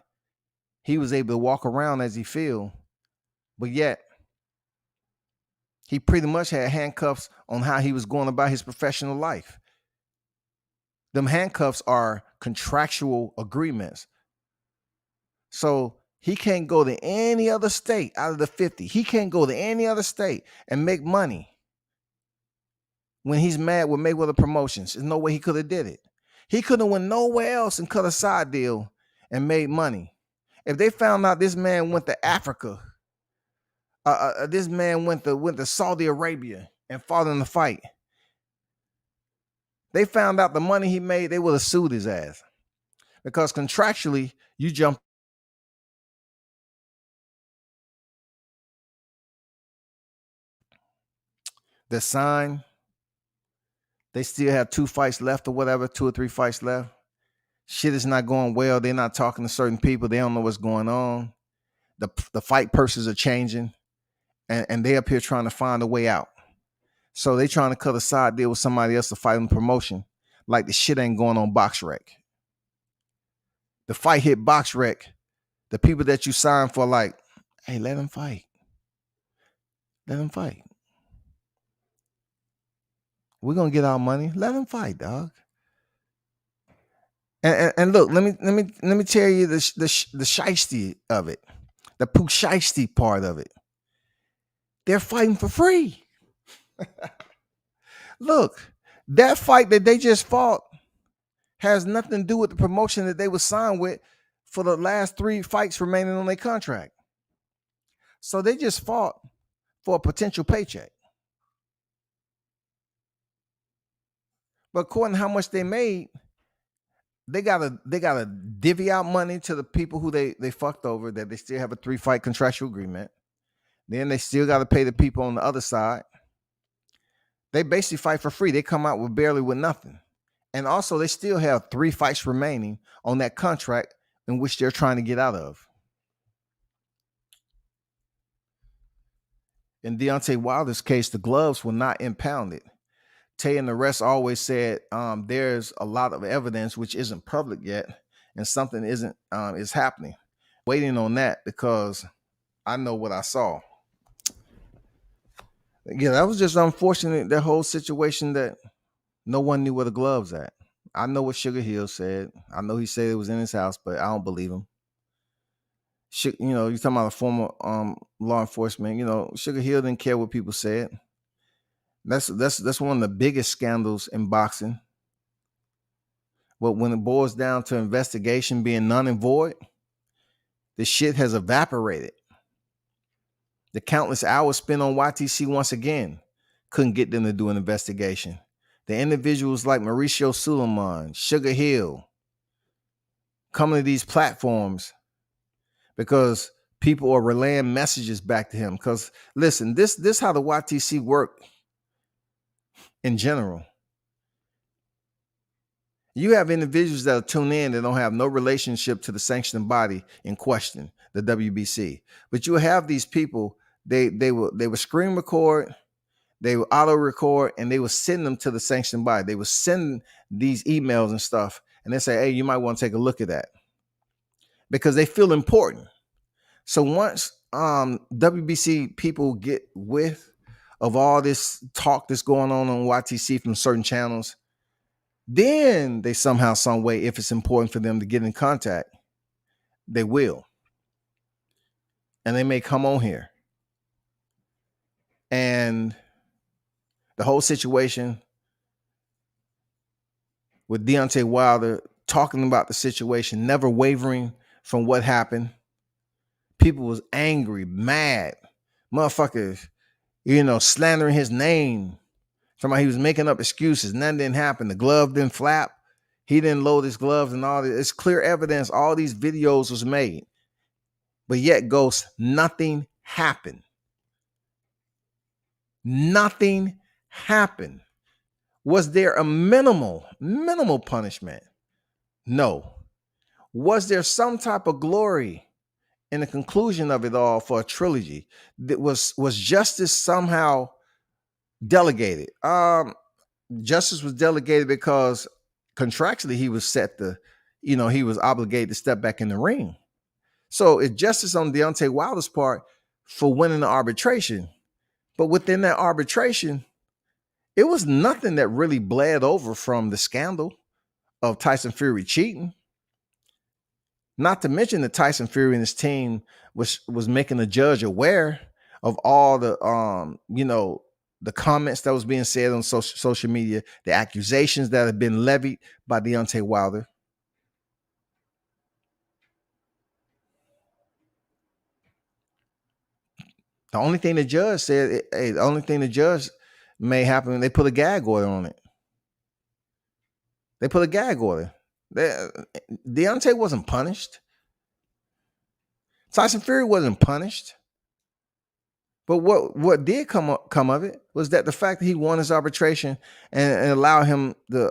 He was able to walk around as he feel, but yet he pretty much had handcuffs on how he was going about his professional life. Them handcuffs are contractual agreements. So he can't go to any other state out of the 50. He can't go to any other state and make money when he's mad with Mayweather Promotions. There's no way he could have did it. He couldn't have went nowhere else and cut a side deal and made money. If they found out this man went to Africa, this man went to Saudi Arabia and fought in the fight, they found out the money he made, they would have sued his ass. Because contractually, you jump. The sign, they still have 2 fights left or whatever, 2 or 3 fights left. Shit is not going well. They're not talking to certain people. They don't know what's going on. The fight purses are changing, and they up here trying to find a way out. So they trying to cut a side deal with somebody else to fight in the promotion, like the shit ain't going on BoxRec. The fight hit BoxRec. The people that you signed for, like, hey, let him fight. Let him fight. We're gonna get our money. Let him fight, dog. And look, let me tell you the shiesty of it, the poo shiesty part of it. They're fighting for free. Look, that fight that they just fought has nothing to do with the promotion that they were signed with for the last 3 fights remaining on their contract. So they just fought for a potential paycheck. But according to how much they made, they gotta divvy out money to the people who they fucked over, that they still have a 3-fight contractual agreement. Then they still got to pay the people on the other side. They basically fight for free. They come out with barely with nothing. And also they still have 3 fights remaining on that contract in which they're trying to get out of. In Deontay Wilder's case, the gloves were not impounded. Tay and the rest always said there's a lot of evidence which isn't public yet, and something is happening. Waiting on that because I know what I saw. Yeah, that was just unfortunate, that whole situation, that no one knew where the gloves at. I know what Sugar Hill said. I know he said it was in his house, but I don't believe him. You're talking about a former law enforcement. Sugar Hill didn't care what people said. That's one of the biggest scandals in boxing. But when it boils down to investigation being none and void, the shit has evaporated. The countless hours spent on YTC once again couldn't get them to do an investigation. The individuals like Mauricio Suleiman, Sugar Hill, coming to these platforms because people are relaying messages back to him. Because listen, this how the YTC work in general. You have individuals that tune in that don't have no relationship to the sanctioning body in question, the WBC. But you have these people, they will screen record, they will auto record, and they will send them to the sanctioning body. They will send these emails and stuff, and they say, hey, you might want to take a look at that because they feel important. So once WBC people get with of all this talk that's going on YTC from certain channels, then they somehow, some way, if it's important for them to get in contact, they will. And they may come on here. And the whole situation with Deontay Wilder talking about the situation, never wavering from what happened. People was angry, mad, motherfuckers, slandering his name. Somebody, he was making up excuses. Nothing didn't happen. The glove didn't flap. He didn't load his gloves and all this. It's clear evidence. All these videos was made. But yet, Ghost, nothing happened. Nothing happened. Was there a minimal punishment? No. Was there some type of glory in the conclusion of it all for a trilogy? That was justice somehow delegated? Justice was delegated because contractually he was set to, he was obligated to step back in the ring. So it's justice on Deontay Wilder's part for winning the arbitration. But within that arbitration, it was nothing that really bled over from the scandal of Tyson Fury cheating. Not to mention that Tyson Fury and his team was making the judge aware of all the the comments that was being said on social media, the accusations that had been levied by Deontay Wilder. The only thing the judge said, the only thing the judge may happen, they put a gag order on it. They put a gag order. Deontay wasn't punished. Tyson Fury wasn't punished. But what did come of it was that the fact that he won his arbitration and allow him the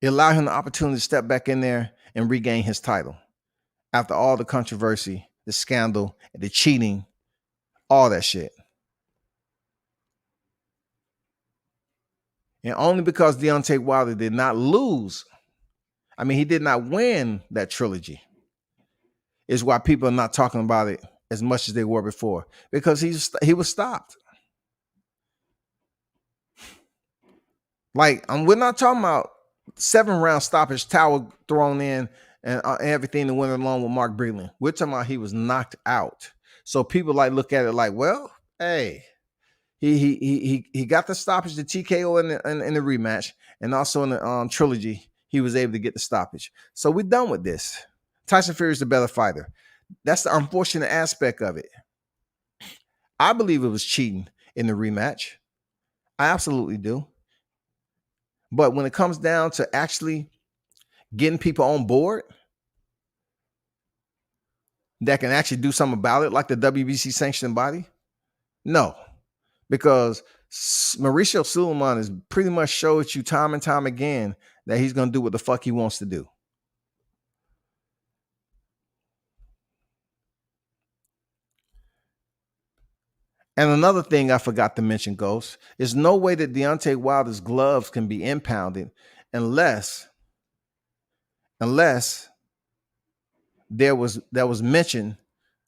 opportunity to step back in there and regain his title after all the controversy, the scandal, the cheating, all that shit. And only because Deontay Wilder did not lose, he did not win that trilogy, is why people are not talking about it as much as they were before, because he was stopped. Like, we're not talking about 7-round stoppage, towel thrown in, and everything that went along with Mark Breland. We're talking about he was knocked out. So people look at it like, well, hey, he got the stoppage, the TKO in the rematch, and also in the trilogy, he was able to get the stoppage. So we're done with this. Tyson Fury is the better fighter. That's the unfortunate aspect of it. I believe it was cheating in the rematch. I absolutely do. But when it comes down to actually getting people on board that can actually do something about it, like the WBC sanctioning body, no. Because Mauricio Sulaiman has pretty much showed you time and time again that he's going to do what the fuck he wants to do. And another thing I forgot to mention, Ghost, is no way that Deontay Wilder's gloves can be impounded unless there was mention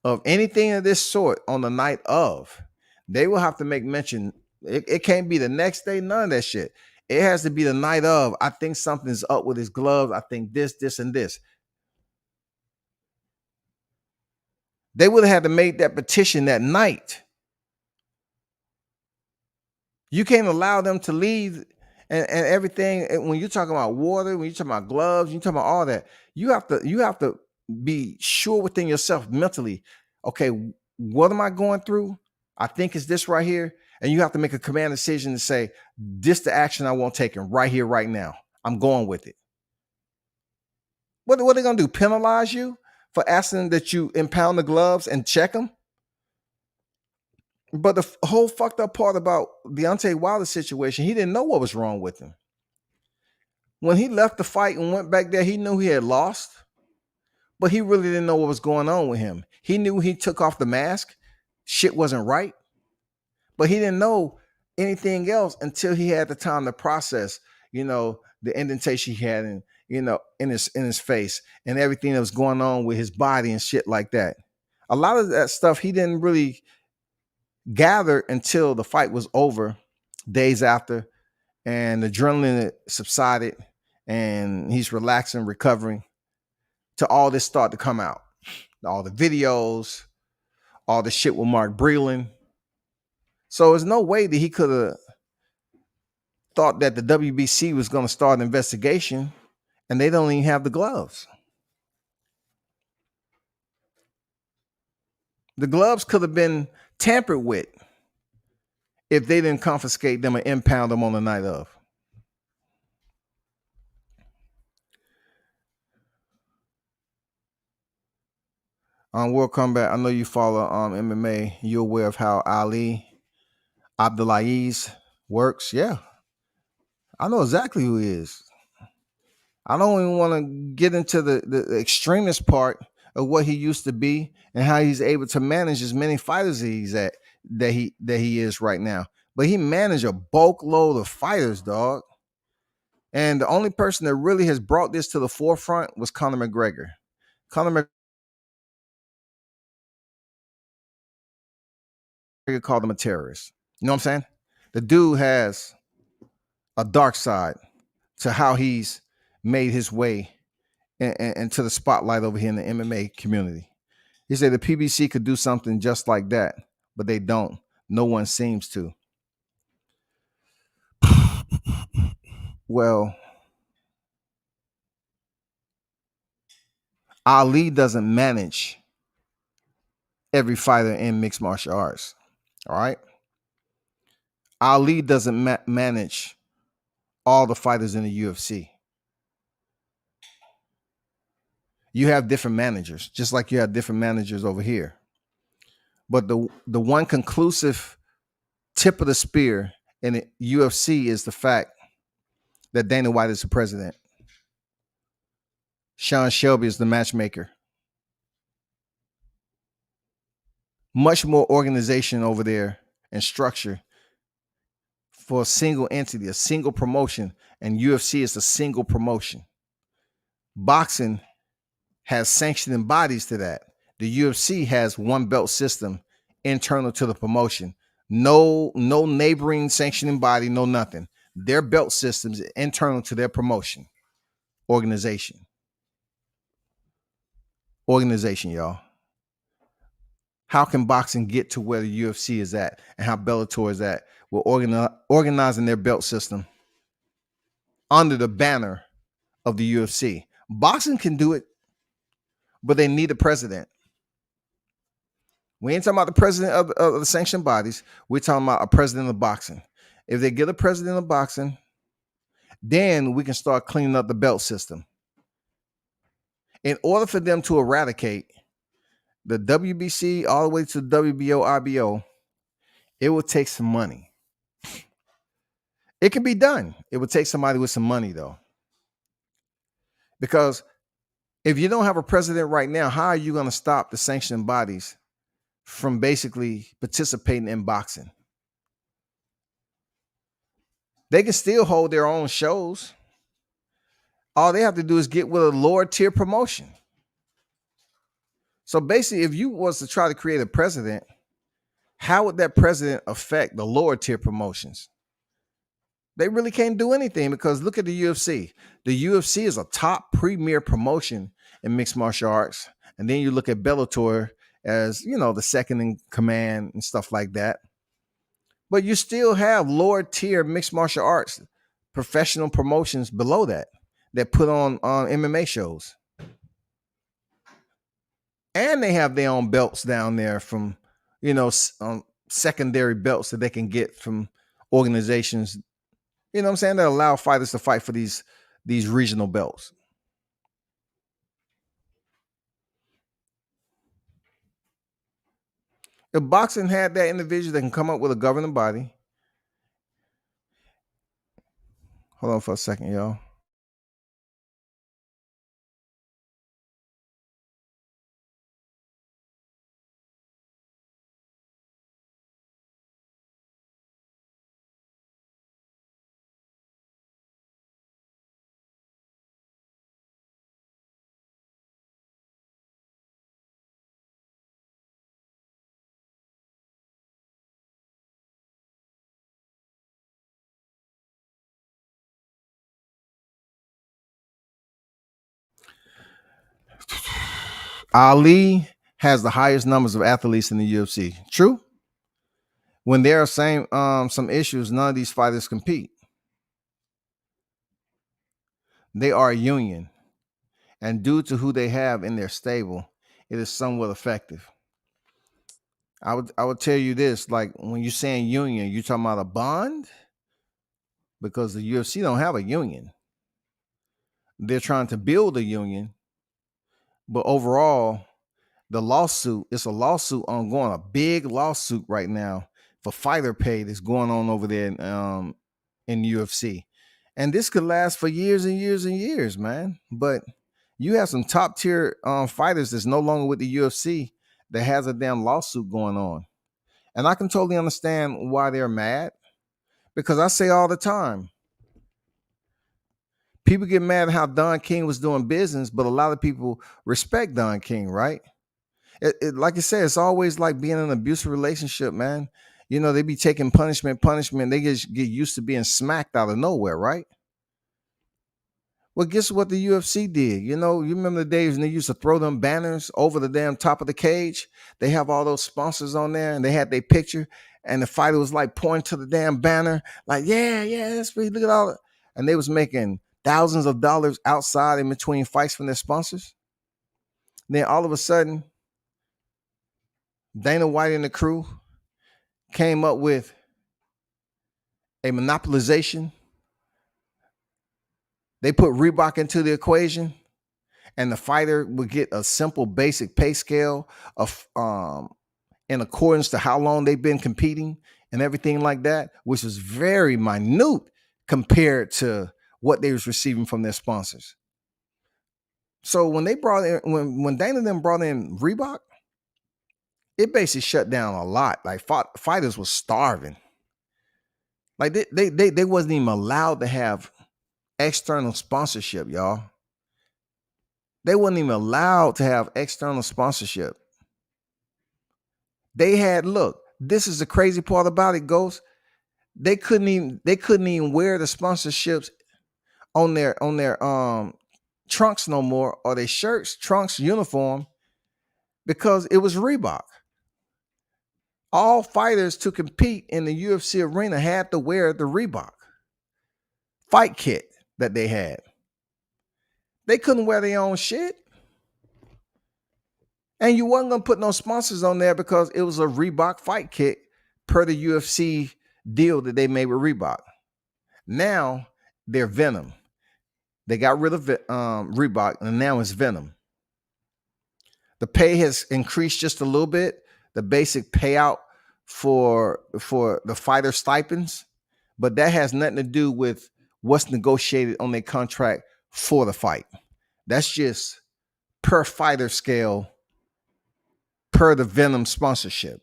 of anything of this sort on the night of. They will have to make mention. It can't be the next day, none of that shit. It has to be the night of. I think something's up with his gloves. I think this, and this. They would have had to make that petition that night. You can't allow them to leave and everything. When you're talking about water, when you're talking about gloves, you're talking about all that, you have to be sure within yourself mentally, okay, what am I going through? I think it's this right here. And you have to make a command decision to say, this the action I want taken right here, right now. I'm going with it. What are they going to do? Penalize you for asking that you impound the gloves and check them? But the whole fucked up part about Deontay Wilder's situation, he didn't know what was wrong with him. When he left the fight and went back there, he knew he had lost, but he really didn't know what was going on with him. He knew he took off the mask, shit wasn't right, but he didn't know anything else until he had the time to process, the indentation he had in his face and everything that was going on with his body and shit like that. A lot of that stuff he didn't really gather until the fight was over, days after, and the adrenaline subsided and he's relaxing, recovering, to all this start to come out. All the videos, all the shit with Mark Breland. So there's no way that he could have thought that the WBC was going to start an investigation and they don't even have the gloves. The gloves could have been tampered with if they didn't confiscate them and impound them on the night of. On World Combat, I know you follow MMA. You're aware of how Ali Abdulaziz works. Yeah, I know exactly who he is. I don't even want to get into the extremist part of what he used to be and how he's able to manage as many fighters that he is right now. But he managed a bulk load of fighters, dog. And the only person that really has brought this to the forefront was Conor McGregor. Conor McGregor called him a terrorist. You know what I'm saying? The dude has a dark side to how he's made his way into the spotlight over here in the MMA community. He said the PBC could do something just like that, but they don't. No one seems to. Well, Ali doesn't manage every fighter in mixed martial arts. All right. Ali doesn't manage all the fighters in the UFC. You have different managers, just like you have different managers over here. But the one conclusive tip of the spear in the UFC is the fact that Dana White is the president. Sean Shelby is the matchmaker. Much more organization over there and structure for a single entity, a single promotion, and UFC is a single promotion. Boxing has sanctioning bodies to that. The UFC has one belt system internal to the promotion. No neighboring sanctioning body, no nothing. Their belt systems internal to their promotion. Organization, y'all. How can boxing get to where the UFC is at and how Bellator is at? We're organizing their belt system under the banner of the UFC. Boxing can do it, but they need a president. We ain't talking about the president of the sanctioned bodies. We're talking about a president of boxing. If they get a president of boxing, then we can start cleaning up the belt system. In order for them to eradicate the WBC all the way to the WBO, IBO, it will take some money. It can be done. It would take somebody with some money, though. Because if you don't have a president right now, how are you going to stop the sanctioned bodies from basically participating in boxing? They can still hold their own shows. All they have to do is get with a lower tier promotion. So basically, if you was to try to create a president, how would that president affect the lower tier promotions? They really can't do anything because look at the UFC. The UFC is a top premier promotion in mixed martial arts. And then you look at Bellator as, the second in command and stuff like that. But you still have lower tier mixed martial arts, professional promotions below that put on MMA shows. And they have their own belts down there from, secondary belts that they can get from organizations, that allow fighters to fight for these regional belts. If boxing had that individual that can come up with a governing body. Hold on for a second, y'all. Ali has the highest numbers of athletes in the UFC. True. When there are some issues, none of these fighters compete. They are a union, and due to who they have in their stable, it is somewhat effective. I would tell you this: like when you're saying union, you're talking about a bond, because the UFC don't have a union. They're trying to build a union, but overall, it's a lawsuit ongoing, a big lawsuit right now for fighter pay that's going on over there in UFC. And this could last for years and years and years, man. But you have some top tier fighters that's no longer with the UFC that has a damn lawsuit going on. And I can totally understand why they're mad, because I say all the time, people get mad at how Don King was doing business, but a lot of people respect Don King, right? Like I said, it's always like being in an abusive relationship, man. You know, they be taking punishment. They get used to being smacked out of nowhere, right? Well, guess what the UFC did? You know, you remember the days when they used to throw them banners over the damn top of the cage? They have all those sponsors on there, and they had their picture, and the fighter was like pointing to the damn banner, like, yeah, that's me. Look at all it. And they was making thousands of dollars outside in between fights from their sponsors. Then all of a sudden, Dana White and the crew came up with a monopolization. They put Reebok into the equation, and the fighter would get a simple basic pay scale of in accordance to how long they've been competing and everything like that, which was very minute compared to what they was receiving from their sponsors. So when they brought in, when Dana them brought in Reebok, it basically shut down a lot. Like fighters were starving. Like they wasn't even allowed to have external sponsorship, y'all. They wasn't even allowed to have external sponsorship. They had, look, this is the crazy part about it, Ghost. They couldn't even wear the sponsorships on their trunks no more, or their shirts, trunks, uniform, because it was Reebok. All fighters to compete in the UFC arena had to wear the Reebok fight kit that they had. They couldn't wear their own shit. And you wasn't going to put no sponsors on there because it was a Reebok fight kit per the UFC deal that they made with Reebok. Now they're Venom. They got rid of Reebok, and now it's Venom. The pay has increased just a little bit. The basic payout for the fighter stipends, but that has nothing to do with what's negotiated on their contract for the fight. That's just per fighter scale, per the Venom sponsorship.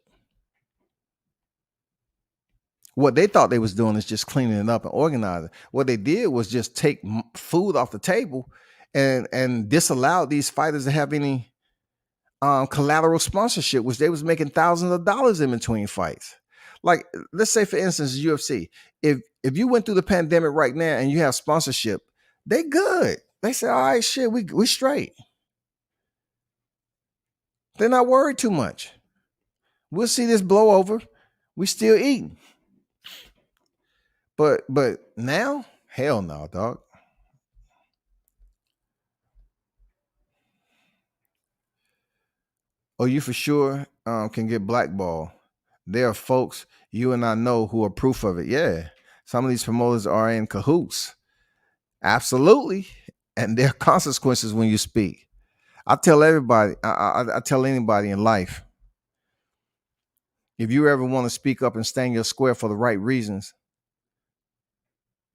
What they thought they was doing is just cleaning it up and organizing. What they did was just take food off the table and disallowed these fighters to have any collateral sponsorship, which they was making thousands of dollars in between fights. Like, let's say, for instance, UFC. If you went through the pandemic right now and you have sponsorship, they good. They say, all right, shit, we straight. They're not worried too much. We'll see this blow over. We still eating. But now, hell no, dog. Oh, you for sure can get blackballed. There are folks you and I know who are proof of it. Yeah, some of these promoters are in cahoots. Absolutely. And there are consequences when you speak. I tell everybody, I tell anybody in life, if you ever want to speak up and stand your square for the right reasons,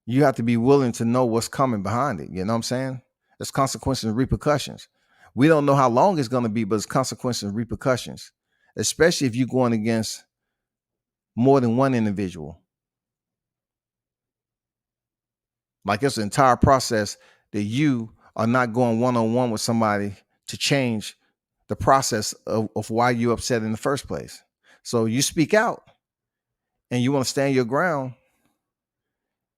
you have to be willing to know what's coming behind it. You know what I'm saying? There's consequences and repercussions. We don't know how long it's going to be, but it's consequences and repercussions, especially if you're going against more than one individual. Like, it's an entire process that you are not going one-on-one with somebody to change the process of why you're upset in the first place. So you speak out and you want to stand your ground,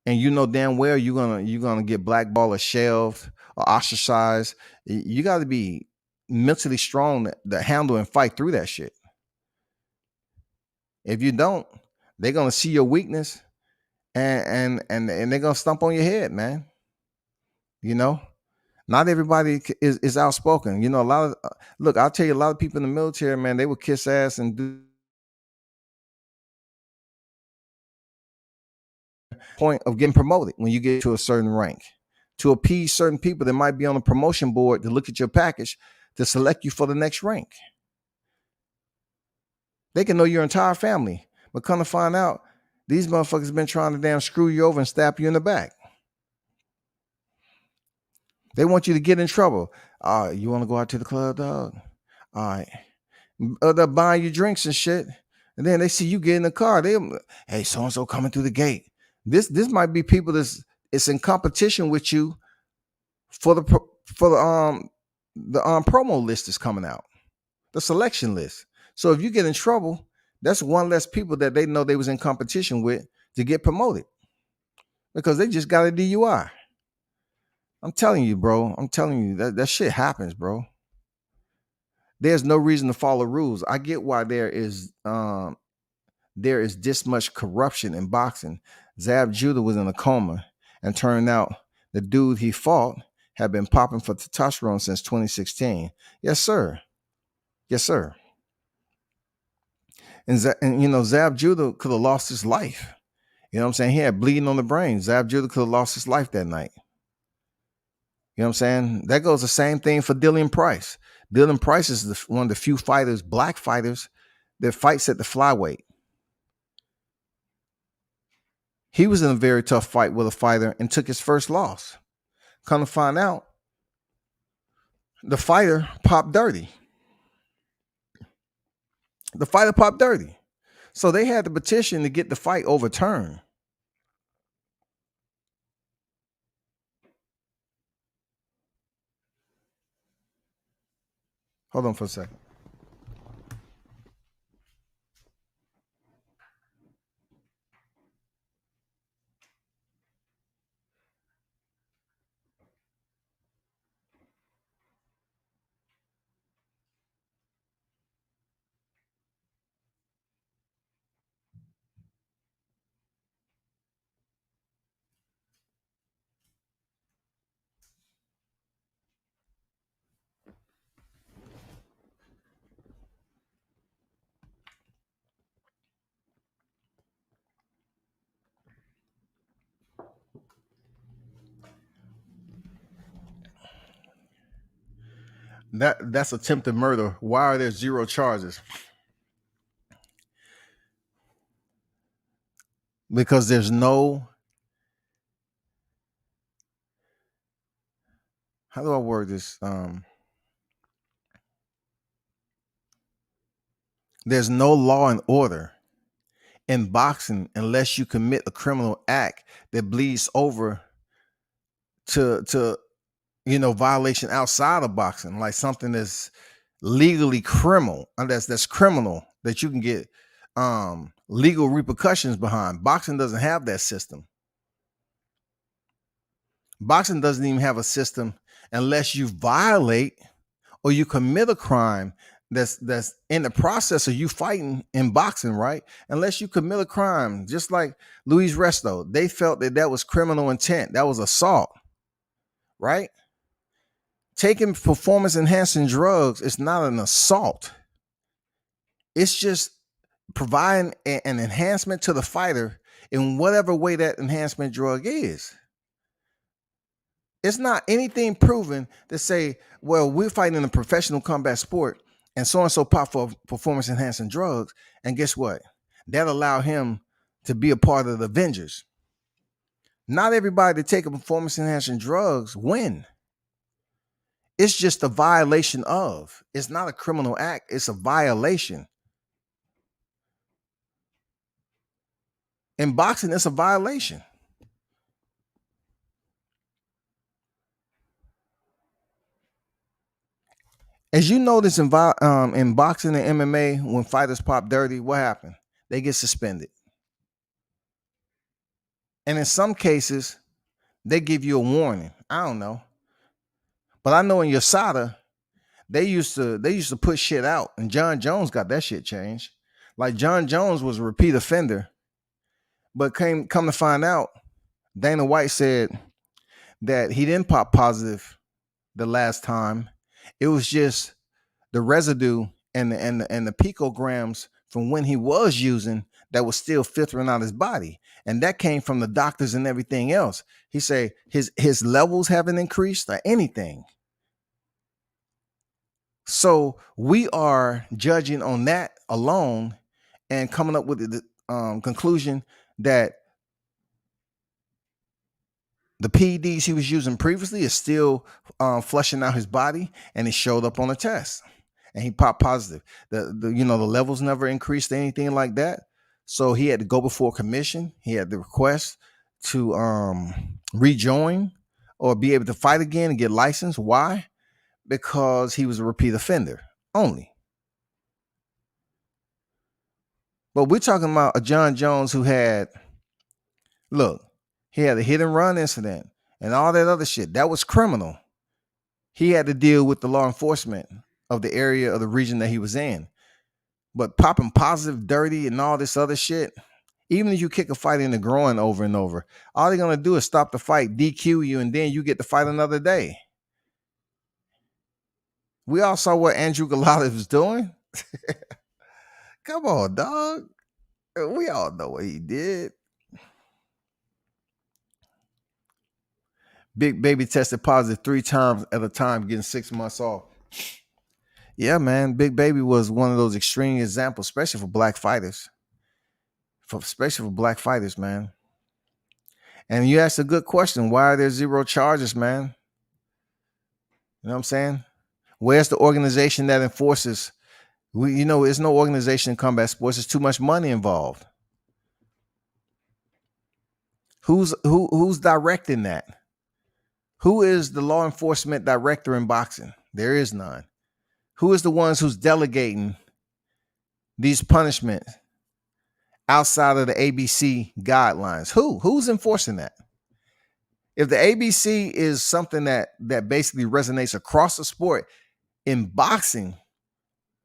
and you know damn well you're gonna get blackballed or shelved or ostracized. You got to be mentally strong to handle and fight through that shit. If you don't, they're gonna see your weakness and they're gonna stomp on your head, man. You know, not everybody is outspoken. You know, a lot of look, I'll tell you, a lot of people in the military, man, they would kiss ass and do point of getting promoted when you get to a certain rank to appease certain people that might be on the promotion board to look at your package to select you for the next rank. They can know your entire family, but come to find out, these motherfuckers been trying to damn screw you over and stab you in the back. They want you to get in trouble. You want to go out to the club, dog? All right. They're buying you drinks and shit. And then they see you get in the car. Hey, so-and-so coming through the gate. This might be people it's in competition with you for the promo list is coming out, the selection list. So if you get in trouble, that's one less people that they know they was in competition with to get promoted because they just got a DUI. I'm telling you, bro. I'm telling you that shit happens, bro. There's no reason to follow rules. I get why there is this much corruption in boxing. Zab Judah was in a coma, and turned out the dude he fought had been popping for testosterone since 2016. Yes, sir. Yes, sir. And you know, Zab Judah could have lost his life. You know what I'm saying? He had bleeding on the brain. Zab Judah could have lost his life that night. You know what I'm saying? That goes the same thing for Dillian Price. Dillian Price is one of the few fighters, black fighters, that fights at the flyweight. He was in a very tough fight with a fighter and took his first loss. Come to find out, the fighter popped dirty. The fighter popped dirty. So they had the petition to get the fight overturned. Hold on for a second. That's attempted murder. Why are there 0 charges? Because there's no, how do I word this? There's no law and order in boxing unless you commit a criminal act that bleeds over to violation outside of boxing, like something that's legally criminal, and that's criminal that you can get legal repercussions behind. Boxing doesn't have that system. Boxing doesn't even have a system unless you violate or you commit a crime that's in the process of you fighting in boxing, right? Unless you commit a crime, just like Luis Resto, they felt that was criminal intent. That was assault, right? Taking performance enhancing drugs is not an assault. It's just providing an enhancement to the fighter in whatever way that enhancement drug is. It's not anything proven to say, well, we're fighting in a professional combat sport and so pop for performance enhancing drugs. And guess what? That allowed him to be a part of the Avengers. Not everybody that take a performance enhancing drugs win. It's just a violation of. It's not a criminal act. It's a violation. In boxing, it's a violation. As you notice in boxing and MMA, when fighters pop dirty, what happened? They get suspended. And in some cases, they give you a warning. I don't know. But I know in USADA, They used to put shit out, and John Jones got that shit changed. Like John Jones was a repeat offender, but come to find out, Dana White said that he didn't pop positive the last time. It was just the residue and the picograms from when he was using that was still filtering out his body, and that came from the doctors and everything else. He said his levels haven't increased or anything. So we are judging on that alone and coming up with the conclusion that the PEDs he was using previously is still flushing out his body, and it showed up on the test, and he popped positive. The levels never increased or anything like that. So he had to go before commission. He had to request to rejoin or be able to fight again and get licensed. Why? Because he was a repeat offender only. But we're talking about a John Jones who had, he had a hit and run incident and all that other shit. That was criminal. He had to deal with the law enforcement of the area of the region that he was in. But popping positive, dirty, and all this other shit, even if you kick a fight in the groin over and over, all they're going to do is stop the fight, DQ you, and then you get to fight another day. We all saw what Andrew Galata was doing. Come on, dog. We all know what he did. Big Baby tested positive 3 times at a time, getting 6 months off. Yeah, man. Big Baby was one of those extreme examples, especially for black fighters. Especially for black fighters, man. And you asked a good question. Why are there 0 charges, man? You know what I'm saying? Where's the organization that enforces? There's no organization in combat sports. There's too much money involved. Who's directing that? Who is the law enforcement director in boxing? There is none. Who is the ones who's delegating these punishments outside of the ABC guidelines? Who's enforcing that? If the ABC is something that basically resonates across the sport in boxing,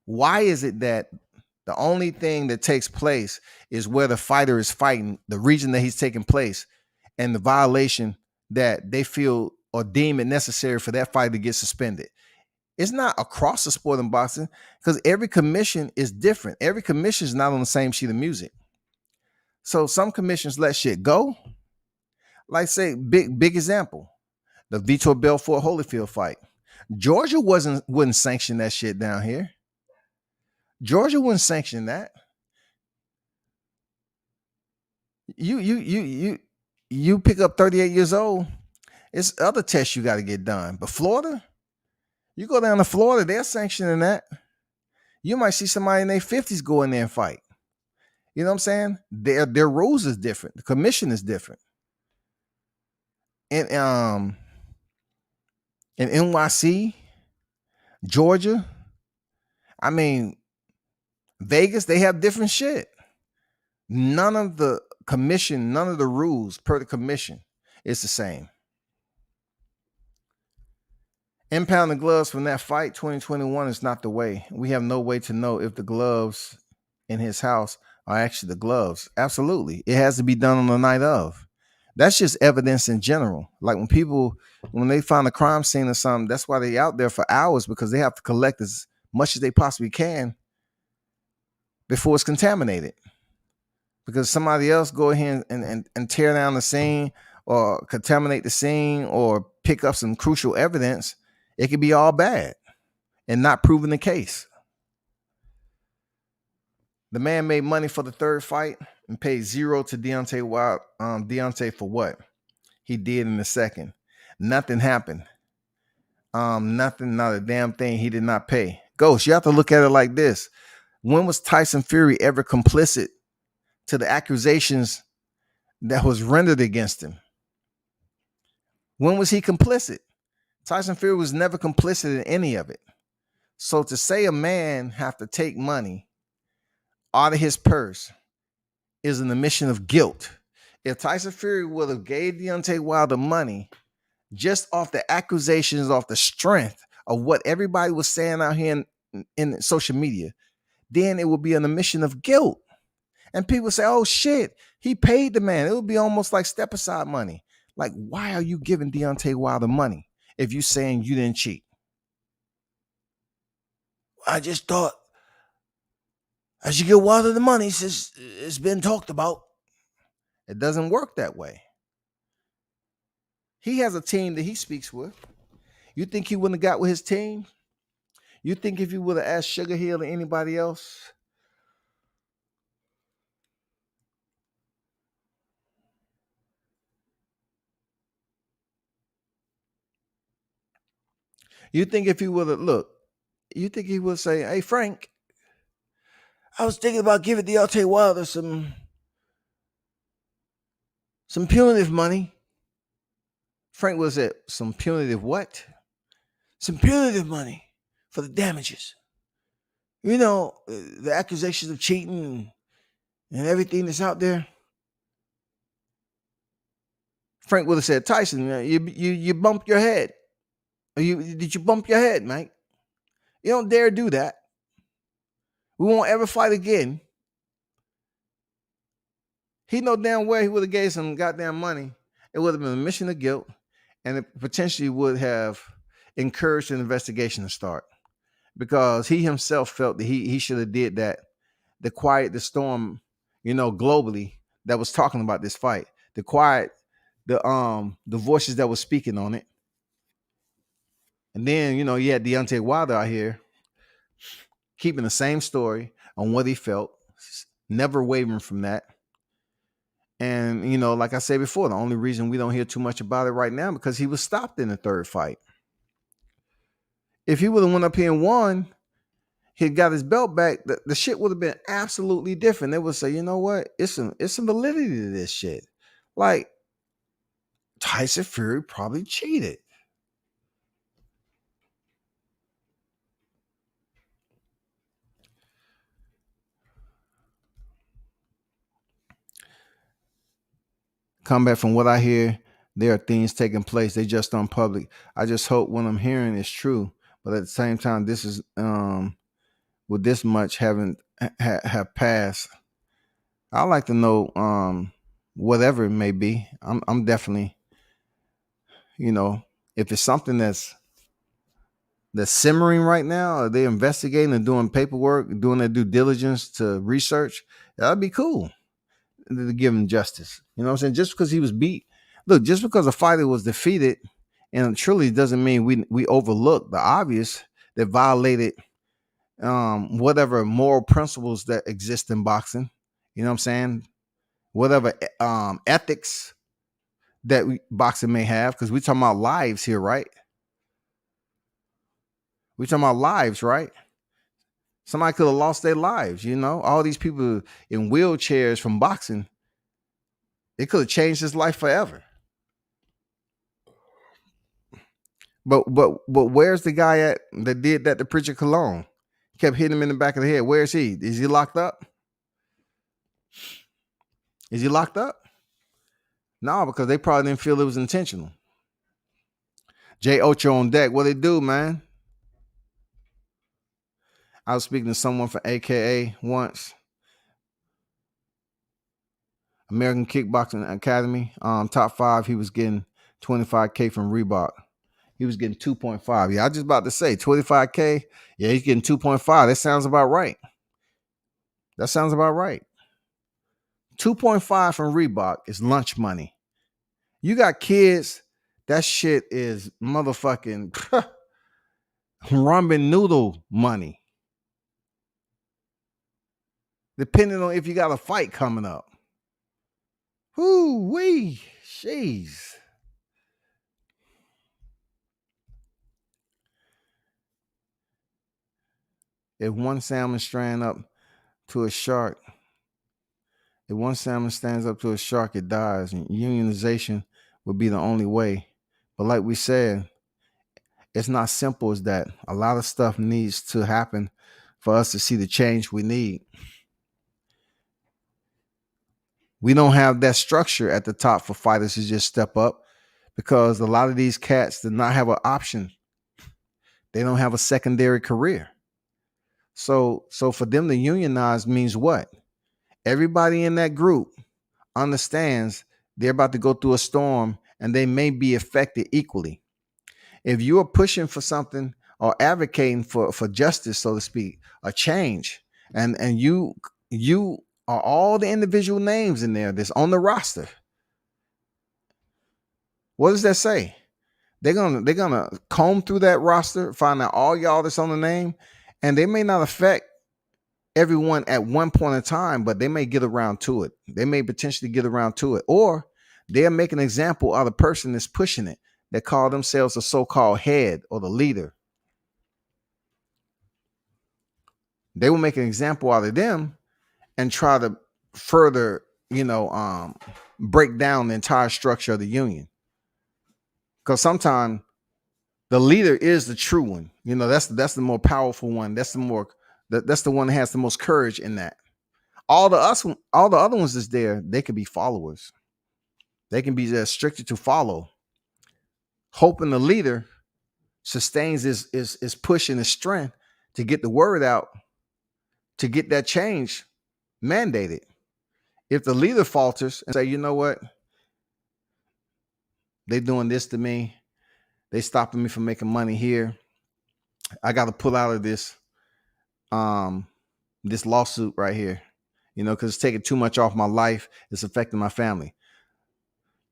why is it that the only thing that takes place is where the fighter is fighting, the region that he's taking place, and the violation that they feel or deem it necessary for that fighter to get suspended? It's not across the sport in boxing because every commission is different. Every commission is not on the same sheet of music. So some commissions let shit go. Like, say, big example, the Vitor Belfort Holyfield fight. Georgia wouldn't sanction that shit down here. Georgia wouldn't sanction that. You pick up 38 years old, it's other tests you got to get done. But Florida, you go down to Florida, they're sanctioning that. You might see somebody in their 50s go in there and fight. You know what I'm saying? Their rules is different. The commission is different. In NYC, Georgia, I mean, Vegas, they have different shit. None of the commission, none of the rules per the commission is the same. Impounding gloves from that fight 2021 is not the way. We have no way to know if the gloves in his house are actually the gloves. Absolutely. It has to be done on the night of. That's just evidence in general. Like when they find a crime scene or something, that's why they out there for hours, because they have to collect as much as they possibly can before it's contaminated. Because somebody else go ahead and tear down the scene or contaminate the scene or pick up some crucial evidence, it could be all bad and not proving the case. The man made money for the third fight and paid 0 to Deontay Wilder. Deontay for what he did in the second. Nothing happened. Nothing, not a damn thing. He did not pay. Ghost, you have to look at it like this. When was Tyson Fury ever complicit to the accusations that was rendered against him? When was he complicit? Tyson Fury was never complicit in any of it. So to say a man have to take money out of his purse is an admission of guilt. If Tyson Fury would have gave Deontay Wilder money just off the accusations, off the strength of what everybody was saying out here in social media, then it would be an admission of guilt. And people say, oh shit, he paid the man. It would be almost like step aside money. Like, why are you giving Deontay Wilder money if you're saying you didn't cheat? I just thought I should give Wilder the money since it's been talked about. It doesn't work that way. He has a team that he speaks with. You think he wouldn't have got with his team? You think if you would have asked Sugar Hill or anybody else? You think if he would have, look, you think he would say, hey, Frank, I was thinking about giving Deontay Wilder some punitive money. Frank was at some punitive what? Some punitive money for the damages. You know, the accusations of cheating and everything that's out there. Frank would have said, Tyson, you bumped your head. Did you bump your head, Mike? You don't dare do that. We won't ever fight again. He know damn well he would have gave some goddamn money. It would have been a admission of guilt, and it potentially would have encouraged an investigation to start, because he himself felt that he should have did that to quiet the storm, globally, that was talking about this fight, to quiet the voices that were speaking on it. And then, you had Deontay Wilder out here keeping the same story on what he felt, never wavering from that. And, like I said before, the only reason we don't hear too much about it right now because he was stopped in the third fight. If he would have went up here and won, he got his belt back, the shit would have been absolutely different. They would say, you know what? It's some validity to this shit. Like, Tyson Fury probably cheated. Combat, from what I hear, there are things taking place. They just on public. I just hope what I'm hearing is true. But at the same time, this is with this much have passed. I'd like to know whatever it may be. I'm definitely, if it's something that's simmering right now, are they investigating and doing paperwork, doing their due diligence to research? That'd be cool to give him justice. You know what I'm saying? Just because he was beat. Look, just because a fighter was defeated and truly doesn't mean we overlook the obvious that violated whatever moral principles that exist in boxing. You know what I'm saying? Whatever ethics that boxing may have, because we're talking about lives here, right? We're talking about lives, right? Somebody could have lost their lives, all these people in wheelchairs from boxing. It could have changed his life forever. But where's the guy at that did that to Pritchard Cologne? Kept hitting him in the back of the head. Where is he? Is he locked up? Is he locked up? No, because they probably didn't feel it was intentional. Jay Ocho on deck. What they do, man? I was speaking to someone from AKA once. American Kickboxing Academy. Top 5. He was getting $25K from Reebok. He was getting 2.5. Yeah, I was just about to say 25K. Yeah, he's getting 2.5. That sounds about right. 2.5 from Reebok is lunch money. You got kids, that shit is motherfucking ramen noodle money. Depending on if you got a fight coming up. Whoo-wee. Jeez. If one salmon stands up to a shark, it dies. And unionization would be the only way. But like we said, it's not simple as that. A lot of stuff needs to happen for us to see the change we need. We don't have that structure at the top for fighters to just step up, because a lot of these cats did not have an option. They don't have a secondary career. So for them to unionize means what? Everybody in that group understands they're about to go through a storm and they may be affected equally. If you are pushing for something or advocating for justice, so to speak, a change, and you are all the individual names in there that's on the roster, what does that say? They're gonna comb through that roster, find out all y'all that's on the name, and they may not affect everyone at one point in time, but they may get around to it. They may potentially get around to it, or they'll make an example of the person that's pushing it, that call themselves the so-called head or the leader. They will make an example out of them and try to further, break down the entire structure of the union. Because sometimes the leader is the true one. That's the more powerful one. That's the one that has the most courage in that. All the other ones that's there, they could be followers. They can be restricted to follow, hoping the leader sustains his push and his strength to get the word out, to get that change mandated. If the leader falters and say, you know what, they doing this to me, they stopping me from making money here, I got to pull out of this this lawsuit right here, because it's taking too much off my life. It's affecting my family.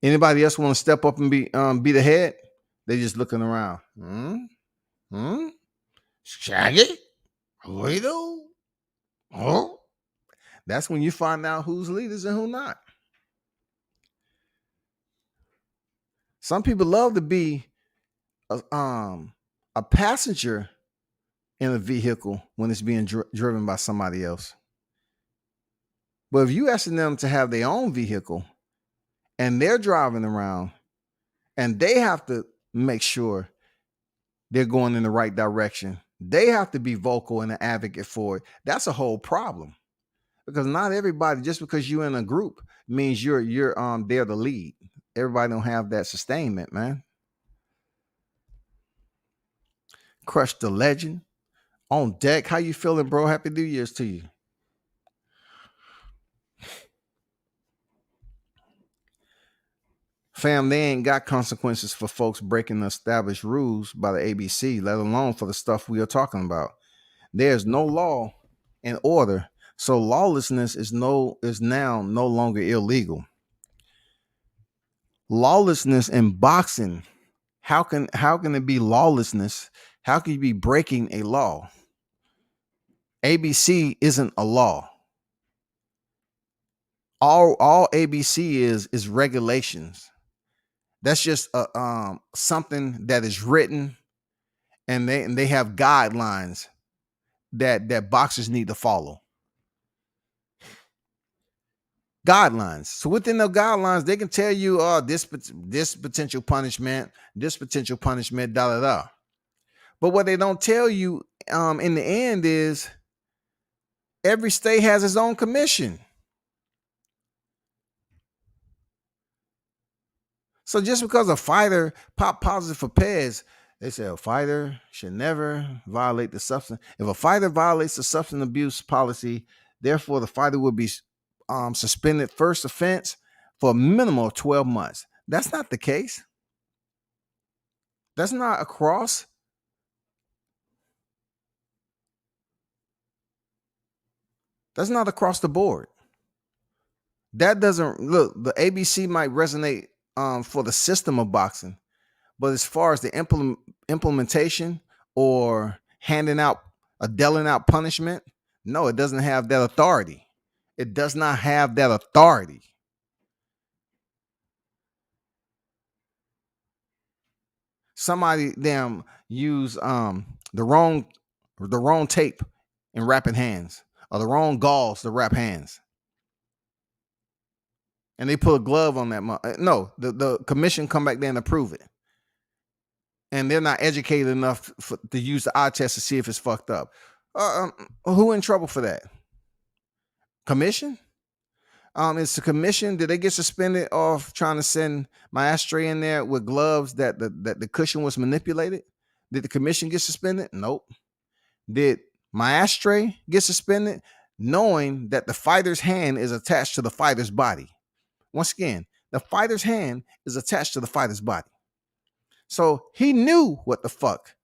Anybody else want to step up and be the head? They just looking around. Shaggy? Guido? Oh, that's when you find out who's leaders and who not. Some people love to be a passenger in a vehicle when it's being driven by somebody else. But if you asking them to have their own vehicle and they're driving around and they have to make sure they're going in the right direction, they have to be vocal and an advocate for it. That's a whole problem, because not everybody, just because you're in a group, means you're there to lead. Everybody don't have that sustainment, man. Crush the legend on deck. How you feeling, bro? Happy New Year's to you. Fam, they ain't got consequences for folks breaking the established rules by the ABC, let alone for the stuff we are talking about. There's no law and order, so lawlessness is now no longer illegal. Lawlessness in boxing, how can it be lawlessness? How can you be breaking a law? ABC isn't a law. All ABC is regulations. That's just something that is written, and they have guidelines that boxers need to follow. Guidelines. So within the guidelines, they can tell you, this potential punishment, da da da. But what they don't tell you in the end is every state has its own commission. So just because a fighter pop positive for Pez, they say a fighter should never violate the substance. If a fighter violates the substance abuse policy, therefore the fighter will be suspended first offense for a minimum of 12 months. That's not the case. That's not across. That's not across the board. That doesn't look. The ABC might resonate for the system of boxing, but as far as the implementation or dealing out punishment, no, it doesn't have that authority. It does not have that authority. Somebody use the wrong tape in wrapping hands, or the wrong gauze to wrap hands, and they put a glove on that. No, the commission come back there and approve it, and they're not educated enough to use the eye test to see if it's fucked up. Who in trouble for that? Commission? It's the commission. Did they get suspended off trying to send my ashtray in there with gloves that the cushion was manipulated? Did the commission get suspended? Nope. Did Maestre get suspended? Knowing that the fighter's hand is attached to the fighter's body. Once again, the fighter's hand is attached to the fighter's body. So he knew what the fuck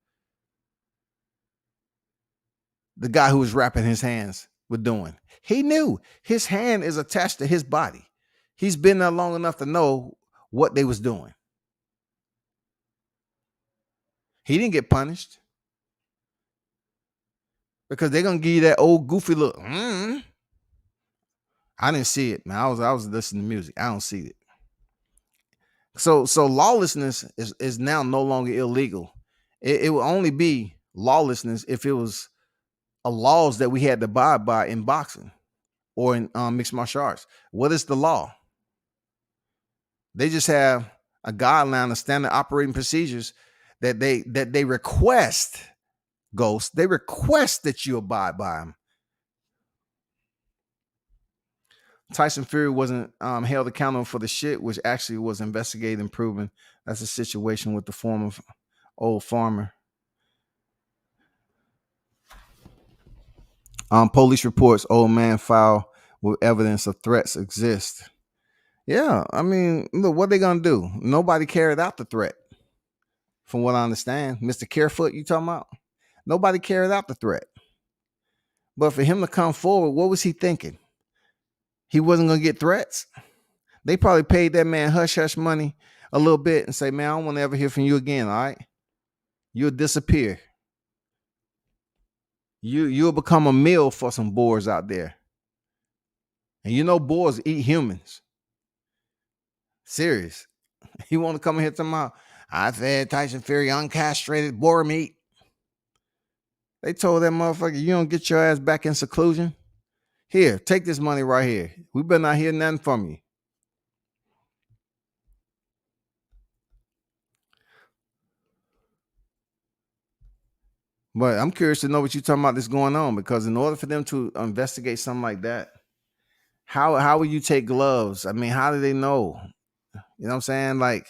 the guy who was wrapping his hands was doing. He knew his hand is attached to his body. He's been there long enough to know what they was doing. He didn't get punished because they're gonna give you that old goofy look. I didn't see it, man. I was listening to music. I don't see it. So lawlessness is now no longer illegal. It will only be lawlessness if it was a laws that we had to abide by in boxing or in mixed martial arts. What is the law? They just have a guideline of standard operating procedures that they request, Ghost. They request that you abide by them. Tyson Fury wasn't held accountable for the shit, which actually was investigated and proven. That's a situation with the former old farmer. Police reports old man filed with evidence of threats exist. Yeah, I mean, look, what they gonna do? Nobody carried out the threat. From what I understand, Mr. Carefoot, you talking about? Nobody carried out the threat. But for him to come forward, what was he thinking? He wasn't gonna get threats. They probably paid that man hush money a little bit and say, man, I don't want to ever hear from you again. All right, you'll disappear. You'll become a meal for some boars out there. And you know boars eat humans. Serious. You want to come in here talking about, I fed Tyson Fury uncastrated boar meat. They told that motherfucker, you don't get your ass back in seclusion. Here, take this money right here. We better not hear nothing from you. But I'm curious to know what you're talking about this going on, because in order for them to investigate something like that, how would you take gloves? I mean, how do they know? You know what I'm saying? Like,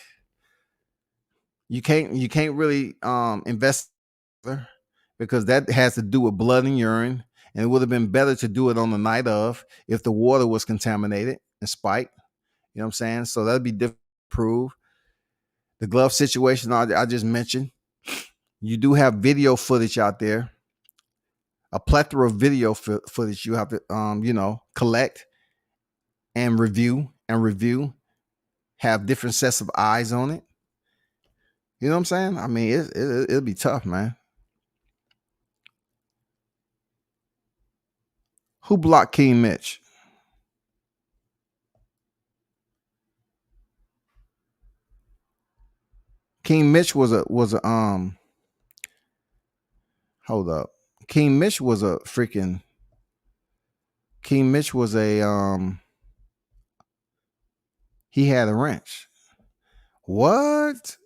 you can't really invest, because that has to do with blood and urine, and it would have been better to do it on the night of if the water was contaminated and spiked. You know what I'm saying? So that'd be difficult to prove. The glove situation I just mentioned. You do have video footage out there, a plethora of video footage you have to collect and review, have different sets of eyes on it. You know what I'm saying? I mean, it'll be tough, man. Who blocked King Mitch? King Mitch was a hold up. King Mitch was a he had a wrench. What?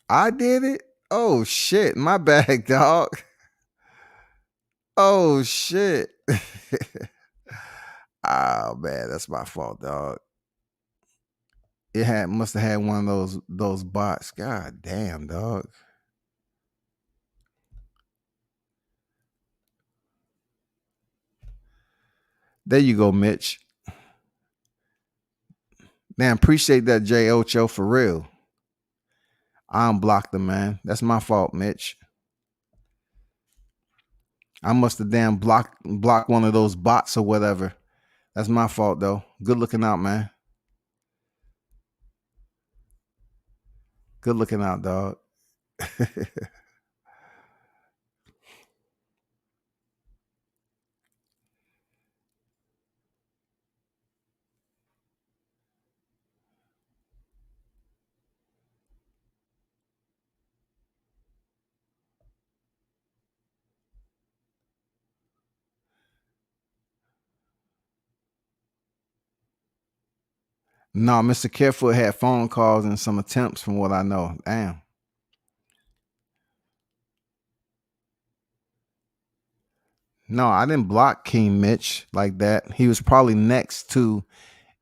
I did it? Oh shit, my bad, dog. Oh shit. Oh man, that's my fault, dog. It must have had one of those bots. God damn, dog. There you go, Mitch. Man, appreciate that, J Ocho, for real. I unblocked them, man. That's my fault, Mitch. I must have damn blocked one of those bots or whatever. That's my fault, though. Good looking out, man. Good looking out, dog. No, Mr. Carefoot had phone calls and some attempts from what I know. Damn. No, I didn't block King Mitch like that. He was probably next to,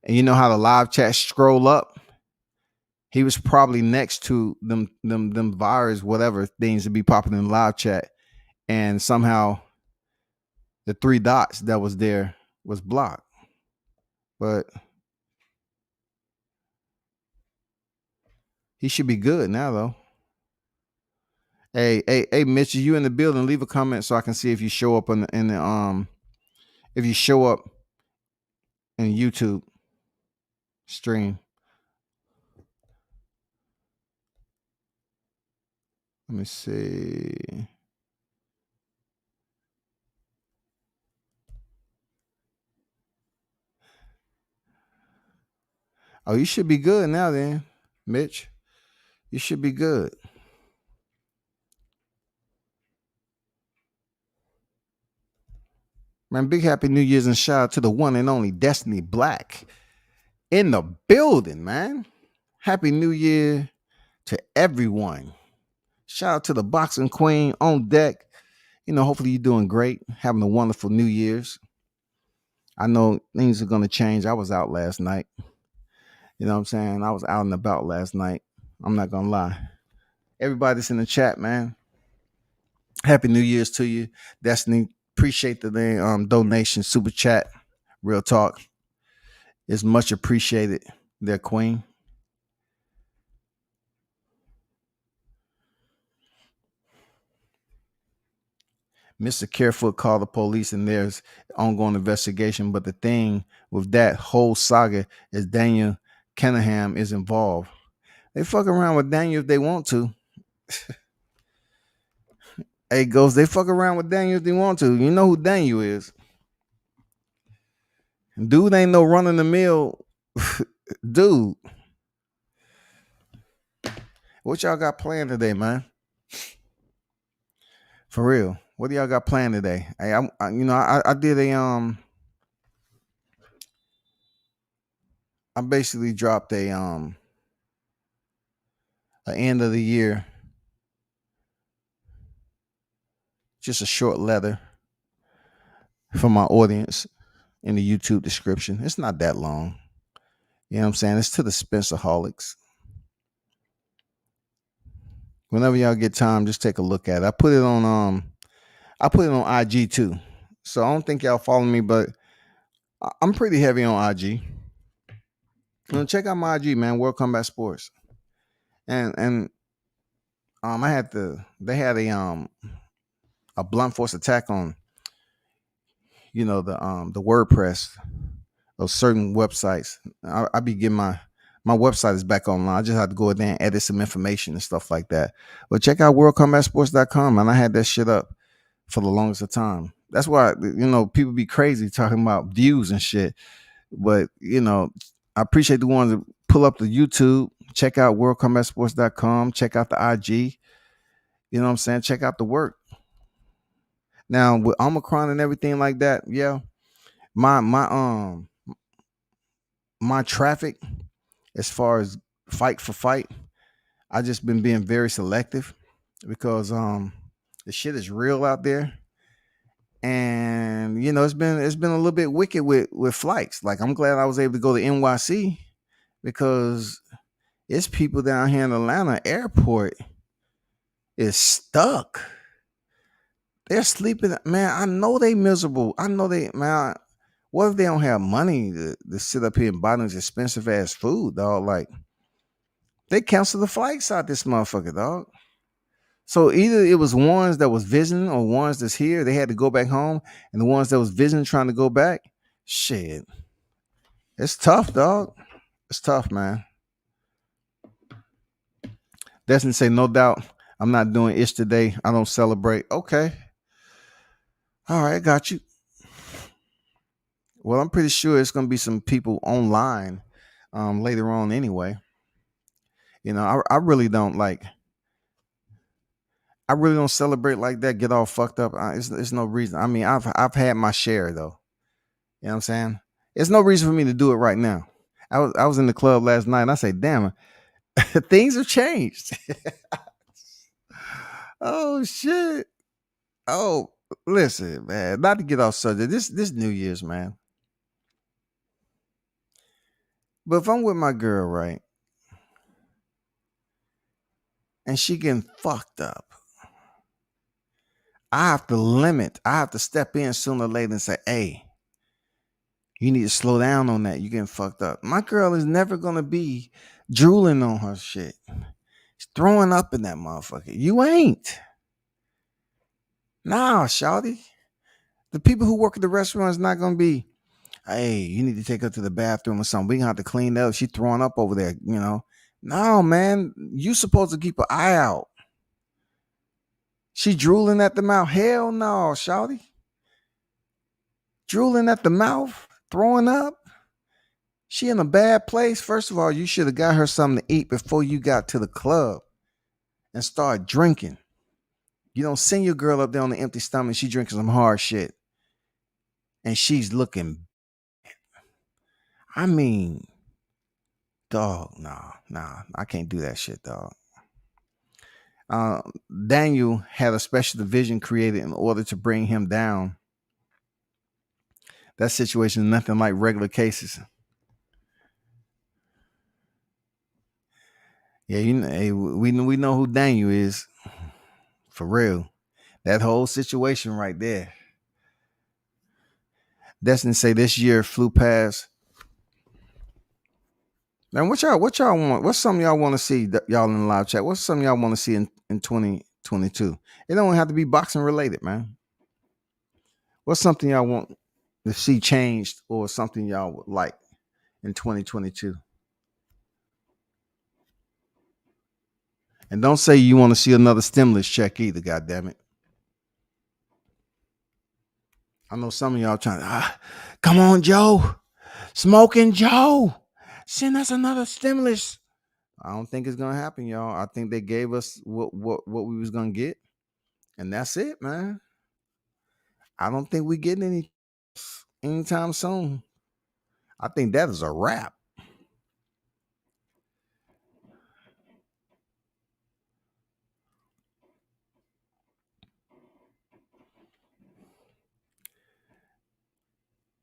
and you know how the live chat scroll up? He was probably next to them virus, whatever things to be popping in live chat, and somehow the three dots that was there was blocked. But he should be good now, though. Hey, Mitch, you in the building? Leave a comment so I can see if you show up in the if you show up in YouTube stream. Let me see. Oh, you should be good now, then, Mitch. You should be good. Man, big happy New Year's and shout out to the one and only Destiny Black in the building, man. Happy New Year to everyone. Shout out to the boxing queen on deck. Hopefully you're doing great, having a wonderful New Year's. I know things are going to change. I was out last night. You know what I'm saying? I was out and about last night. I'm not going to lie. Everybody that's in the chat, man. Happy New Year's to you. Destiny, appreciate the donation, super chat, real talk. It's much appreciated, their queen. Mr. Carefoot called the police and there's ongoing investigation. But the thing with that whole saga is Daniel Kenningham is involved. They fuck around with Daniel if they want to. Hey, Ghost, they fuck around with Daniel if they want to. You know who Daniel is. Dude ain't no run in the mill. Dude. What y'all got planned today, man? For real. What do y'all got planned today? Hey, I did I basically dropped a end of the year, just a short letter for my audience in the YouTube description. It's not that long. You know what I'm saying? It's to the Spenceaholics. Whenever y'all get time, just take a look at it. I put it on IG too. So I don't think y'all follow me, but I'm pretty heavy on IG. Check out my IG, man, World Combat Sports. And they had a blunt force attack on the WordPress of certain websites. I be getting my website is back online. I just have to go in there and edit some information and stuff like that. But check out worldcombatsports.com, and I had that shit up for the longest of time. That's why people be crazy talking about views and shit. But I appreciate the ones that pull up the YouTube, check out worldcombatsports.com, check out the IG. You know what I'm saying? Check out the work. Now with Omicron and everything like that, yeah, my traffic as far as fight for fight, I just been being very selective because the shit is real out there. And it's been a little bit wicked with flights. Like, I'm glad I was able to go to NYC because it's people down here in Atlanta airport is stuck. They're sleeping, man. I know they miserable. I know they, man. What if they don't have money to sit up here and buy this expensive ass food, dog? Like, they cancel the flights out this motherfucker, dog. So either it was ones that was visiting or ones that's here, they had to go back home, and the ones that was visiting trying to go back, shit. It's tough, dog. It's tough, man. Destiny say, no doubt, I'm not doing ish today. I don't celebrate. Okay. All right, I got you. Well, I'm pretty sure it's going to be some people online later on anyway. I really don't I really don't celebrate like that, get all fucked up. It's no reason. I mean, I've had my share though. You know what I'm saying? It's no reason for me to do it right now. I was in the club last night and I say, damn, things have changed. Oh shit. Oh, listen, man. Not to get off subject. This New Year's, man. But if I'm with my girl, right? and she getting fucked up. I have to step in sooner or later and say, hey, you need to slow down on that. You're getting fucked up. My girl is never going to be drooling on her shit. She's throwing up in that motherfucker. You ain't. Nah, shawty. The people who work at the restaurant is not going to be, hey, you need to take her to the bathroom or something. We gonna have to clean up. She throwing up over there, you know. No, man. You supposed to keep an eye out. She drooling at the mouth. Hell no, shawty. Drooling at the mouth, throwing up. She in a bad place. First of all, you should have got her something to eat before you got to the club and start drinking. You don't send your girl up there on the empty stomach. She drinking some hard shit. And she's looking. I mean, dog, nah. I can't do that shit, dog. Daniel had a special division created in order to bring him down. That situation is nothing like regular cases. Yeah, you know, we know who Daniel is. For real. That whole situation right there. Destiny say this year flew past. Man, what y'all want? What's something y'all want to see, y'all in the live chat? What's something y'all want to see in 2022? It don't have to be boxing related, man. What's something y'all want to see changed or something y'all would like in 2022? And don't say you want to see another stimulus check either, goddammit. I know some of y'all trying to, come on, Joe. Smoking Joe. Send us another stimulus. I don't think it's gonna happen, y'all. I think they gave us what we was gonna get, and that's it, man. I don't think we getting anytime soon. I think that is a wrap.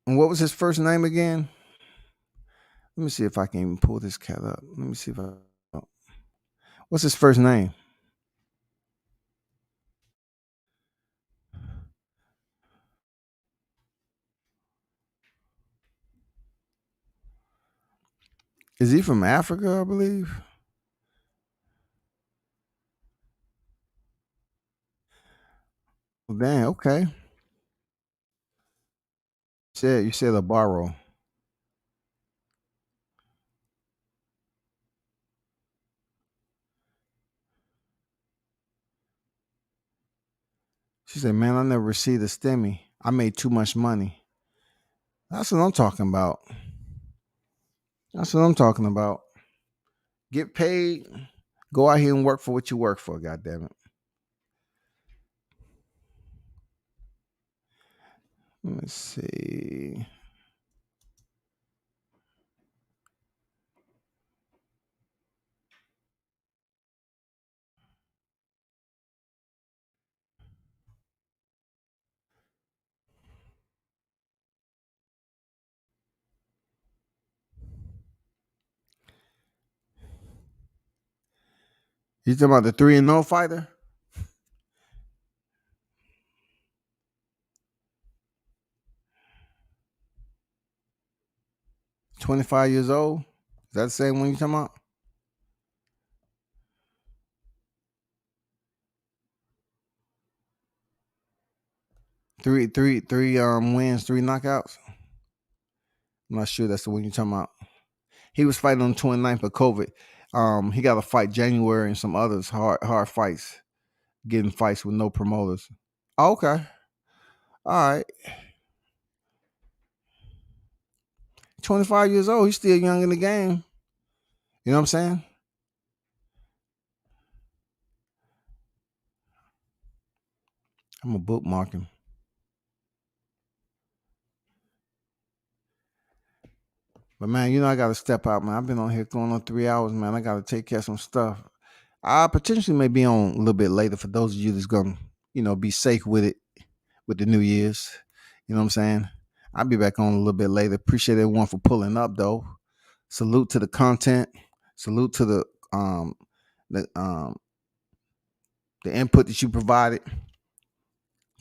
And what was his first name again? Let me see if I can even pull this cat up. Let me see if I. What's his first name? Is he from Africa, I believe? Well, dang, okay. You said a borrow. She said, man, I never received a stimmy. I made too much money. That's what I'm talking about. That's what I'm talking about. Get paid. Go out here and work for what you work for, goddammit. Let me see. You talking about the 3-0 fighter? 25 years old? Is that the same one you talking about? Three wins, 3 knockouts. I'm not sure that's the one you're talking about. He was fighting on the 29th of COVID. He got a fight January and some others hard fights, getting fights with no promoters. Oh, okay, all right. 25 years old. He's still young in the game. You know what I'm saying? I'm gonna bookmark him. But man, you know I gotta step out, man. I've been on here going on 3 hours, man. I gotta take care of some stuff. I potentially may be on a little bit later for those of you that's gonna, be safe with it with the New Year's. You know what I'm saying? I'll be back on a little bit later. Appreciate everyone for pulling up though. Salute to the content. Salute to the the input that you provided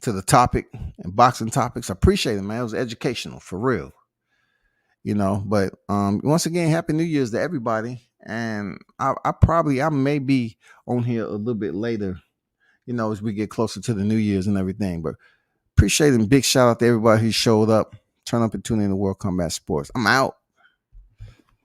to the topic and boxing topics. I appreciate it, man. It was educational for real. But once again, happy New Year's to everybody. And I may be on here a little bit later, as we get closer to the New Year's and everything. But appreciate it, and big shout out to everybody who showed up. Turn up and tune in to World Combat Sports. I'm out.